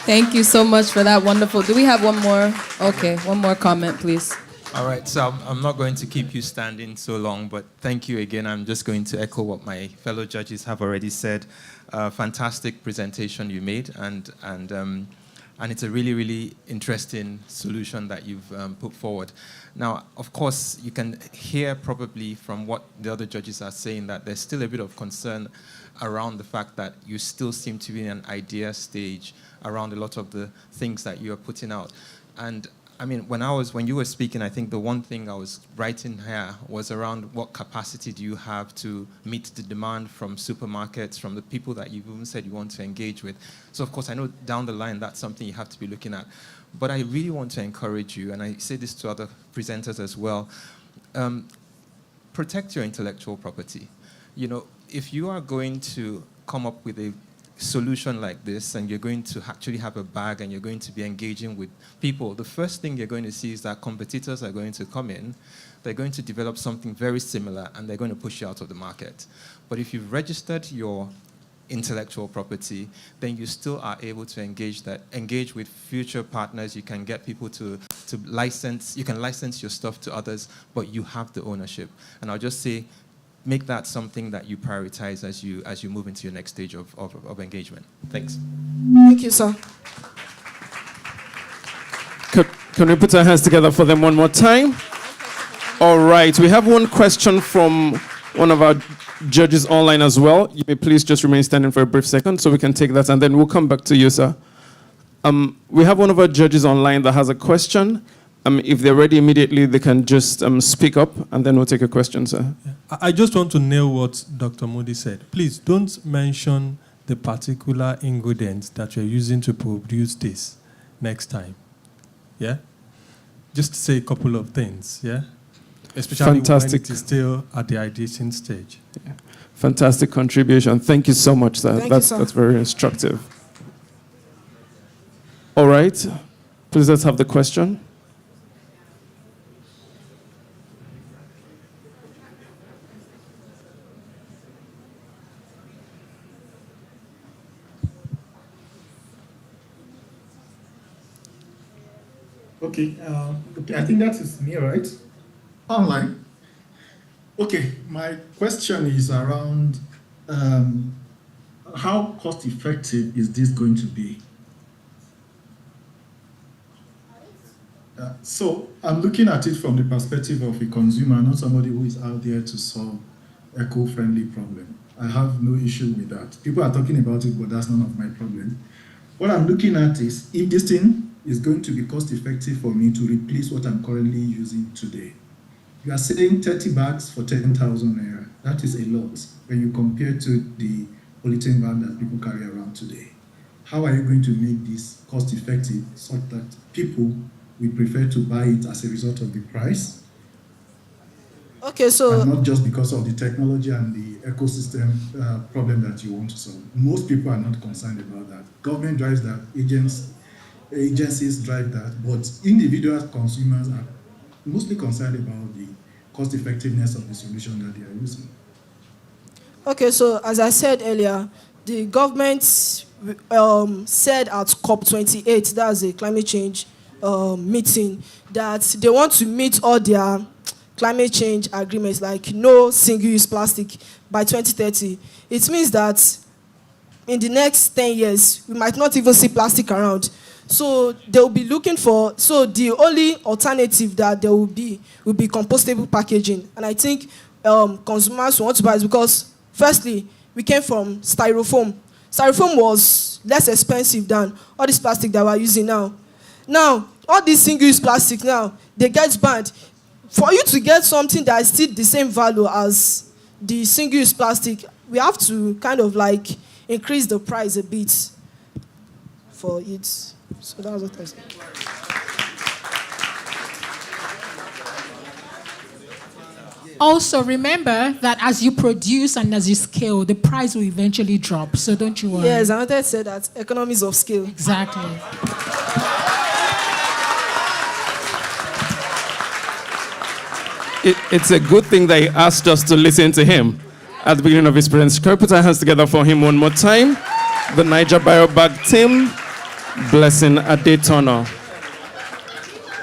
Thank you so much for that. Wonderful. Do we have one more? Okay, one more comment, please. All right, so I'm not going to keep you standing so long, but thank you again. I'm just going to echo what my fellow judges have already said. Fantastic presentation you made, and it's a really, really interesting solution that you've put forward. Now, of course, you can hear probably from what the other judges are saying that there's still a bit of concern around the fact that you still seem to be in an idea stage around a lot of the things that you're putting out. And I mean, when you were speaking, I think the one thing I was writing here was around what capacity do you have to meet the demand from supermarkets, from the people that you've even said you want to engage with. So, of course, I know down the line that's something you have to be looking at. But I really want to encourage you, and I say this to other presenters as well, protect your intellectual property. You know, if you are going to come up with a solution like this and you're going to actually have a bag and you're going to be engaging with people, the first thing you're going to see is that competitors are going to come in, they're going to develop something very similar and they're going to push you out of the market. But if you've registered your intellectual property, then you still are able to engage with future partners. You can get people to license, you can license your stuff to others, but you have the ownership. And I'll just say, make that something that you prioritize as you move into your next stage of engagement. Thanks. Thank you, sir. Can we put our hands together for them one more time? All right, we have one question from one of our judges online as well. You may please just remain standing for a brief second so we can take that and then we'll come back to you, sir. We have one of our judges online that has a question. If they're ready immediately, they can just speak up and then we'll take a question, sir. Yeah. I just want to nail what Dr. Moody said. Please don't mention the particular ingredients that you're using to produce this next time. Yeah? Just say a couple of things, yeah? Especially when it is still at the ideation stage. Yeah. Fantastic contribution. Thank you so much, sir. Thank you, sir. That's very instructive. All right. Please let's have the question. Okay, I think that is me, right? Online. Okay, my question is around how cost effective is this going to be? So I'm looking at it from the perspective of a consumer, not somebody who is out there to solve eco-friendly problem. I have no issue with that. People are talking about it, but that's none of my problem. What I'm looking at is if this thing is going to be cost effective for me to replace what I'm currently using today. You are saying 30 bags for 10,000 naira. That is a lot when you compare to the polythene bag that people carry around today. How are you going to make this cost effective such that people will prefer to buy it as a result of the price? Okay, so... And not just because of the technology and the ecosystem problem that you want to solve. Most people are not concerned about that. Government drives that, agencies drive that, but individual consumers are mostly concerned about the cost effectiveness of the solution that they are using. Okay, so as I said earlier, the government said at COP28, that's a climate change meeting, that they want to meet all their climate change agreements, like no single-use plastic by 2030. It means that in the next 10 years, we might not even see plastic around. So they'll be looking for, so the only alternative that there will be compostable packaging. And I think consumers want to buy it because, firstly, we came from styrofoam. Styrofoam was less expensive than all this plastic that we're using now. Now, all these single-use plastic now, they get banned. for you to get something that is still the same value as the single-use plastic, we have to kind of like increase the price a bit for it. So that's what I said. Also, remember that as you produce and as you scale, the price will eventually drop. So don't you worry. Yes, I wanted to say that economies of scale. Exactly. It's a good thing that he asked us to listen to him at the beginning of his presence. Can we put our hands together for him one more time? The Niger Biobag team, Blessing Adetona.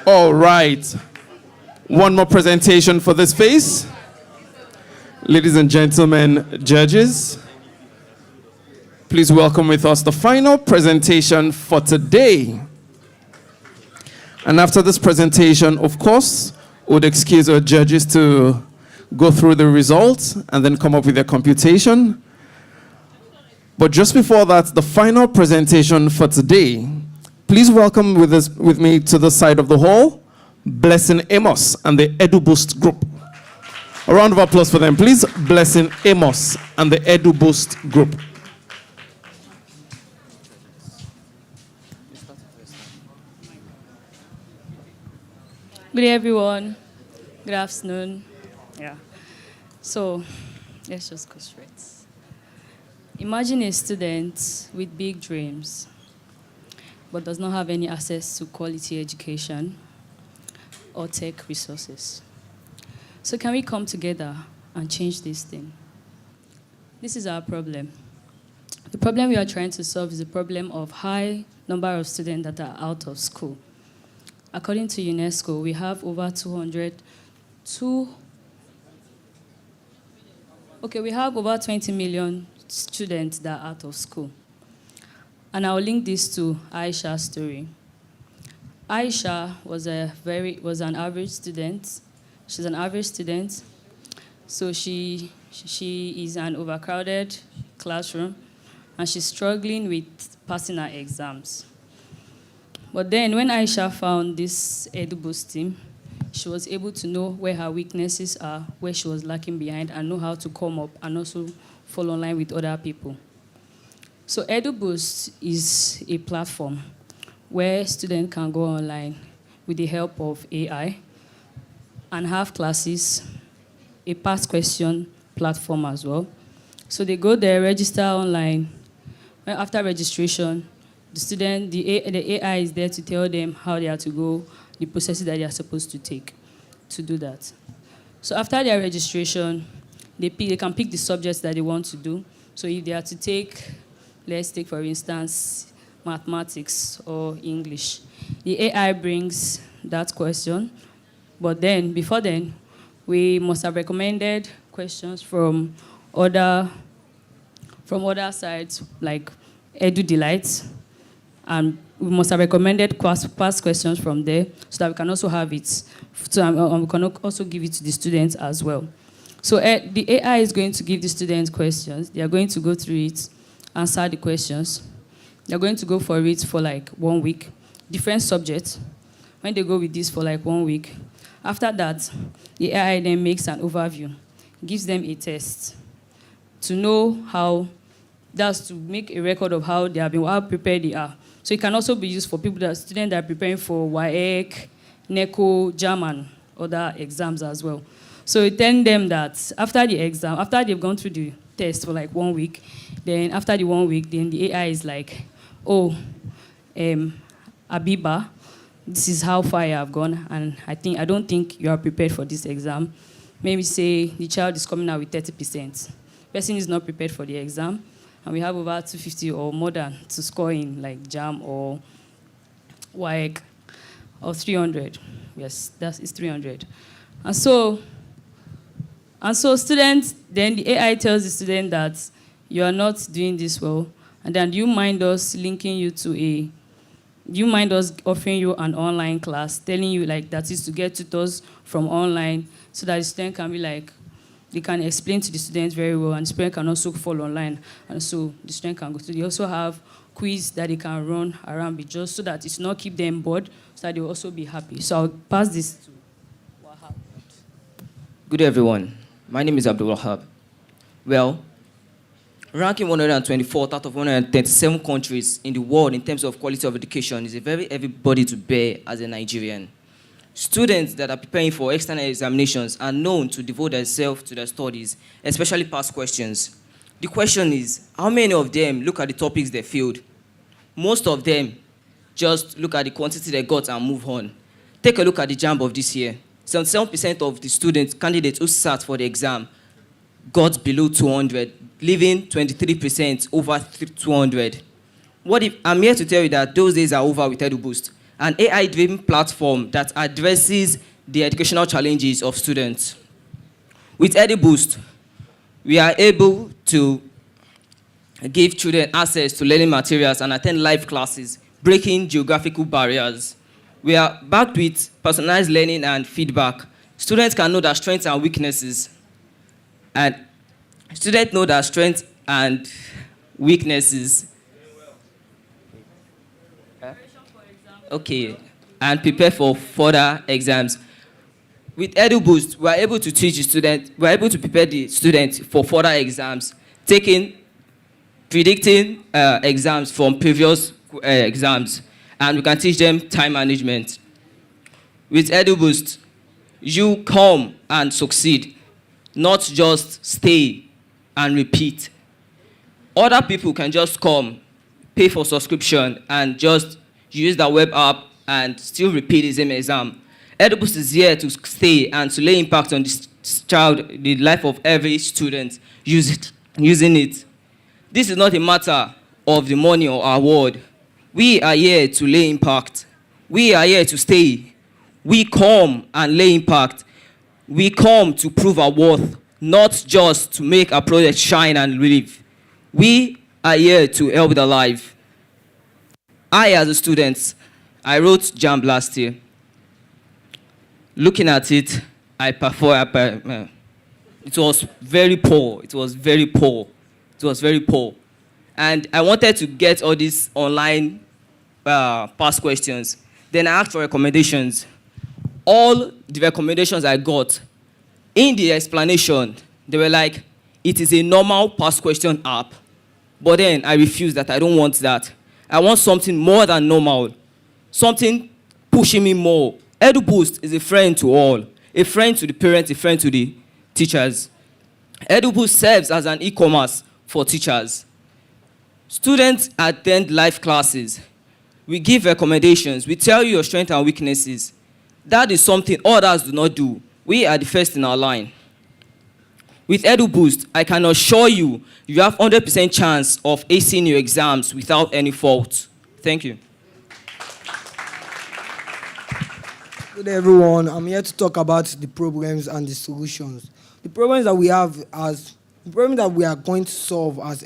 All right. One more presentation for this phase. Ladies and gentlemen, judges, please welcome with us the final presentation for today. And after this presentation, of course, would excuse our judges to go through the results and then come up with their computation. But just before that, the final presentation for today, please welcome with me to the side of the hall, Blessing Amos and the EduBoost group. A round of applause for them, please. Blessing Amos and the EduBoost group. Good day, everyone. Good afternoon. Yeah. So, let's just go straight. Imagine a student with big dreams, but does not have any access to quality education or tech resources. So can we come together and change this thing? This is our problem. The problem we are trying to solve is the problem of high number of students that are out of school. According to UNESCO, we have over 20 million students that are out of school. And I'll link this to Aisha's story. Aisha was an average student. She's an average student. So she is in an overcrowded classroom, and she's struggling with passing her exams. But then when Aisha found this EduBoost team, she was able to know where her weaknesses are, where she was lacking behind, and know how to come up and also fall in line with other people. So EduBoost is a platform where students can go online with the help of AI and have classes, a past question platform as well. So they go there, register online. After registration, the AI is there to tell them how they are to go, the processes that they are supposed to take to do that. So after their registration, they can pick the subjects that they want to do. So if they are to take, let's take for instance, mathematics or English, the AI brings that question. But then, before then, we must have recommended questions from other sites like Edu Delight, and we must have recommended past questions from there so that we can also have it. So we can also give it to the students as well. So the AI is going to give the students questions. They are going to go through it, answer the questions. They're going to go for it for like 1 week. Different subjects. When they go with this for like 1 week, after that, the AI then makes an overview, gives them a test to know how, that's to make a record of how they have been, how prepared they are. So it can also be used for students that are preparing for WAEC, NECO, JAM, and other exams as well. So it tells them that after the exam, after they've gone through the test for like 1 week, then after the 1 week, then the AI is like, oh, Abiba, this is how far you have gone, and I don't think you are prepared for this exam. Maybe say the child is coming out with 30%. Person is not prepared for the exam, and we have over 250 or more than to score in like JAM or WAEC or 300. Yes, it's 300. And so students, then the AI tells the student that you are not doing this well, and then do you mind us linking you to do you mind us offering you an online class, telling you like that is to get tutors from online so that the student can be like, they can explain to the students very well, and the student can also follow online, and so the student can go to. They also have quiz that they can run around with just so that it's not keep them bored, so that they will also be happy. So I'll pass this to Wahab. Good day, everyone. My name is Abdul Wahab. Well, ranking 124th out of 137 countries in the world in terms of quality of education is a very heavy body to bear as a Nigerian. Students that are preparing for external examinations are known to devote themselves to their studies, especially past questions. The question is, how many of them look at the topics they failed? Most of them just look at the quantity they got and move on. Take a look at the JAMB of this year. 77% of the students, candidates who sat for the exam got below 200, leaving 23% over 200. What if, I'm here to tell you that those days are over with EduBoost, an AI-driven platform that addresses the educational challenges of students. With EduBoost, we are able to give children access to learning materials and attend live classes, breaking geographical barriers. We are backed with personalized learning and feedback. Students can know their strengths and weaknesses. And students know their strengths and weaknesses. Okay, and prepare for further exams. With EduBoost, we are able to teach the student, we are able to prepare the students for further exams, predicting exams from previous exams, and we can teach them time management. With EduBoost, you come and succeed, not just stay and repeat. Other people can just come, pay for subscription, and just use the web app and still repeat the same exam. EduBoost is here to stay and to lay impact on this child, the life of every student using it. This is not a matter of the money or award. We are here to lay impact. We are here to stay. We come and lay impact. We come to prove our worth, not just to make our project shine and live. We are here to help their life. I, as a student, I wrote JAMB last year. Looking at it, it was very poor. It was very poor. It was very poor. And I wanted to get all these online past questions. Then I asked for recommendations. All the recommendations I got, in the explanation, they were like, it is a normal past question app. But then I refused that. I don't want that. I want something more than normal. Something pushing me more. EduBoost is a friend to all. A friend to the parents, a friend to the teachers. EduBoost serves as an e-commerce for teachers. Students attend live classes. We give recommendations. We tell you your strengths and weaknesses. That is something others do not do. We are the first in our line. With EduBoost, I can assure you, you have 100% chance of acing your exams without any fault. Thank you. Good day, everyone. I'm here to talk about the problems and the solutions. The problems that we have the problem that we are going to solve as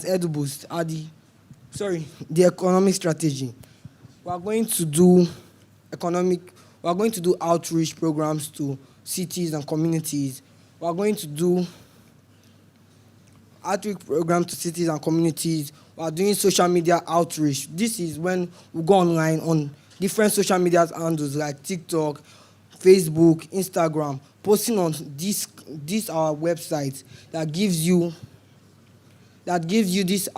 EduBoost are the economic strategy. We are going to do outreach programs to cities and communities. We are going to do outreach programs to cities and communities. We are doing social media outreach. This is when we go online on different social media handles like TikTok, Facebook, Instagram, posting on this our website that gives you this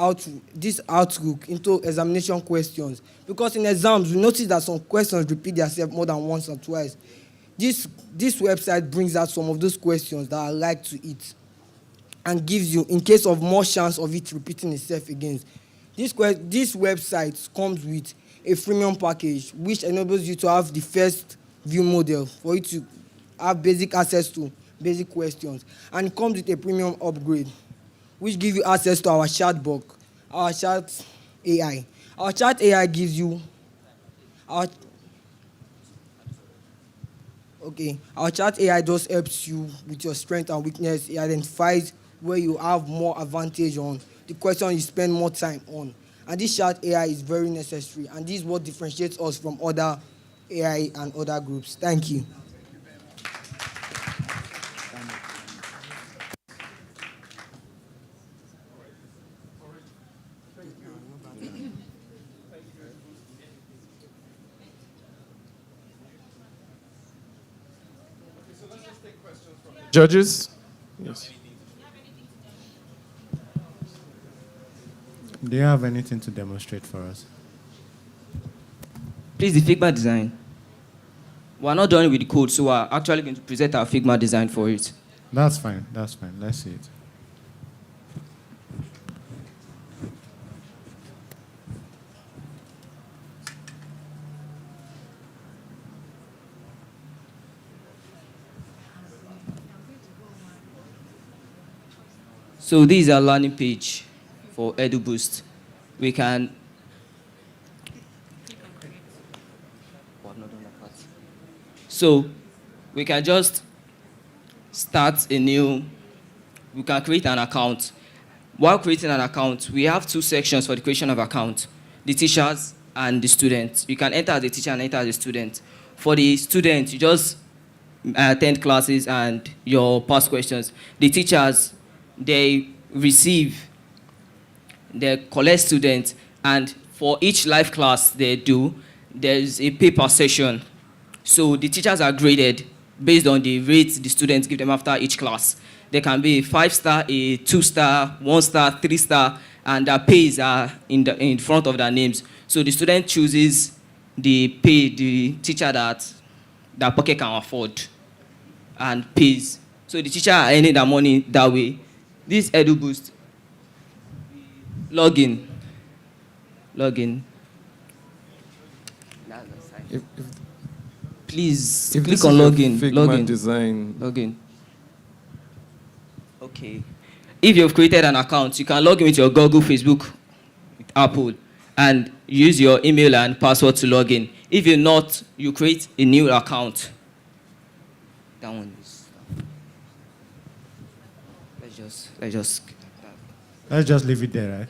outlook into examination questions. Because in exams, we notice that some questions repeat themselves more than once or twice. This website brings out some of those questions that are like to it and gives you, in case of more chance of it repeating itself again. This website comes with a freemium package which enables you to have the first view model for you to have basic access to basic questions. And it comes with a premium upgrade which gives you access to our chatbot, our chat AI. Our chat AI gives you our chat AI just helps you with your strength and weakness. It identifies where you have more advantage on, the question you spend more time on. And this chat AI is very necessary, and this is what differentiates us from other AI and other groups. Thank you. So let's just Judges? Yes. Do you have anything to demonstrate for us? Please, the Figma design. We're not done with the code, so we're actually going to present our Figma design for it. That's fine. That's fine. Let's see it. So this is our landing page for EduBoost. We can So we can just start a new, we can create an account. While creating an account, we have two sections for the creation of account, the teachers and the students. You can enter as a teacher and enter as a student. For the student, you just attend classes and your past questions. The teachers, they collect students, and for each live class they do, there's a paper session. So the teachers are graded based on the rates the students give them after each class. There can be a 5-star, a 2-star, 1-star, 3-star, and their pays are in front of their names. So the student chooses the teacher that their pocket can afford and pays. So the teacher are earning their money that way. This EduBoost, login. Please click on login. Figma design. Login. Okay. If you've created an account, you can log in with your Google, Facebook, Apple, and use your email and password to log in. If you're not, you create a new account. That one is. Let's just leave it there,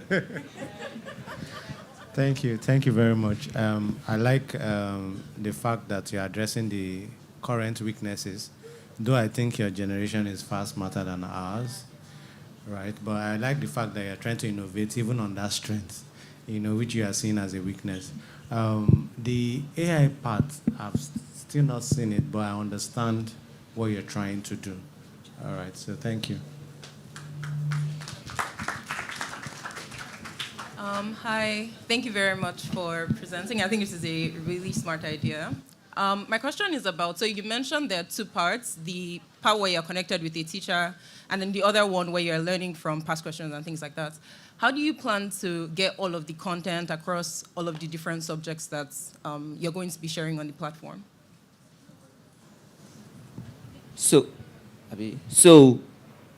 right? Thank you very much. I like the fact that you're addressing the current weaknesses, though I think your generation is far smarter than ours, right? But I like the fact that you're trying to innovate even on that strength, which you are seeing as a weakness. The AI part, I've still not seen it, but I understand what you're trying to do. All right, so thank you. Hi, thank you very much for presenting. I think this is a really smart idea. My question is about, so you mentioned there are two parts, the part where you're connected with a teacher, and then the other one where you're learning from past questions and things like that. How do you plan to get all of the content across all of the different subjects that you're going to be sharing on the platform? So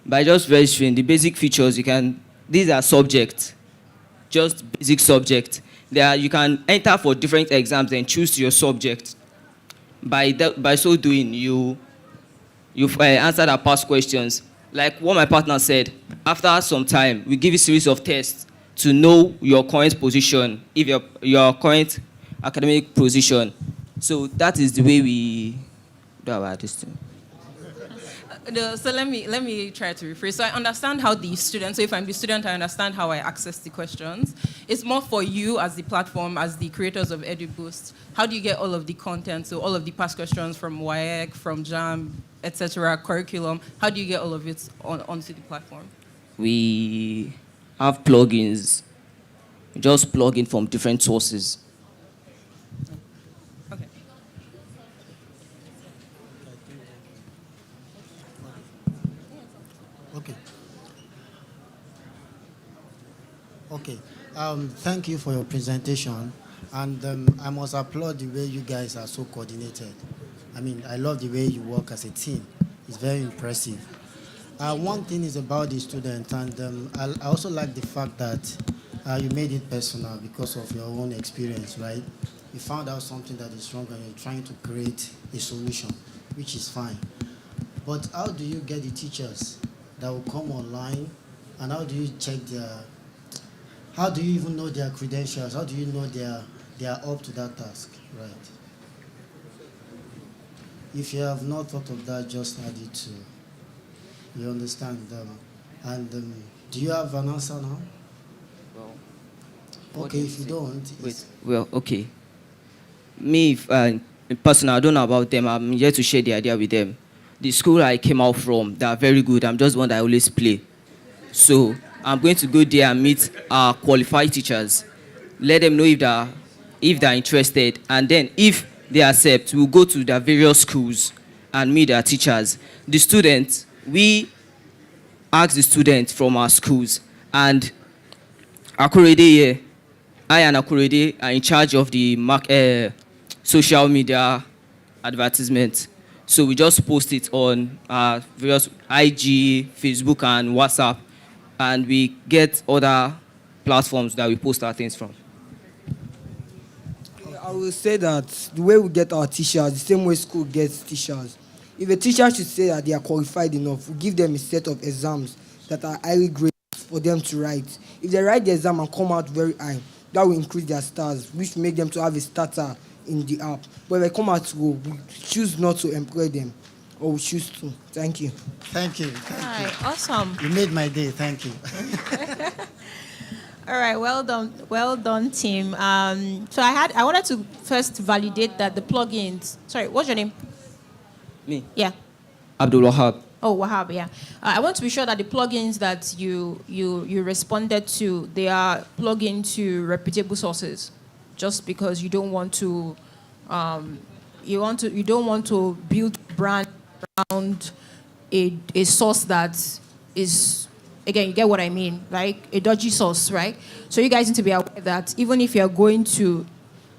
by just registering the basic features, these are subjects. Just basic subject. You can enter for different exams and choose your subject. By so doing, you answer the past questions. Like what my partner said, after some time, we give you a series of tests to know your current position, if your current academic position. So that is the way we do about this thing. So let me try to rephrase. So I understand how the student, so if I'm the student, I understand how I access the questions. It's more for you as the platform, as the creators of EduBoost. How do you get all of the content, so all of the past questions from WAEC, from JAM, etc., curriculum, how do you get all of it onto the platform? We have plugins. We just plug in from different sources. Okay. Thank you for your presentation. And I must applaud the way you guys are so coordinated. I mean, I love the way you work as a team. It's very impressive. One thing is about the student, and I also like the fact that you made it personal because of your own experience, right? You found out something that is wrong and you're trying to create a solution, which is fine. But how do you get the teachers that will come online, and how do you check how do you even know their credentials? How do you know they are up to that task, right? If you have not thought of that, just add it to, you understand. Do you have an answer now? Well, okay, if you don't. Well, okay. Me, personally, I don't know about them. I'm here to share the idea with them. the school I came out from, they are very good. I'm just one that I always play. So I'm going to go there and meet our qualified teachers, let them know if they're interested, and then if they accept, we'll go to their various schools and meet their teachers. The students, we ask the students from our schools, and Akurede here, I and Akurede are in charge of the social media advertisement. So we just post it on various IG, Facebook, and WhatsApp, and we get other platforms that we post our things from. I will say that the way we get our teachers, the same way school gets teachers. If a teacher should say that they are qualified enough, we give them a set of exams that are highly graded for them to write. If they write the exam and come out very high, that will increase their stars, which make them to have a starter in the app. But if they come out low, we choose not to employ them, or we choose to. Thank you. Thank you. Thank All you. right, awesome. You made my day. Thank you. All right, well done, team. So I wanted to first validate that the plugins. Sorry, what's your name? Me? Yeah. Abdul Wahab. Oh, Wahab, yeah. I want to be sure that the plugins that you responded to, they are plugged into reputable sources, just because you don't want to you don't want to build brand around a source that is, again, you get what I mean, like a dodgy source, right? So you guys need to be aware that even if you're going to,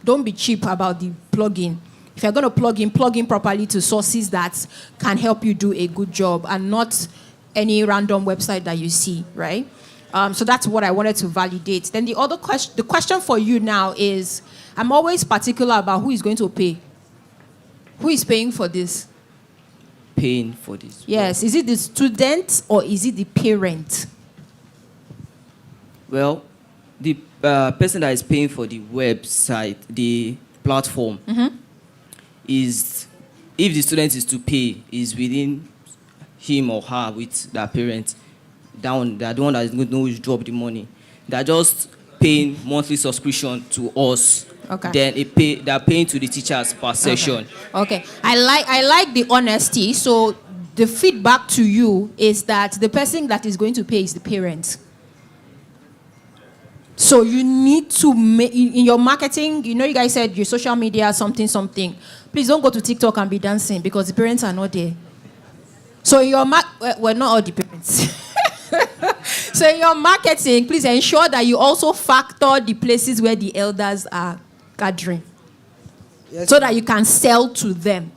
don't be cheap about the plugin. If you're going to plug in properly to sources that can help you do a good job and not any random website that you see, right? So that's what I wanted to validate. Then the other question, the question for you now is, I'm always particular about who is going to pay. Who is paying for this? Paying for this? Yes. Is it the student or is it the parent? Well, the person that is paying for the website, the platform, is, if the student is to pay, is within him or her with their parents. They're the one that is going to know which drop the money. They're just paying monthly subscription to us. Okay. Then they're paying to the teachers per session. Okay. I like the honesty. So the feedback to you is that the person that is going to pay is the parent. So you need to make, in your marketing, you know, you guys said your social media, something. Please don't go to TikTok and be dancing because the parents are not there. So in your well, not all the parents. So in your marketing, please ensure that you also factor the places where the elders are gathering. Yes, so that you can sell to them.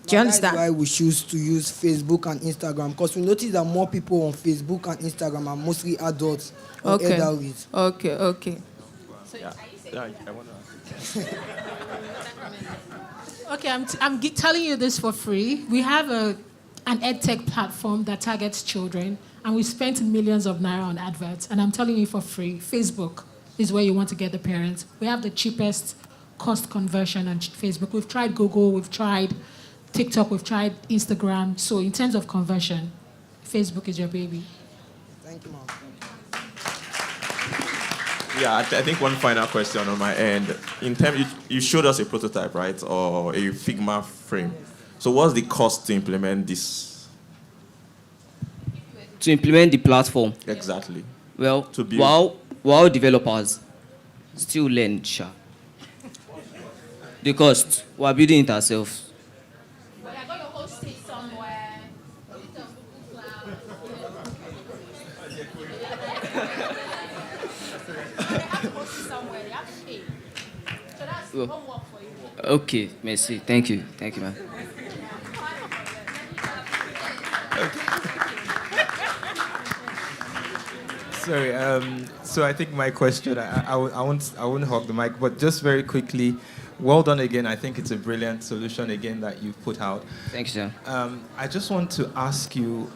Do you understand? That's why we choose to use Facebook and Instagram, because we notice that more people on Facebook and Instagram are mostly adults or elderlies. Okay. So I want to Okay, I'm telling you this for free. We have an edtech platform that targets children, and we spent millions of naira on adverts, and I'm telling you for free, Facebook is where you want to get the parents. We have the cheapest cost conversion on Facebook. We've tried Google, we've tried TikTok, we've tried Instagram. So in terms of conversion, Facebook is your baby. Thank you, Mom. Yeah, I think one final question on my end. In terms, you showed us a prototype, right, or a Figma frame. So what's the cost to implement this? To implement the platform? Exactly. Well, to build. while developers still learn, the cost, we're building it ourselves. Okay, merci. Thank you, man. Sorry. So I think my question, I won't hog the mic, but just very quickly, well done again. I think it's a brilliant solution again that you've put out. Thanks, sir. I just want to ask you.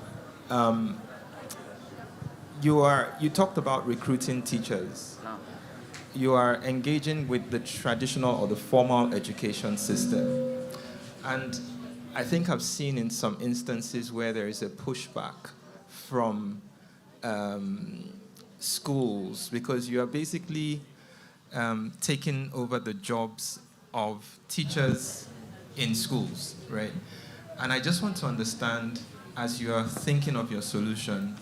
You talked about recruiting teachers. You are engaging with the traditional or the formal education system. And I think I've seen in some instances where there is a pushback from schools because you are basically taking over the jobs of teachers in schools, right? And I just want to understand, as you are thinking of your solution,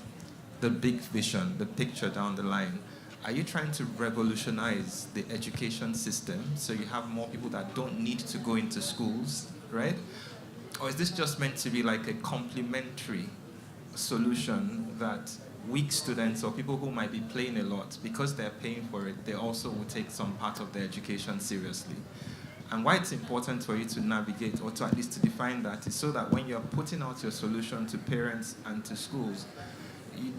the big vision, the picture down the line, are you trying to revolutionize the education system so you have more people that don't need to go into schools, right? Or is this just meant to be like a complementary solution that weak students or people who might be playing a lot, because they're paying for it, they also will take some part of their education seriously? And why it's important for you to navigate, or to at least to define that, is so that when you're putting out your solution to parents and to schools,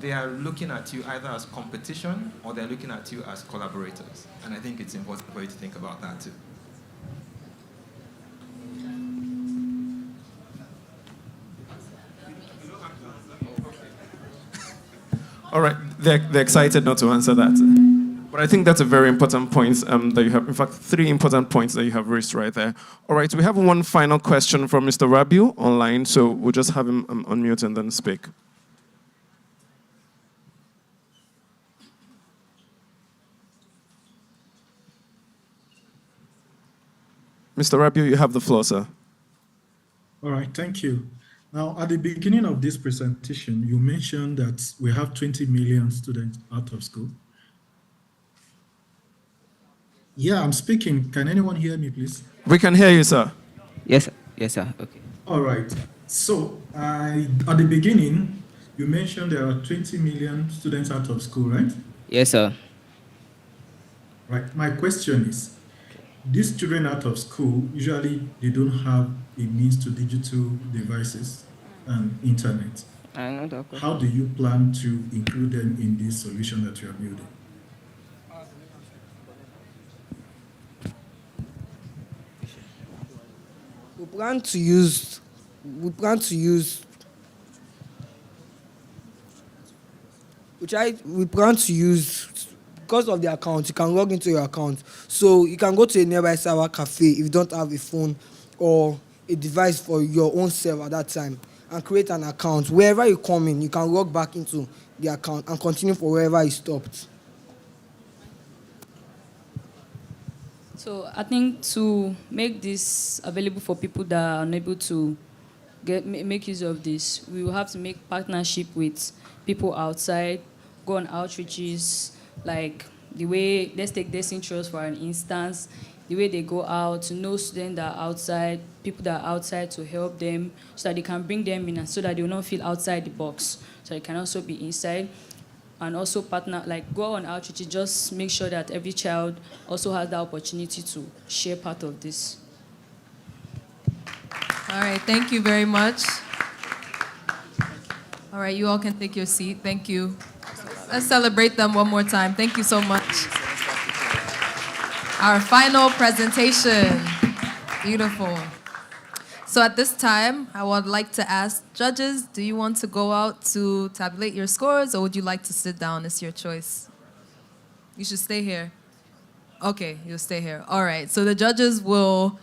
they are looking at you either as competition or they're looking at you as collaborators. And I think it's important for you to think about that too. All right, they're excited not to answer that. But I think that's a very important point that you have. In fact, 3 important points that you have raised right there. All right, we have one final question from Mr. Rabiu online, so we'll just have him unmute and then speak. Mr. Rabiu, you have the floor, sir. All right, thank you. Now, at the beginning of this presentation, you mentioned that we have 20 million students out of school. Yeah, I'm speaking. Can anyone hear me, please? We can hear you, sir. Yes, sir. Yes, sir. Okay. All right. So, at the beginning, you mentioned there are 20 million students out of school, right? Yes, sir. Right. My question is, these children out of school, usually they don't have a means to digital devices and internet. I know that. How do you plan to include them in this solution that you are building? We plan to use because of the account, you can log into your account. So you can go to a nearby server cafe if you don't have a phone or a device for your own self at that time, and create an account. Wherever you come in, you can log back into the account and continue for wherever you stopped. So I think to make this available for people that are unable to make use of this, we will have to make partnership with people outside, go on outreaches, like the way, let's take Destiny Trust for an instance, the way they go out to know students that are outside, people that are outside, to help them so that they can bring them in and so that they will not feel outside the box, so they can also be inside. And also partner, like go on outreach, just make sure that every child also has the opportunity to share part of this. All right, thank you very much. All right, you all can take your seat. Thank you. Let's celebrate them one more time. Thank you so much. Our final presentation. Beautiful. So at this time, I would like to ask judges, do you want to go out to tabulate your scores, or would you like to sit down? It's your choice. You should stay here. Okay, you'll stay here. All right, so the judges will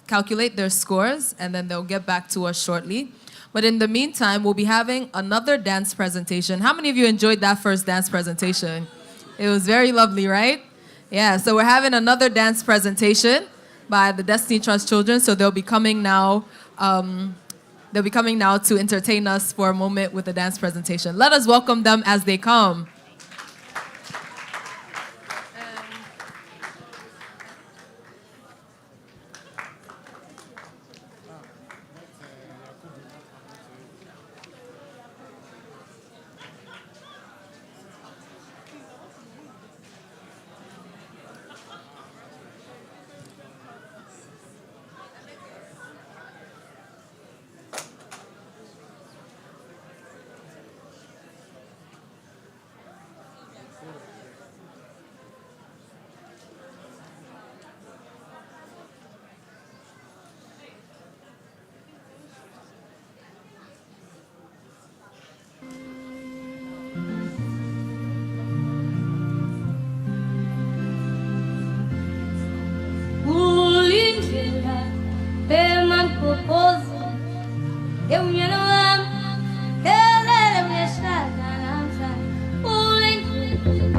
calculate their scores, and then they'll get back to us shortly. But in the meantime, we'll be having another dance presentation. How many of you enjoyed that first dance presentation? It was very lovely, right? Yeah, so we're having another dance presentation by the Destiny Trust children. So they'll be coming now. They'll be coming now to entertain us for a moment with a dance presentation. Let us welcome them as they come. Thank you.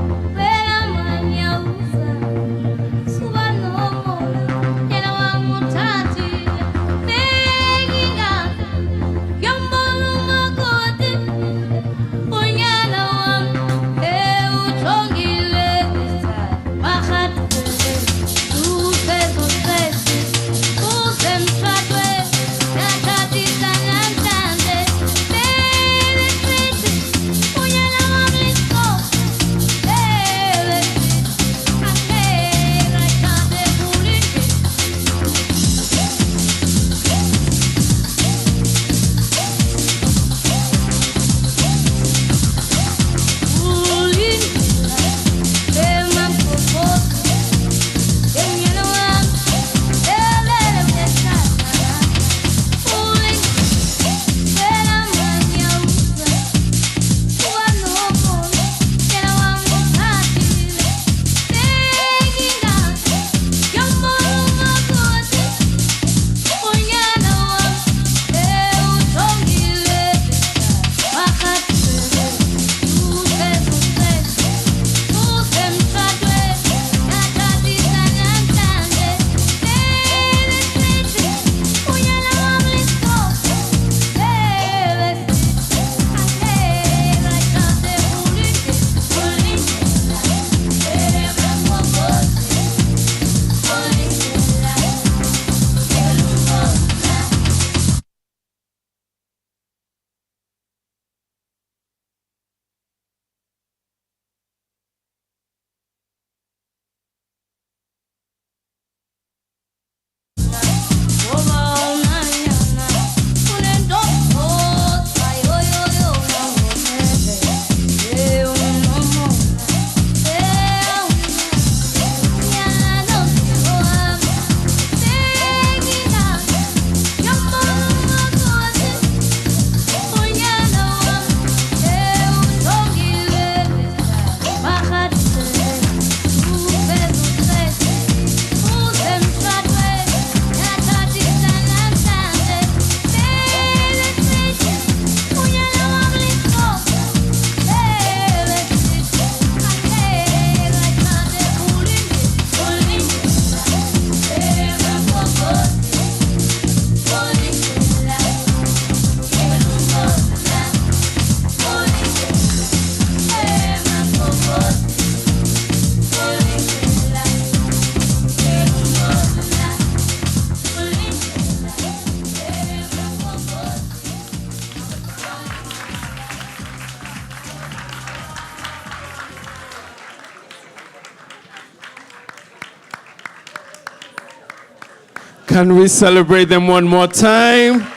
Can we celebrate them one more time?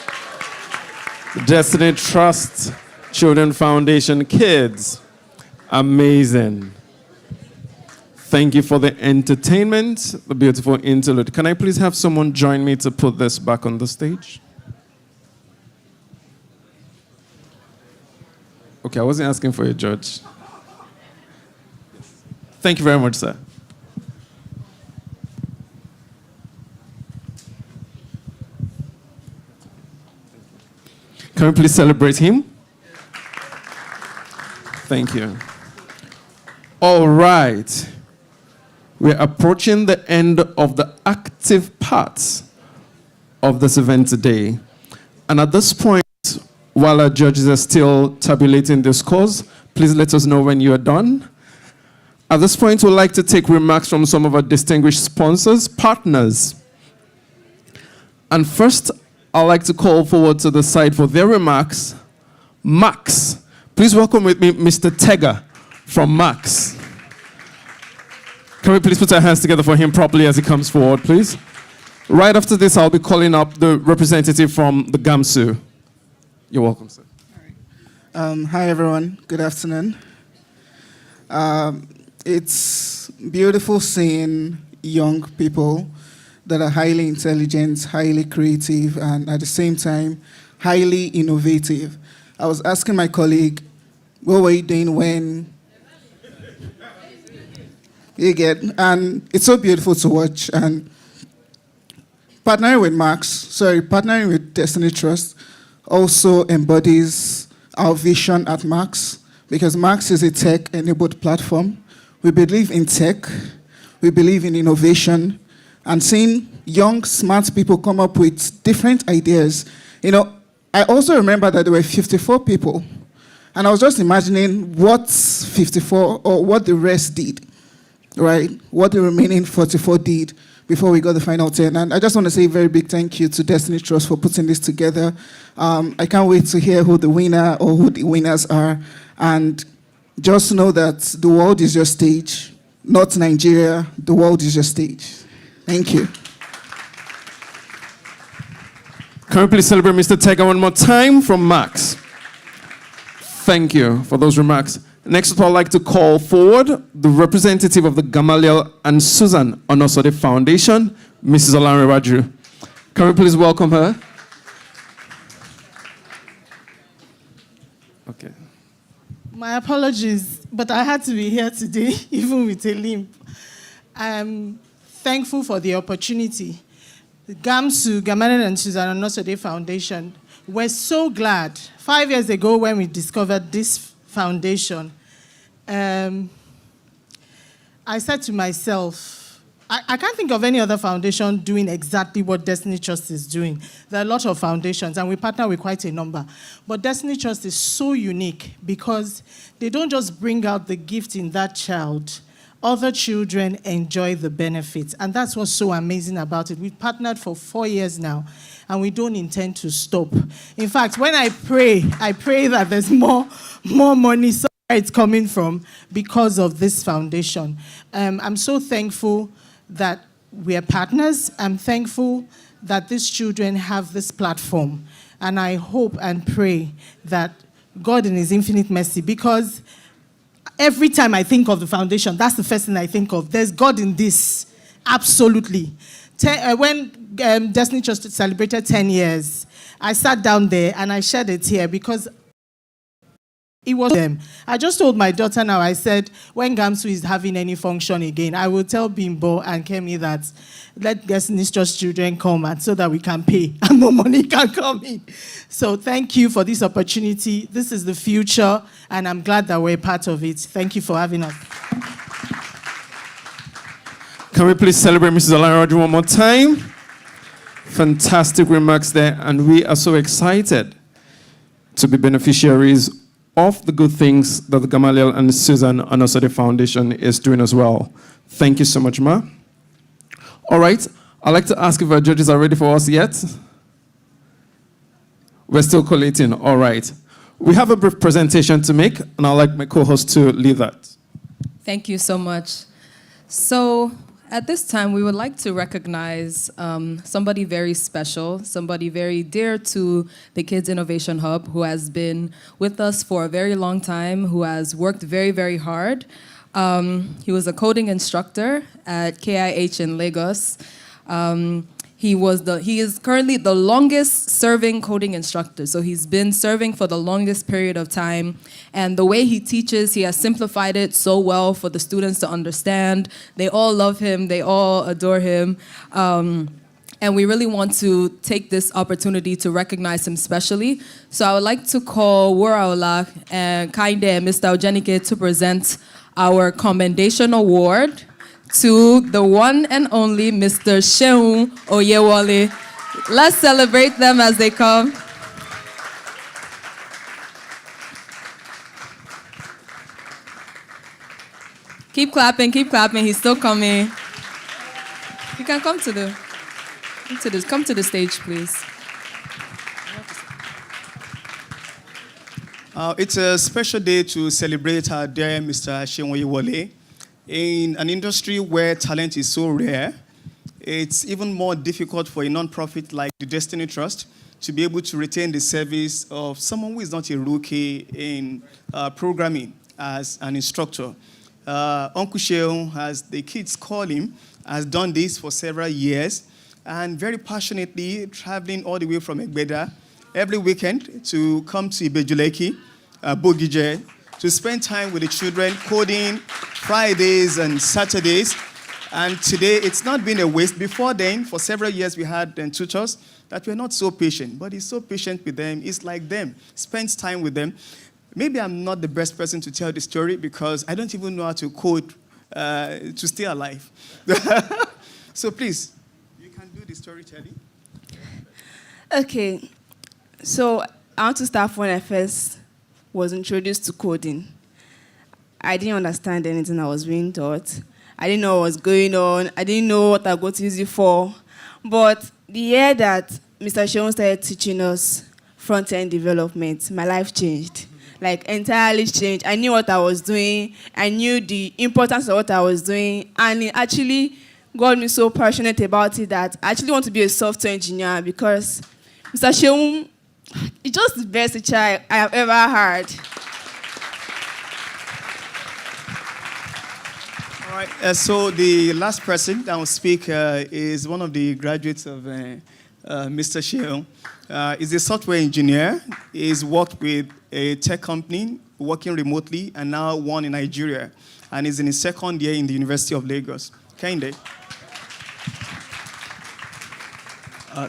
Destiny Trust Children Foundation kids. Amazing. Thank you for the entertainment, the beautiful interlude. Can I please have someone join me to put this back on the stage? Okay, I wasn't asking for a judge. Thank you very much, sir. Can we please celebrate him? Thank you. All right. We're approaching the end of the active parts of this event today. And at this point, while our judges are still tabulating the scores, please let us know when you are done. At this point, we'd like to take remarks from some of our distinguished sponsors, partners. And first, I'd like to call forward to the side for their remarks, Max. Please welcome with me Mr. Tega from Max. Can we please put our hands together for him properly as he comes forward, please? Right after this, I'll be calling up the representative from the GAMSU. You're welcome, sir. Hi, everyone. Good afternoon. It's beautiful seeing young people that are highly intelligent, highly creative, and at the same time, highly innovative. I was asking my colleague, what were you doing when you get, and it's so beautiful to watch. And partnering with Destiny Trust also embodies our vision at Max, because Max is a tech-enabled platform. We believe in tech, we believe in innovation, and seeing young, smart people come up with different ideas. You know, I also remember that there were 54 people, and I was just imagining what 54 or what the rest did, right? What the remaining 44 did before we got the final 10. And I just want to say a very big thank you to Destiny Trust for putting this together. I can't wait to hear who the winner or who the winners are. And just know that the world is your stage, not Nigeria. The world is your stage. Thank you. Can we please celebrate Mr. Tega one more time from Max? Thank you for those remarks. Next up, I'd like to call forward the representative of the Gamaliel and Susan Onosode Foundation, Mrs. Olanrewaju. Can we please welcome her? Okay. My apologies, but I had to be here today, even with a limp. I'm thankful for the opportunity. The GAMSU, Gamaliel and Susan Onosode Foundation, we're so glad. 5 years ago when we discovered this foundation, I said to myself, I can't think of any other foundation doing exactly what Destiny Trust is doing. There are a lot of foundations, and we partner with quite a number. But Destiny Trust is so unique because they don't just bring out the gift in that child. Other children enjoy the benefits, and that's what's so amazing about it. We've partnered for 4 years now, and we don't intend to stop. In fact, when I pray that there's more money, so where it's coming from, because of this foundation. I'm so thankful that we are partners. I'm thankful that these children have this platform, and I hope and pray that God in His infinite mercy, because every time I think of the foundation, that's the first thing I think of. There's God in this, absolutely. When Destiny Trust celebrated 10 years, I sat down there and I shed a tear because it was them. I just told my daughter now, I said, when GAMSU is having any function again, I will tell Bimbo and Kemi that let Destiny Trust children come and so that we can pay and more money can come in. So thank you for this opportunity. This is the future, and I'm glad that we're part of it. Thank you for having us. Can we please celebrate Mrs. Olanrewaju one more time? Fantastic remarks there, and we are so excited to be beneficiaries of the good things that the Gamaliel and Susan Onosode Foundation is doing as well. Thank you so much, Ma. All right, I'd like to ask if our judges are ready for us yet. We're still collating, all right. We have a brief presentation to make, and I'd like my co-host to lead that. Thank you so much. So, At this time, we would like to recognize somebody very special, somebody very dear to the Kids Innovation Hub, who has been with us for a very long time, who has worked very, very hard. He was a coding instructor at KIH in Lagos. He is currently the longest serving coding instructor. So he's been serving for the longest period of time. And the way he teaches, he has simplified it so well for the students to understand. They all love him. They all adore him. And we really want to take this opportunity to recognize him specially. So I would like to call Wuraola and Kainde and Mr. Ojenike to present our commendation award to the one and only Mr. Sheun Oyewole. Let's celebrate them as they come. Keep clapping, he's still coming. You can come to the stage, please. It's a special day to celebrate our dear Mr. Sheun Oyewole. In an industry where talent is so rare, it's even more difficult for a non-profit like the Destiny Trust to be able to retain the service of someone who is not a rookie in programming as an instructor. Uncle Sheun, as the kids call him, has done this for several years and very passionately traveling all the way from Egbeda every weekend to come to Ibejuleki, Bogije, to spend time with the children coding Fridays and Saturdays. And today, it's not been a waste. Before then, for several years, we had tutors that were not so patient, but he's so patient with them. It's like them, spends time with them. Maybe I'm not the best person to tell the story because I don't even know how to code to stay alive. So please, you can do the storytelling. Okay, so I want to start when I first was introduced to coding. I didn't understand anything I was being taught. I didn't know what was going on. I didn't know what I got to use it for. But the year that Mr. Sheun started teaching us front-end development, my life changed. Like, entirely changed. I knew what I was doing. I knew the importance of what I was doing. And it actually got me so passionate about it that I actually want to be a software engineer because Mr. Sheun, it's just the best teacher I have ever had. All right, so the last person that will speak is one of the graduates of Mr. Sheun. He's a software engineer. He's worked with a tech company, working remotely, and now one in Nigeria. And he's in his second year in the University of Lagos. Kainde.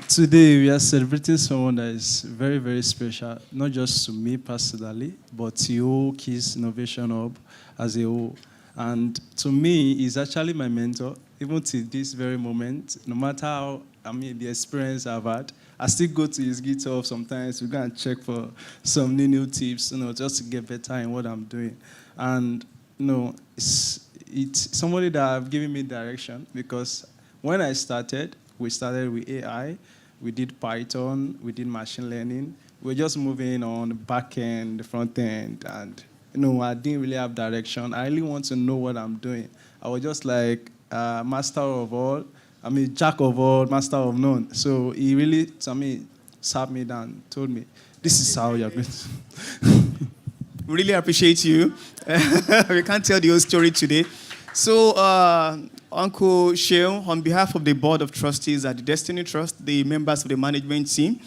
Today we are celebrating someone that is very, very special, not just to me personally, but to the whole Kids Innovation Hub as a whole. And to me, he's actually my mentor, even to this very moment. No matter how, the experience I've had, I still go to his GitHub sometimes to go and check for some new tips, just to get better in what I'm doing. And, it's somebody that have given me direction because when I started, we started with AI, we did Python, we did machine learning. We're just moving on the back end, the front end, and I didn't really have direction. I really want to know what I'm doing. I was just like master of all, jack of all, master of none. So he really, sat me down, told me, this is how you're going to. Really appreciate you. We can't tell the whole story today. So, Uncle Sheun, on behalf of the Board of Trustees at the Destiny Trust, the members of the management team,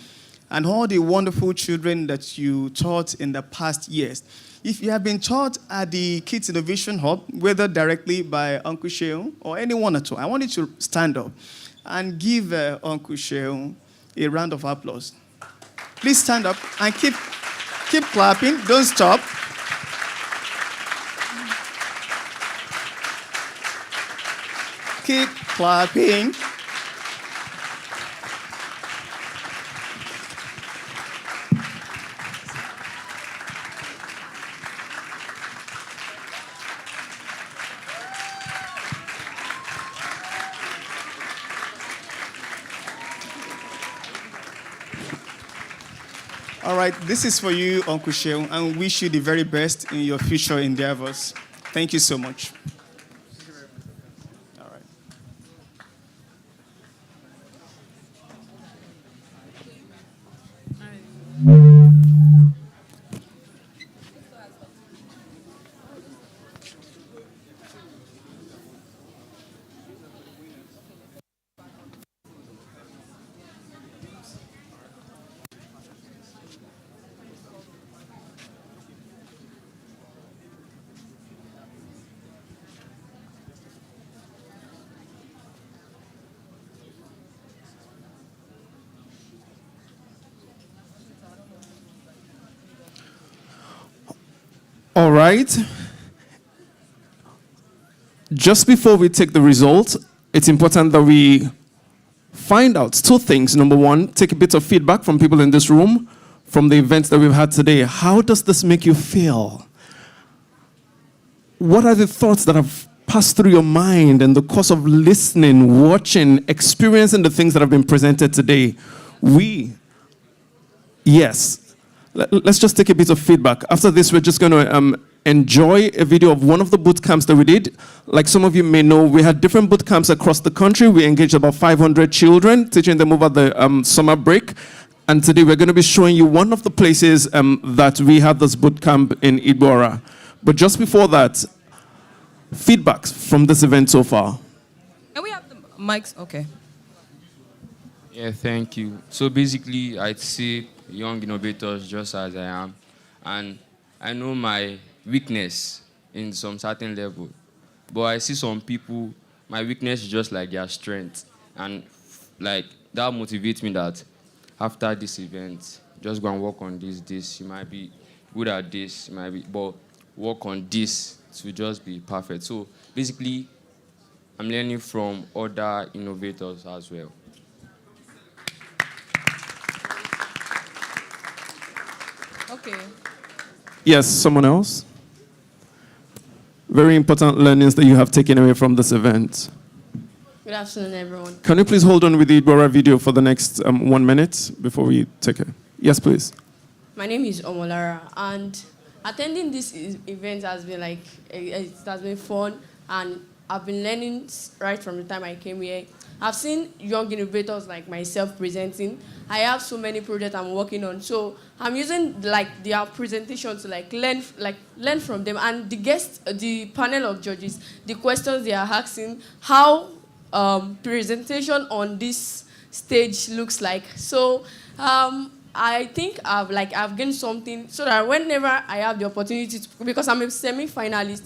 and all the wonderful children that you taught in the past years. If you have been taught at the Kids Innovation Hub, whether directly by Uncle Sheun or anyone at all, I want you to stand up and give Uncle Sheun a round of applause. Please stand up and keep clapping. Don't stop. Keep clapping. All right, this is for you, Uncle Sheun, and wish you the very best in your future endeavors. Thank you so much. All right. All right. Just before we take the results, it's important that we find out two things. Number one, take a bit of feedback from people in this room, from the events that we've had today. How does this make you feel? What are the thoughts that have passed through your mind in the course of listening, watching, experiencing the things that have been presented today? Yes. Let's just take a bit of feedback. After this, we're just going to enjoy a video of one of the boot camps that we did. Like some of you may know, we had different boot camps across the country. We engaged about 500 children, teaching them over the summer break. And today we're going to be showing you one of the places that we had this boot camp in Igbora. But just before that, feedbacks from this event so far. Can we have the mics? Okay. Yeah, thank you. So basically, I'd say young innovators just as I am. And I know my weakness in some certain level. But I see some people, my weakness is just like their strength. And like that motivates me that after this event, just go and work on this. You might be good at this, but work on this to just be perfect. So basically, I'm learning from other innovators as well. Okay. Yes, someone else? Very important learnings that you have taken away from this event. Good afternoon, everyone. Can you please hold on with the Igbora video for the next 1 minute before we take it? Yes, please. My name is Omolara, and attending this event has been it has been fun, and I've been learning right from the time I came here. I've seen young innovators like myself presenting. I have so many projects I'm working on, so I'm using their presentation to learn from them, and the guests, the panel of judges, the questions they are asking, how presentation on this stage looks like. So I think I've gained something, so that whenever I have the opportunity to, because I'm a semi-finalist,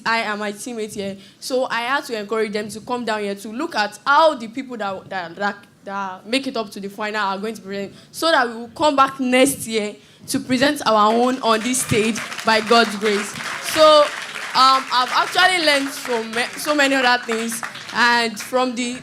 I am my teammate here, so I had to encourage them to come down here to look at how the people that make it up to the final are going to present, so that we will come back next year to present our own on this stage by God's grace. So I've actually learned so many other things. And from the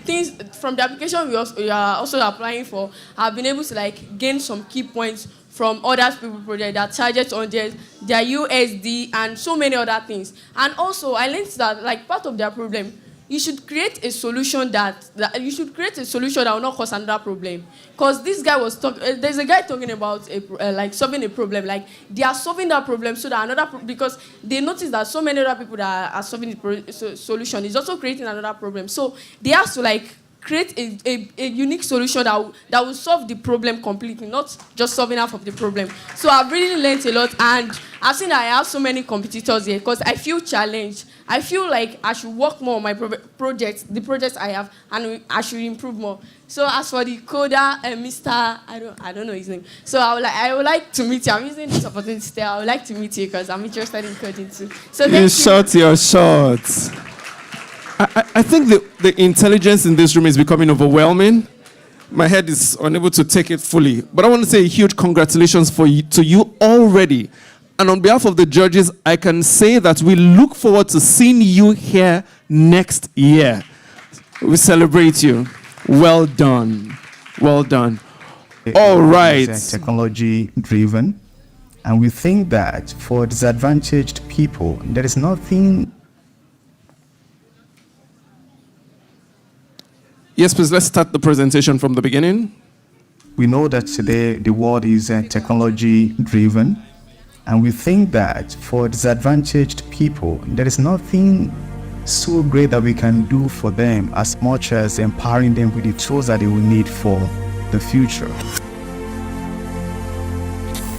application we are also applying for, I've been able to gain some key points from other people's projects that target on their USD and so many other things. And also I learned that part of their problem, you should create a solution that will not cause another problem. Because this guy was there's a guy talking about solving a problem. They are solving that problem so that because they notice that so many other people that are solving the solution is also creating another problem. So they have to create a unique solution that will solve the problem completely, not just solving half of the problem. So I've really learned a lot, and I've seen that I have so many competitors here because I feel challenged. I feel like I should work more on my projects, the projects I have, and I should improve more. So as for the coder, Mr. I don't know his name. So I would like to meet you. I'm using this opportunity to tell. I would like to meet you because I'm interested in coding too. So thank you. Shot your shots. I think the intelligence in this room is becoming overwhelming. My head is unable to take it fully. But I want to say a huge congratulations to you already. And on behalf of the judges, I can say that we look forward to seeing you here next year. We celebrate you. Well done. Well done. All right. Technology driven. And we think that for disadvantaged people, there is nothing. Yes, please, let's start the presentation from the beginning. We know that today the world is technology driven. And we think that for disadvantaged people, there is nothing so great that we can do for them as much as empowering them with the tools that they will need for the future.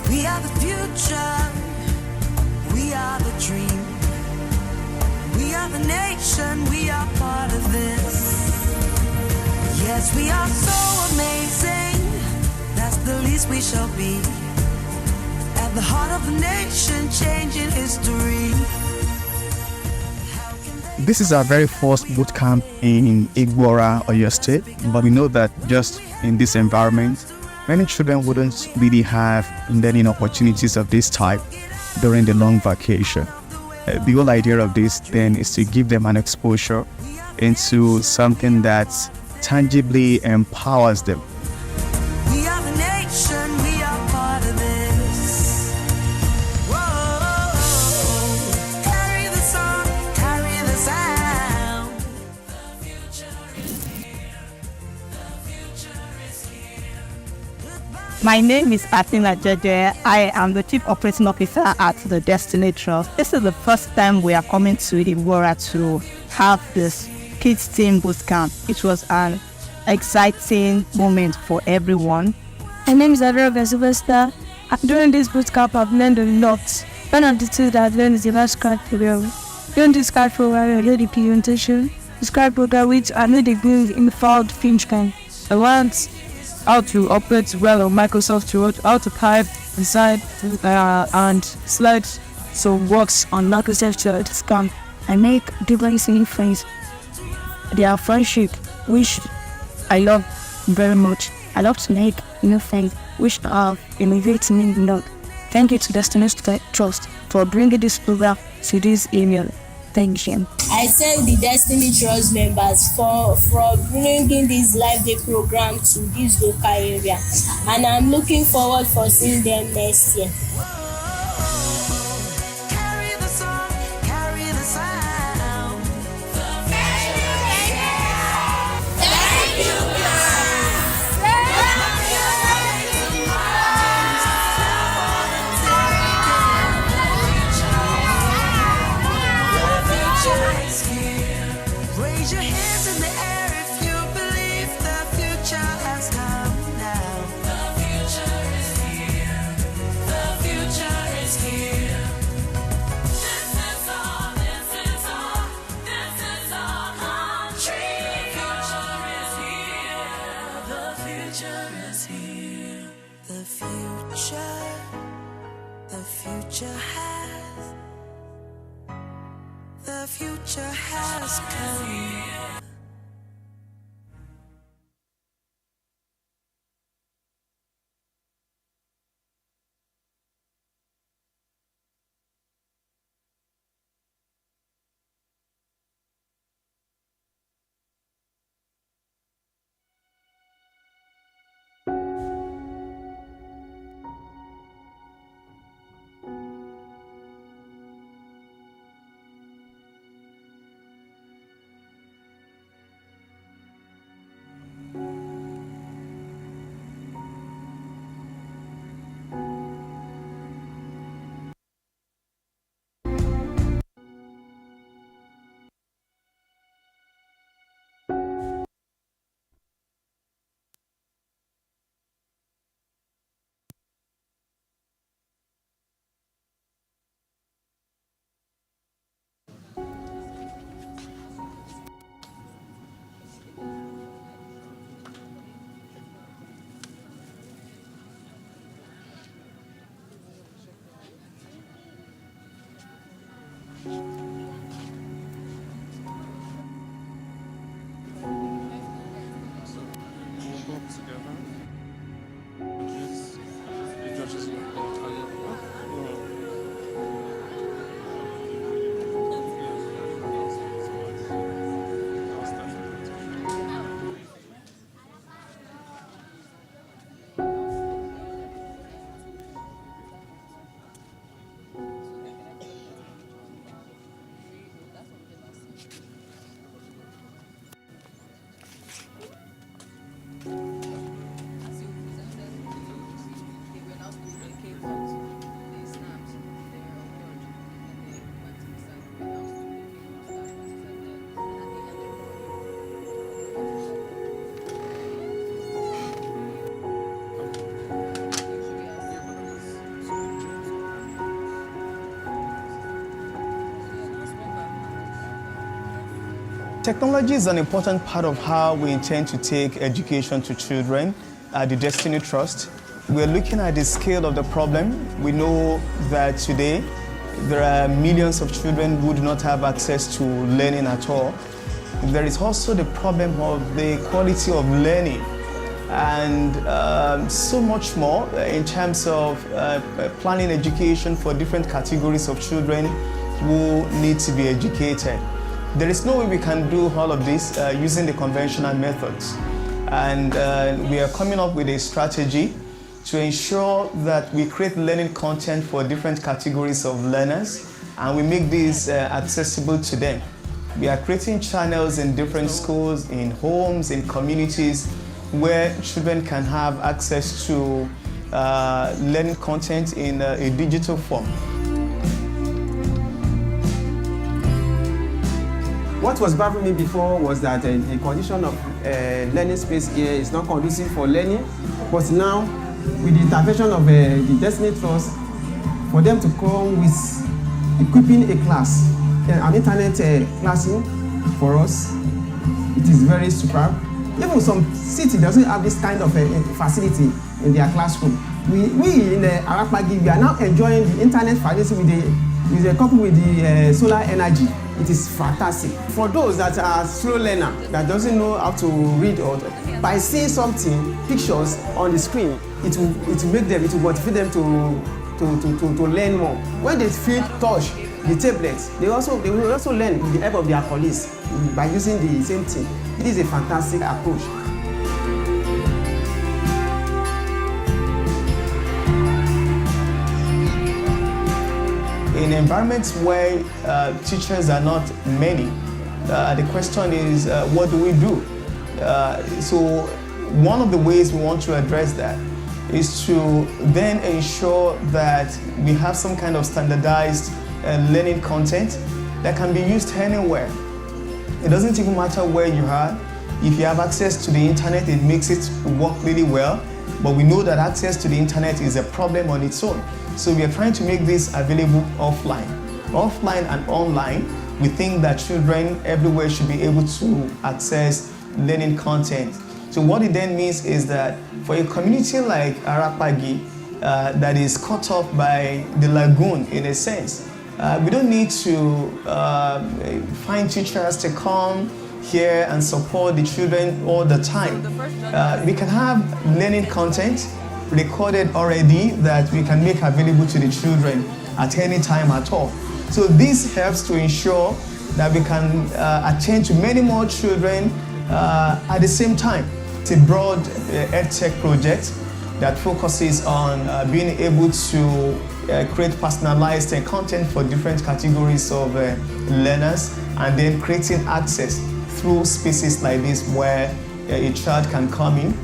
We are the future. We are the dream. We are the nation. We are part of this. Yes, we are so amazing. That's the least we shall be. At the heart of the nation, changing history. This is our very first boot camp in Igbora, Oyo State, but we know that just in this environment, many children wouldn't really have learning opportunities of this type. during the long vacation. The whole idea of this then is to give them an exposure into something that tangibly empowers them. We are the nation, we are part of this. Whoa, carry the song, carry the sound. The future is here, the future is here. My name is Atina Jeje. I am the Chief Operating Officer at the Destiny Trust. This is the first time we are coming to Iwara to have this Kids Team Bootcamp. It was an exciting moment for everyone. My name is Adora Sylvester. During this bootcamp, I've learned a lot. One of the things that I've learned is the last card program. During this card program, I learned the presentation. This card program, which I know they build in the found Finchcan. I learned how to operate well on Microsoft Word, how to type, design, and slide some works on Microsoft Word. I make different friends. Their friendship, which I love very much. I love to make new friends, which have elevated me a lot. Thank you to Destiny Trust for bringing this program to this area. Thank you. I thank the Destiny Trust members for bringing this live day program to this local area, and I'm looking forward for seeing them next year. Raise your hands in the air if you believe the future has come now. The future is here. The future is here. This is our, this is our, this is our country. The future is here. The future has. The future has come. Technology is an important part of how we intend to take education to children at the Destiny Trust. We're looking at the scale of the problem. We know that today there are millions of children who do not have access to learning at all. There is also the problem of the quality of learning. and so much more in terms of planning education for different categories of children who need to be educated. There is no way we can do all of this using the conventional methods. And we are coming up with a strategy to ensure that we create learning content for different categories of learners, and we make this accessible to them. We are creating channels in different schools, in homes, in communities, where children can have access to learning content in a digital form. What was baffling me before was that the condition of learning space here is not conducive for learning, but now, with the intervention of the Destiny Trust, for them to come with equipping a class, an internet classroom for us, it is very superb. Even some cities doesn't have this kind of facility in their classroom. We in Arakpagi, we are now enjoying the internet facility with the coupled with the solar energy. It is fantastic. For those that are slow learner, that doesn't know how to read, or by seeing something, pictures on the screen, it will motivate them to learn more. When they feel touch the tablets, they will also learn with the help of their colleagues by using the same thing. It is a fantastic approach. In environments where teachers are not many, the question is, what do we do? So one of the ways we want to address that is to then ensure that we have some kind of standardized learning content that can be used anywhere. It doesn't even matter where you are. If you have access to the internet, it makes it work really well. But we know that access to the internet is a problem on its own. So we are trying to make this available offline. Offline and online, we think that children everywhere should be able to access learning content. So what it then means is that for a community like Arakpagi that is cut off by the lagoon in a sense, we don't need to find teachers to come here and support the children all the time. We can have learning content recorded already that we can make available to the children at any time at all. So this helps to ensure that we can attend to many more children at the same time. It's a broad EdTech project that focuses on being able to create personalized content for different categories of learners, and then creating access through spaces like this where a child can come in,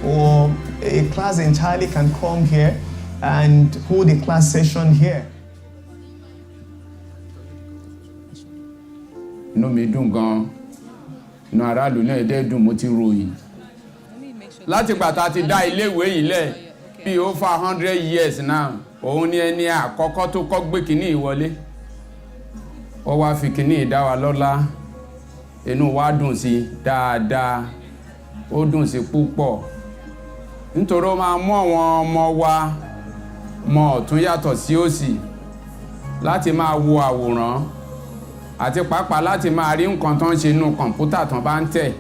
or a class entirely can come here and hold a class session here. Inú mi dùn gan, inú aráàlú náà dẹ̀ dùn, mo ti ròyìn. Láti ìgbà tá ti dá iléèwé yìí lẹ̀ bí over 100 years now, òun ni ẹni àkọ́kọ́ tó kọ́ gbé kínní ìwọlé. Ó wá fi kínní ìdá wa lọ́lá, inú wa dùn sí dáadáa, ó dùn sí púpọ̀. Nítorí ó máa mú àwọn ọmọ wa mọ ọ̀tún yàtọ̀ sí òsì láti máa wo àwòrán àti pàápàá láti máa rí nǹkan tó ń ṣe nínú kọ̀ǹpútà tó bá ń tẹ̀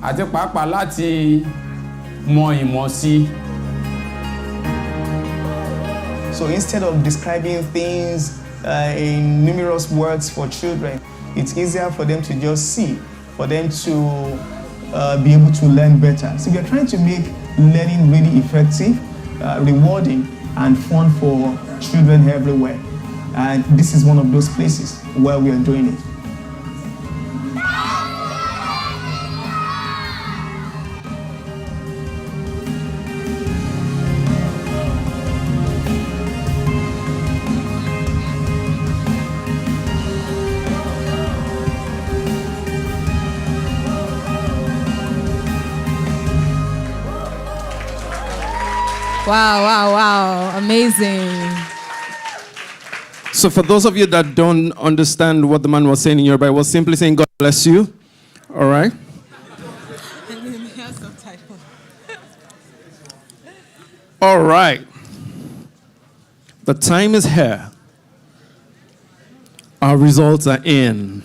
àti pàápàá láti mọ ìmọ̀ sí. So instead of describing things in numerous words for children, it's easier for them to just see, for them to be able to learn better. So we are trying to make learning really effective, rewarding, and fun for children everywhere. And this is one of those places where we are doing it. Wow, amazing. So for those of you that don't understand what the man was saying in Yoruba, he was simply saying, God bless you. All right? All right. The time is here. Our results are in.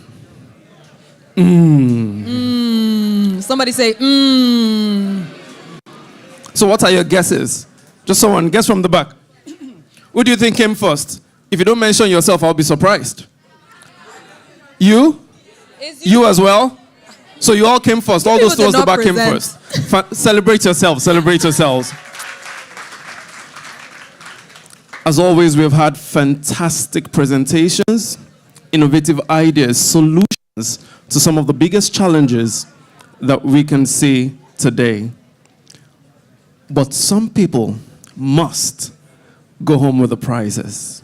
Somebody say, So what are your guesses? Just someone, guess from the back. Who do you think came first? If you don't mention yourself, I'll be surprised. You? You as well? So you all came first. All those towards the back came first. Celebrate yourselves. Celebrate yourselves. As always, we've had fantastic presentations, innovative ideas, solutions to some of the biggest challenges that we can see today. But some people must go home with the prizes.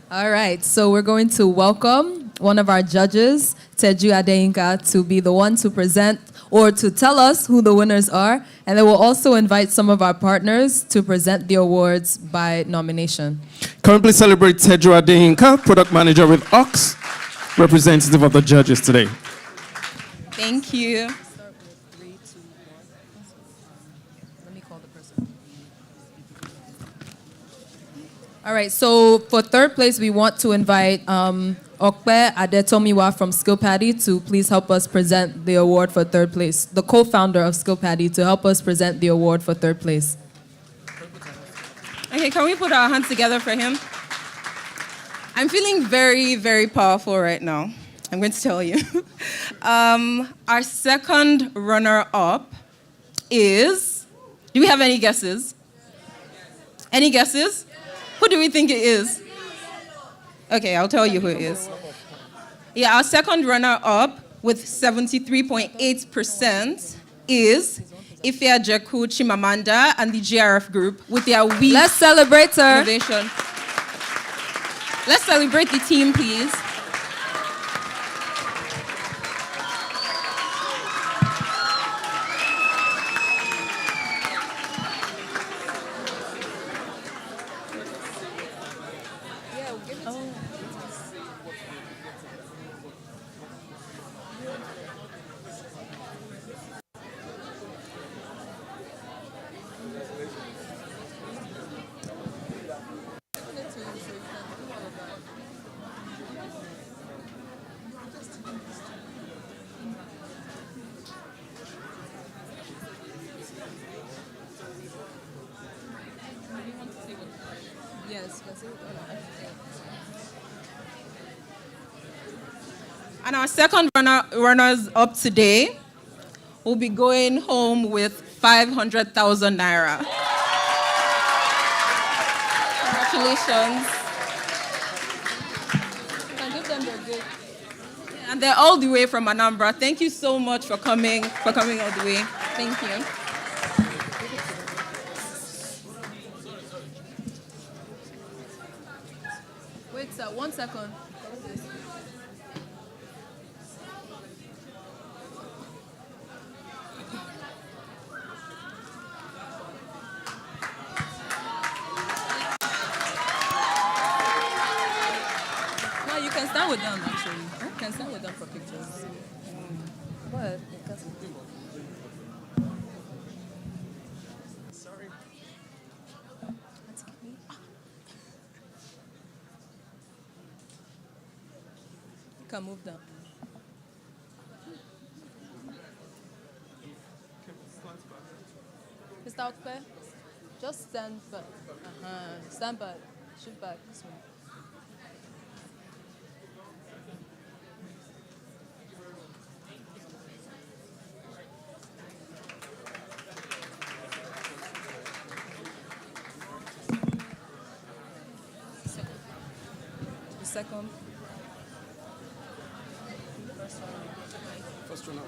All right, so we're going to welcome one of our judges, Teju Adeyinka, to be the one to present or to tell us who the winners are. And then we'll also invite some of our partners to present the awards by nomination. Currently celebrate Teju Adeyinka, product manager with Ox, representative of the judges today. Thank you. All right, so for third place, we want to invite Okpe Adetomiwa from Skill Paddy to please help us present the award for third place. The co-founder of Skill Paddy to help us present the award for third place. Okay, can we put our hands together for him? I'm feeling very, very powerful right now. I'm going to tell you. Our second runner-up is... Do we have any guesses? Any guesses? Who do we think it is? Okay, I'll tell you who it is. Yeah, our second runner-up with 73.8% is Ifea Jeku Chimamanda and the GRF group with their week. Let's celebrate her. Innovation. Let's celebrate the team, please. And our second runners up today will be going home with 500,000 naira. Congratulations. And they're all the way from Anambra. Thank you so much for coming all the way. Thank you. Wait, sir, 1 second. No, you can stand with them, actually. You can stand with them for pictures. What? You can move them. Mr. Okpe, just stand back. Stand back. Shoot back. This way. The second. First runner.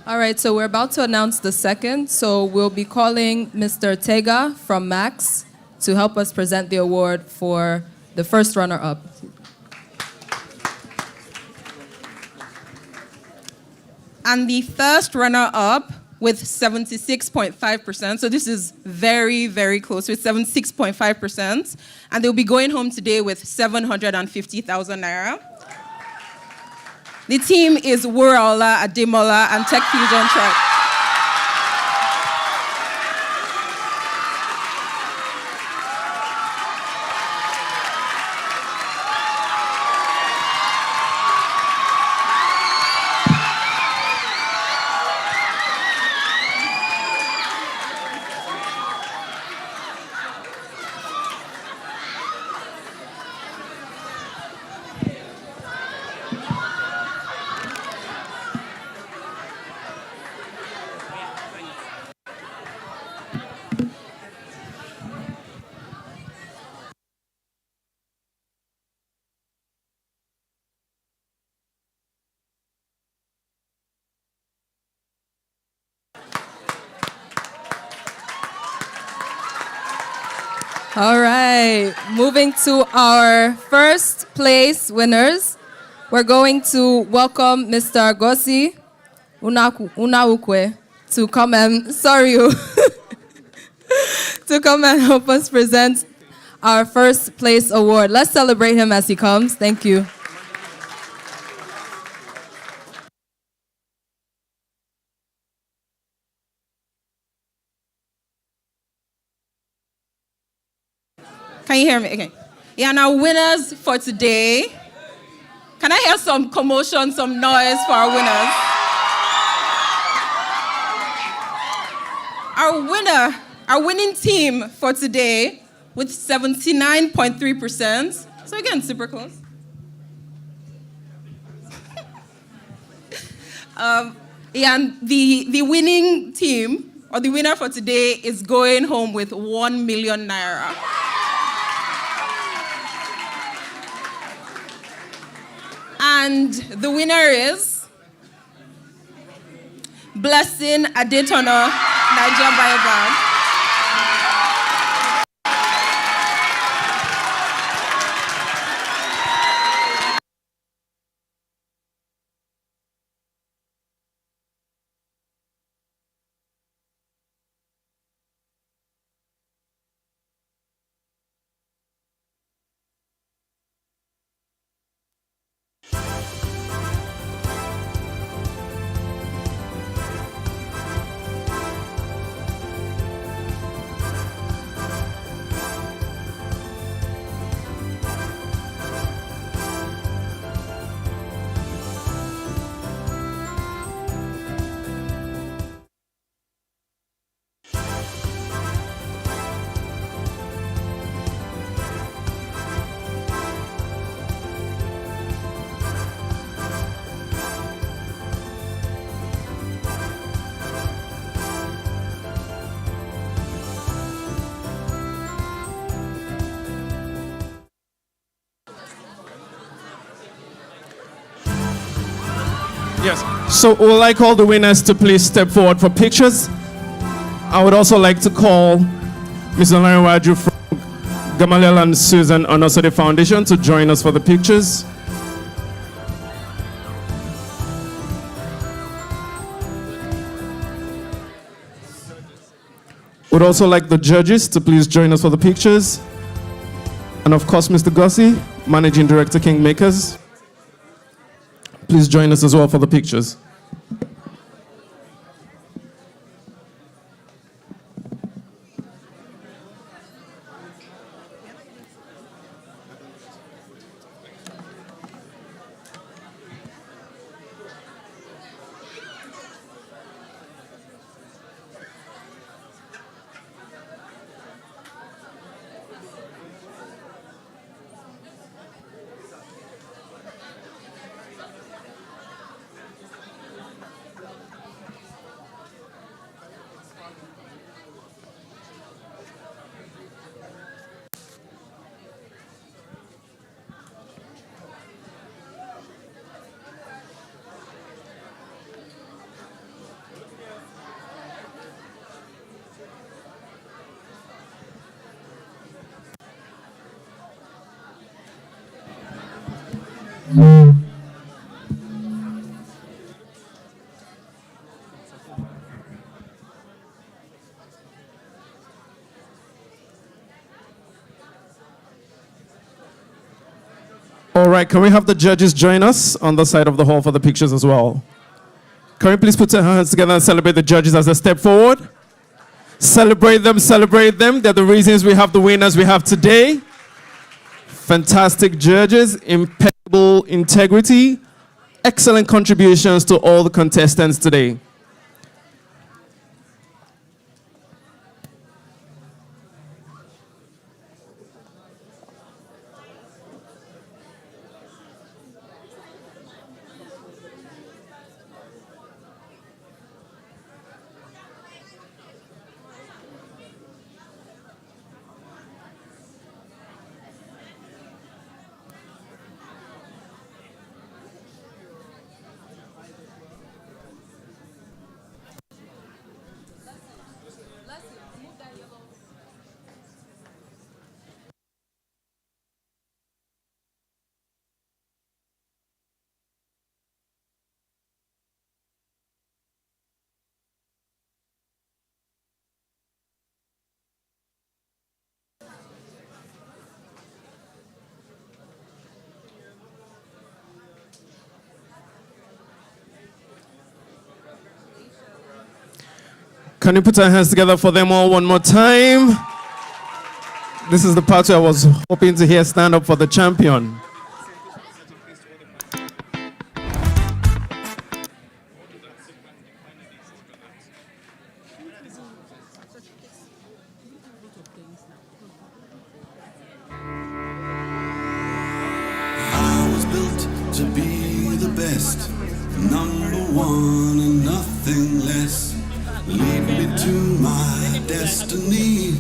All right, so we're about to announce the second. So we'll be calling Mr. Tega from Max to help us present the award for the first runner-up. And the first runner-up with 76.5%. So this is very, very close with 76.5%. And they'll be going home today with 750,000 naira. The team is Wuraola, Ademola, and Tech Fusion Track. All right, moving to our first place winners. We're going to welcome Mr. Gosi Unaukwe to come and, to come and help us present our first place award. Let's celebrate him as he comes. Thank you. Can you hear me? Okay. Yeah, now winners for today. Can I hear some commotion, some noise for our winners? Our winning team for today with 79.3%. So again, super close. And the winning team, or the winner for today, is going home with 1 million naira. And the winner is Blessing Adetono, Niger Biobank. Yes. So we'd like all the winners to please step forward for pictures. I would also like to call Mr. Larry from Gamaliel and Susan Onosode Foundation to join us for the pictures. Would also like the judges to please join us for the pictures. And of course, Mr. Gussie, Managing Director, Kingmakers. Please join us as well for the pictures. All right, can we have the judges join us on the side of the hall for the pictures as well? Can we please put your hands together and celebrate the judges as they step forward? Celebrate them, celebrate them. They're the reasons we have the winners we have today. Fantastic judges, impeccable integrity, excellent contributions to all the contestants today. Can you put our hands together for them all one more time? This is the part where I was hoping to hear stand up for the champion. I was built to be the best, number one and nothing less. Lead me to my destiny.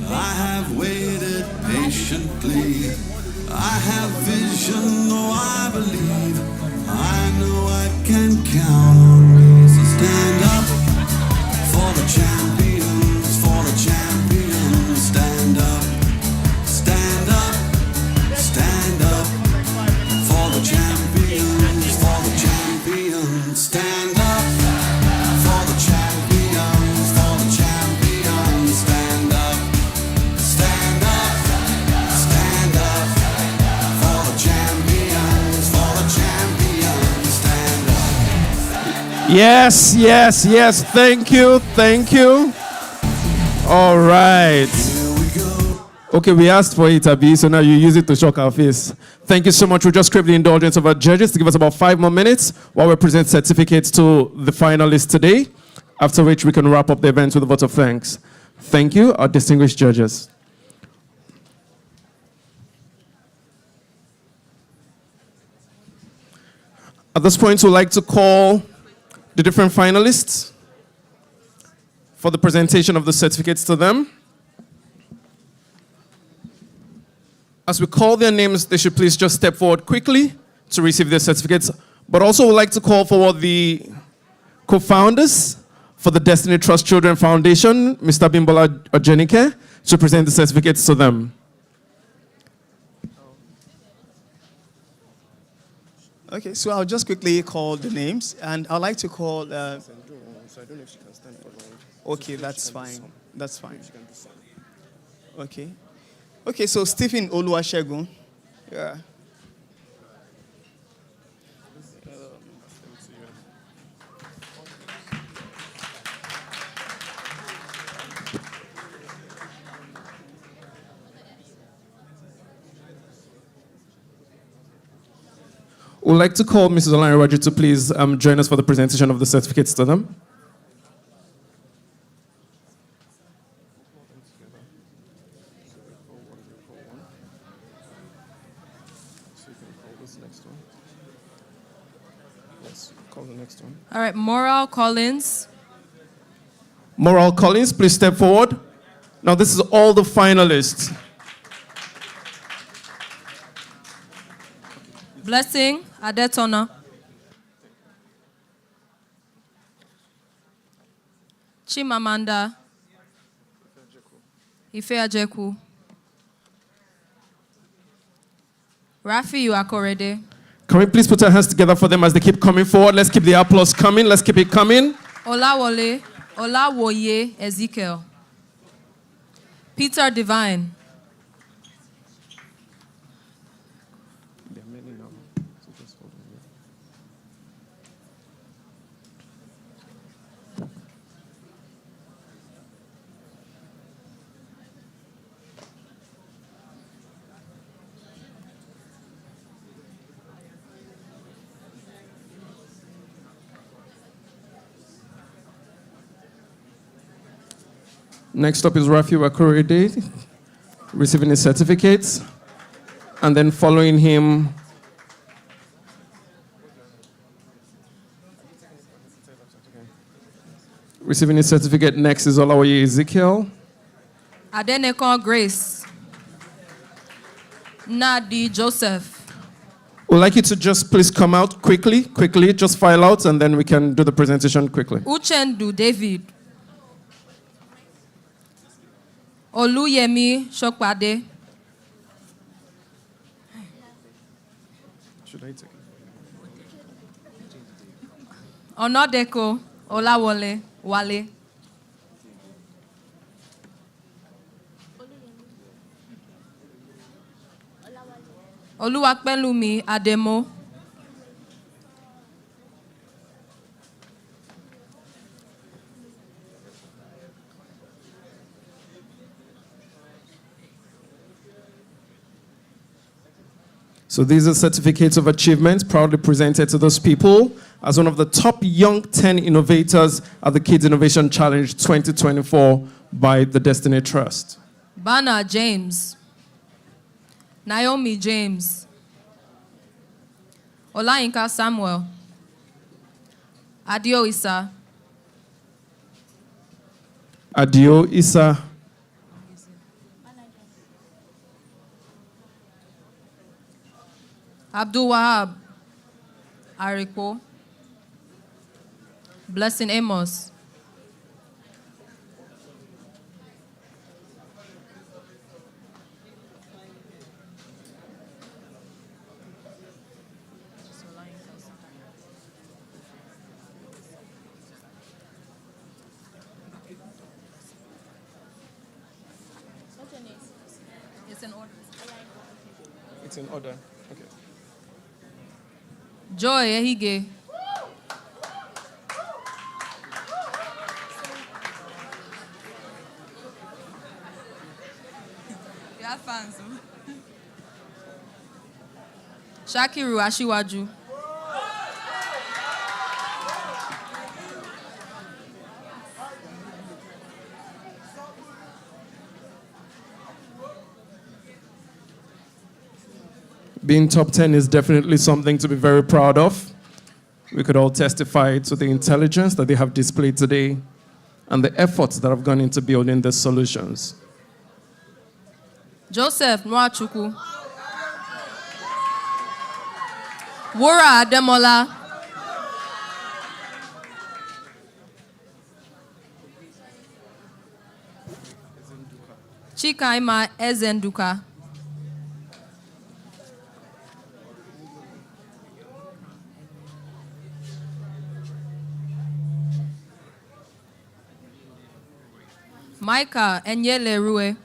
I have waited patiently. I have vision, though I believe. I know I can count on me. So stand up for the champions, for the champions. Stand up, stand up, stand up for the champions, for the champions. Stand up for the champions, for the champions. Stand up, stand up, stand up for the champions, for the champions. Stand up. Yes, yes, yes. Thank you, thank you. All right. Okay, we asked for it, Abi, so now you use it to shock our face. Thank you so much. We'll just crave the indulgence of our judges to give us about 5 more minutes while we present certificates to the finalists today, after which we can wrap up the event with a vote of thanks. Thank you, our distinguished judges. At this point, we'd like to call the different finalists for the presentation of the certificates to them. As we call their names, they should please just step forward quickly to receive their certificates. But also would like to call forward the co-founders for the Destiny Trust Children Foundation, Mr. Bimbola Ojenike, to present the certificates to them. Okay, so I'll just quickly call the names, and I'd like to call. Okay, that's fine. That's fine. Okay. Okay, so Stephen Oluwasegun. Yeah. We'd like to call Mrs. Olanrewaju to please join us for the presentation of the certificates to them. All right, Moral Collins. Moral Collins, please step forward. Now, this is all the finalists. Blessing Adetona. Chimamanda Ifeajeku. Rafi Akorede. Can we please put our hands together for them as they keep coming forward? Let's keep the applause coming. Let's keep it coming. Olawoye Ezekiel. Peter Divine. Next up is Rafi Akorede, receiving his certificates. And then following him, receiving his certificate next is Olawoye Ezekiel. Adeneko Grace. Nadi Joseph. We'd like you to just please come out quickly, just file out, and then we can do the presentation quickly. Uchendu David. Oluyemi Shokpade. Should I take it? Onodeko Olawole Wale. Oluwapelumi Ademo. So these are certificates of achievement proudly presented to those people as one of the top young 10 innovators at the Kids Innovation Challenge 2024 by the Destiny Trust. Bana James. Naomi James. Olayinka Samuel. Adio Isa. Adio Isa. Abdul Wahab. Ariko. Blessing Amos. It's in order. It's in order. Okay. Joy Ehige. You have fans. Shakiru Ashiwaju. Being top 10 is definitely something to be very proud of. We could all testify to the intelligence that they have displayed today and the efforts that have gone into building the solutions. Joseph Nwachukwu. Wura Ademola. Chikaima Ezenduka. Micah Enyele Rue.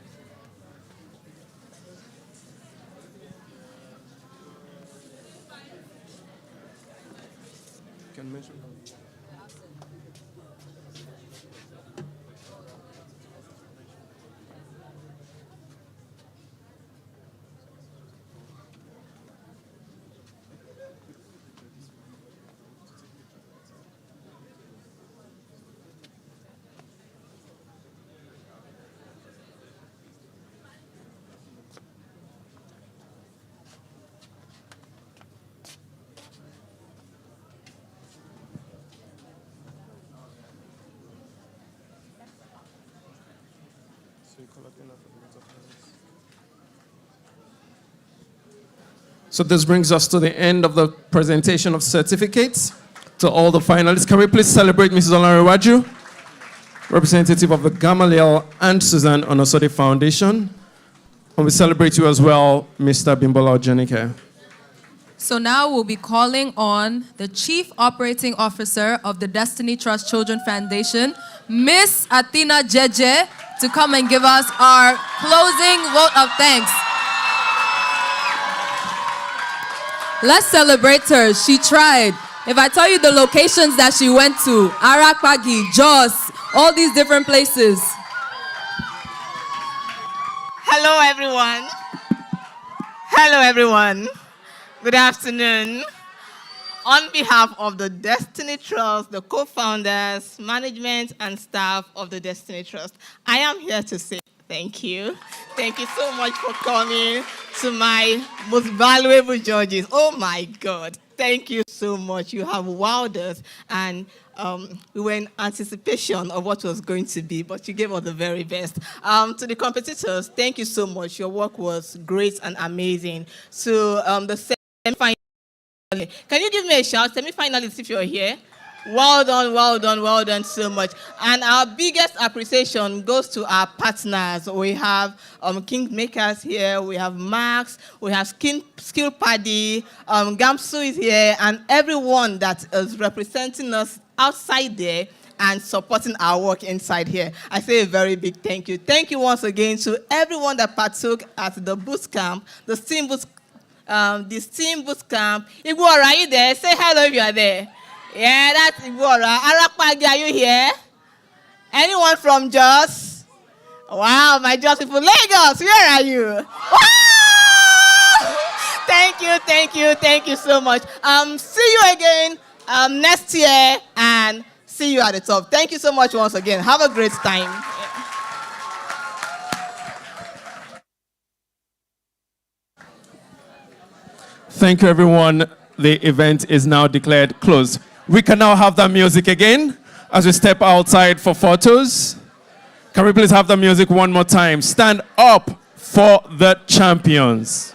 So this brings us to the end of the presentation of certificates to all the finalists. Can we please celebrate Mrs. Olanrewaju, representative of the Gamaliel and Suzanne Onosode Foundation. And we celebrate you as well, Mr. Bimbola Ojenike. So now we'll be calling on the Chief Operating Officer of the Destiny Trust Children Foundation, Miss Athena Jeje, to come and give us our closing vote of thanks. Let's celebrate her. She tried. If I tell you the locations that she went to, Arakpagi, Jos, all these different places. Hello, everyone. Hello, everyone. Good afternoon. On behalf of the Destiny Trust, the co-founders, management, and staff of the Destiny Trust, I am here to say thank you. Thank you so much for coming to my most valuable judges. Oh, my God. Thank you so much. You have wowed us, and we were in anticipation of what was going to be, but you gave us the very best. To the competitors, thank you so much. Your work was great and amazing. To the semi-finalists, can you give me a shout? Semi-finalists, if you're here. Well done, well done, well done so much. And our biggest appreciation goes to our partners. We have Kingmakers here, we have Max, we have Skill Paddy, Gamsu is here, and everyone that is representing us outside there and supporting our work inside here. I say a very big thank you. Thank you once again to everyone that partook at the boot camp, the STEAM boot camp. Igwara, are you there? Say hello if you are there. Yeah, that's Igwara. Arakpagi, are you here? Anyone from Jos? Wow, my Jos people. Lagos, where are you? Wow! Thank you so much. See you again next year and see you at the top. Thank you so much once again. Have a great time. Thank you, everyone. The event is now declared closed. We can now have that music again as we step outside for photos. Can we please have the music one more time? Stand up for the champions.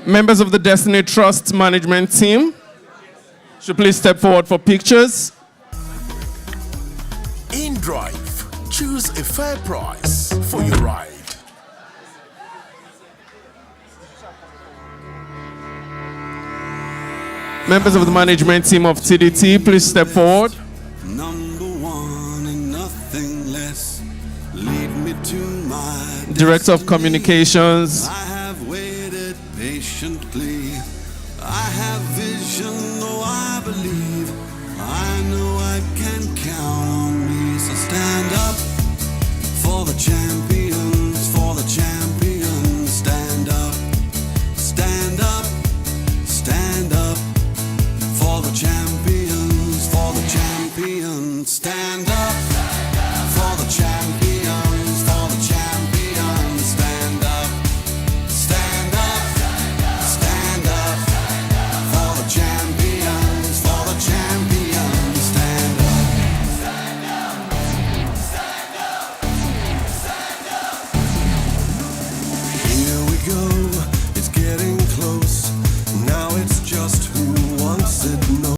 Members of the Destiny Trust management team should please step forward for pictures. In Drive, choose a fair price for your ride. Members of the management team of TDT, please step forward. Number one and nothing less. Lead me to my Director of Communications. I have waited patiently. I have vision, though I believe. I know I can count on me. So stand up for the champions, for the champions. Stand up, stand up, stand up for the champions, for the champions. Stand up for the champions.